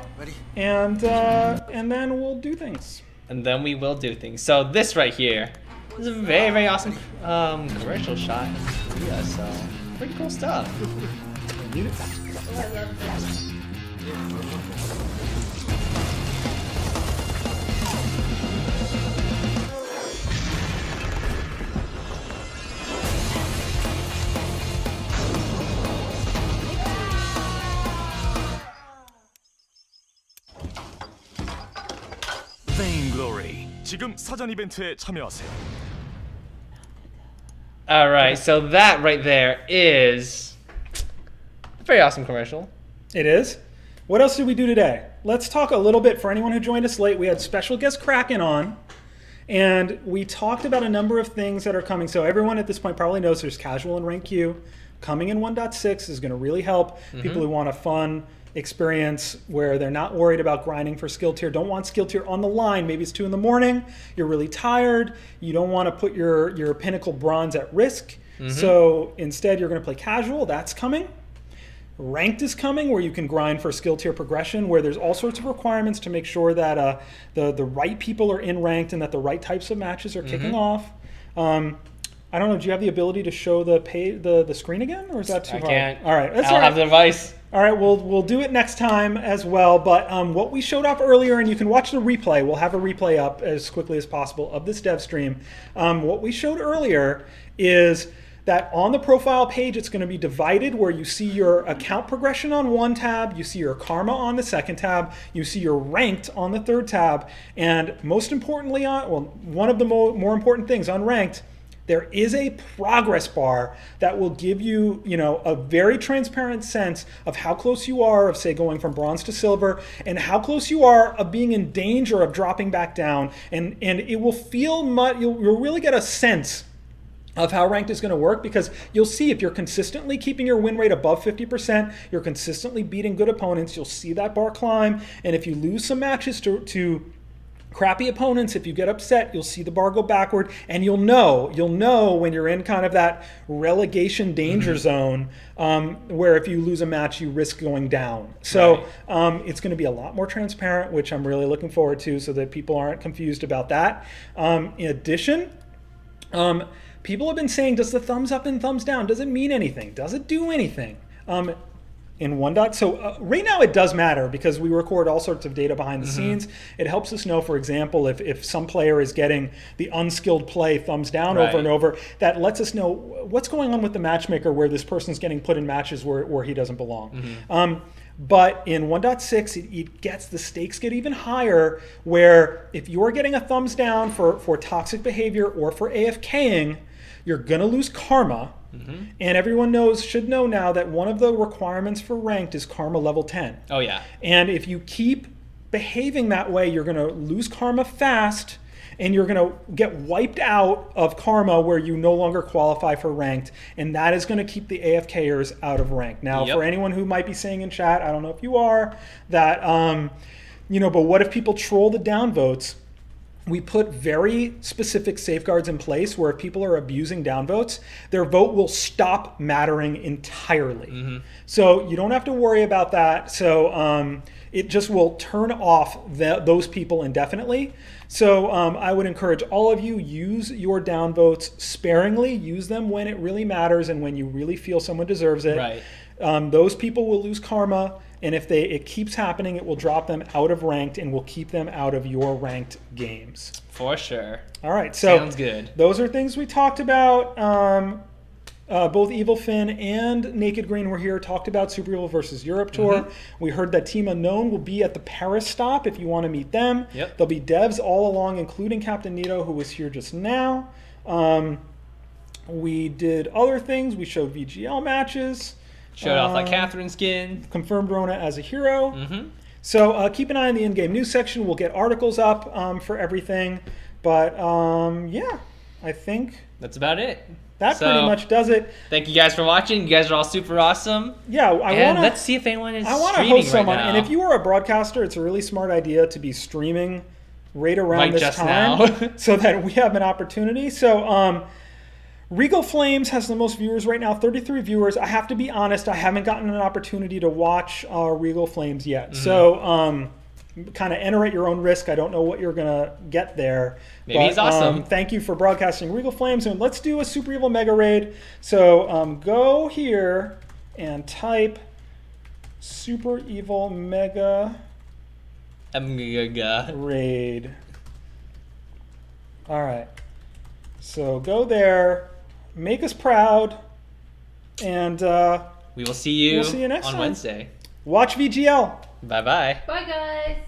and then we'll do things. And then we will do things. So this right here is a very, very awesome commercial shot of Korea, so pretty cool stuff. Vainglory. 지금 사전 이벤트에 참여하세요. All right, so that right there is a very awesome commercial. It is. What else did we do today? Let's talk a little bit for anyone who joined us late. We had special guest Kraken on, and we talked about a number of things that are coming. So everyone at this point probably knows there's casual and rank Q. Coming in 1.6 is going to really help people who want a fun experience where they're not worried about grinding for skill tier, don't want skill tier on the line. Maybe it's 2 in the morning, you're really tired, you don't want to put your pinnacle bronze at risk. So instead you're going to play casual. That's coming. Ranked is coming, where you can grind for skill tier progression, where there's all sorts of requirements to make sure that the right people are in ranked and that the right types of matches are kicking off. I don't know, do you have the ability to show the screen again, or is that too I hard? can't. All right, that's I'll all right. have the device. All right, we'll do it next time as well. But what we showed off earlier, and you can watch the replay. We'll have a replay up as quickly as possible of this dev stream. What we showed earlier is that on the profile page, it's going to be divided where you see your account progression on one tab, you see your karma on the second tab, you see your ranked on the third tab, and most importantly, one of the more important things on ranked, there is a progress bar that will give you, a very transparent sense of how close you are of, say, going from bronze to silver, and how close you are of being in danger of dropping back down. And it will feel you'll really get a sense of how ranked is going to work, because you'll see if you're consistently keeping your win rate above 50%, you're consistently beating good opponents, you'll see that bar climb. And if you lose some matches to crappy opponents, if you get upset, you'll see the bar go backward, and you'll know when you're in kind of that relegation danger zone, where if you lose a match, you risk going down. So it's going to be a lot more transparent, which I'm really looking forward to, so that people aren't confused about that. In addition, people have been saying, does the thumbs up and thumbs down, does it mean anything? Does it do anything? In right now it does matter because we record all sorts of data behind the scenes. It helps us know, for example, if some player is getting the unskilled play thumbs down over and over, that lets us know what's going on with the matchmaker where this person's getting put in matches where he doesn't belong. But in 1.6, the stakes get even higher, where if you're getting a thumbs down for toxic behavior or for AFKing, you're going to lose karma. And everyone should know now that one of the requirements for ranked is karma level 10. Oh, yeah. And if you keep behaving that way, you're going to lose karma fast, and you're going to get wiped out of karma where you no longer qualify for ranked. And that is going to keep the AFKers out of ranked. Now, for anyone who might be saying in chat, I don't know if you are, that, but what if people troll the downvotes? We put very specific safeguards in place where if people are abusing downvotes, their vote will stop mattering entirely. So you don't have to worry about that. So it just will turn off those people indefinitely. So I would encourage all of you, use your downvotes sparingly. Use them when it really matters and when you really feel someone deserves it. Right. Those people will lose karma. And if it keeps happening, it will drop them out of ranked and will keep them out of your ranked games. For sure. All right, so sounds good. Those are things we talked about. Both Evil Finn and Naked Green were here, talked about Super Evil versus Europe Tour. We heard that Team Unknown will be at the Paris stop if you want to meet them. There'll be devs all along, including Captain Nito, who was here just now. We did other things. We showed VGL matches. Showed off that Catherine skin. Confirmed Rona as a hero. So keep an eye on the in-game news section. We'll get articles up for everything. But yeah, I think that's about it. That pretty much does it. Thank you guys for watching. You guys are all super awesome. Yeah, let's see if anyone is streaming I want to host someone. Right now. And if you are a broadcaster, it's a really smart idea to be streaming right around this time so that we have an opportunity. So Regal Flames has the most viewers right now, 33 viewers. I have to be honest, I haven't gotten an opportunity to watch Regal Flames yet. So kind of enter at your own risk. I don't know what you're going to get there. Maybe he's awesome. Thank you for broadcasting Regal Flames. And let's do a Super Evil Mega Raid. So go here and type Super Evil Mega Raid. All right. So go there. Make us proud, and we will see you, next on time. Wednesday. Watch VGL. Bye-bye. Bye, guys.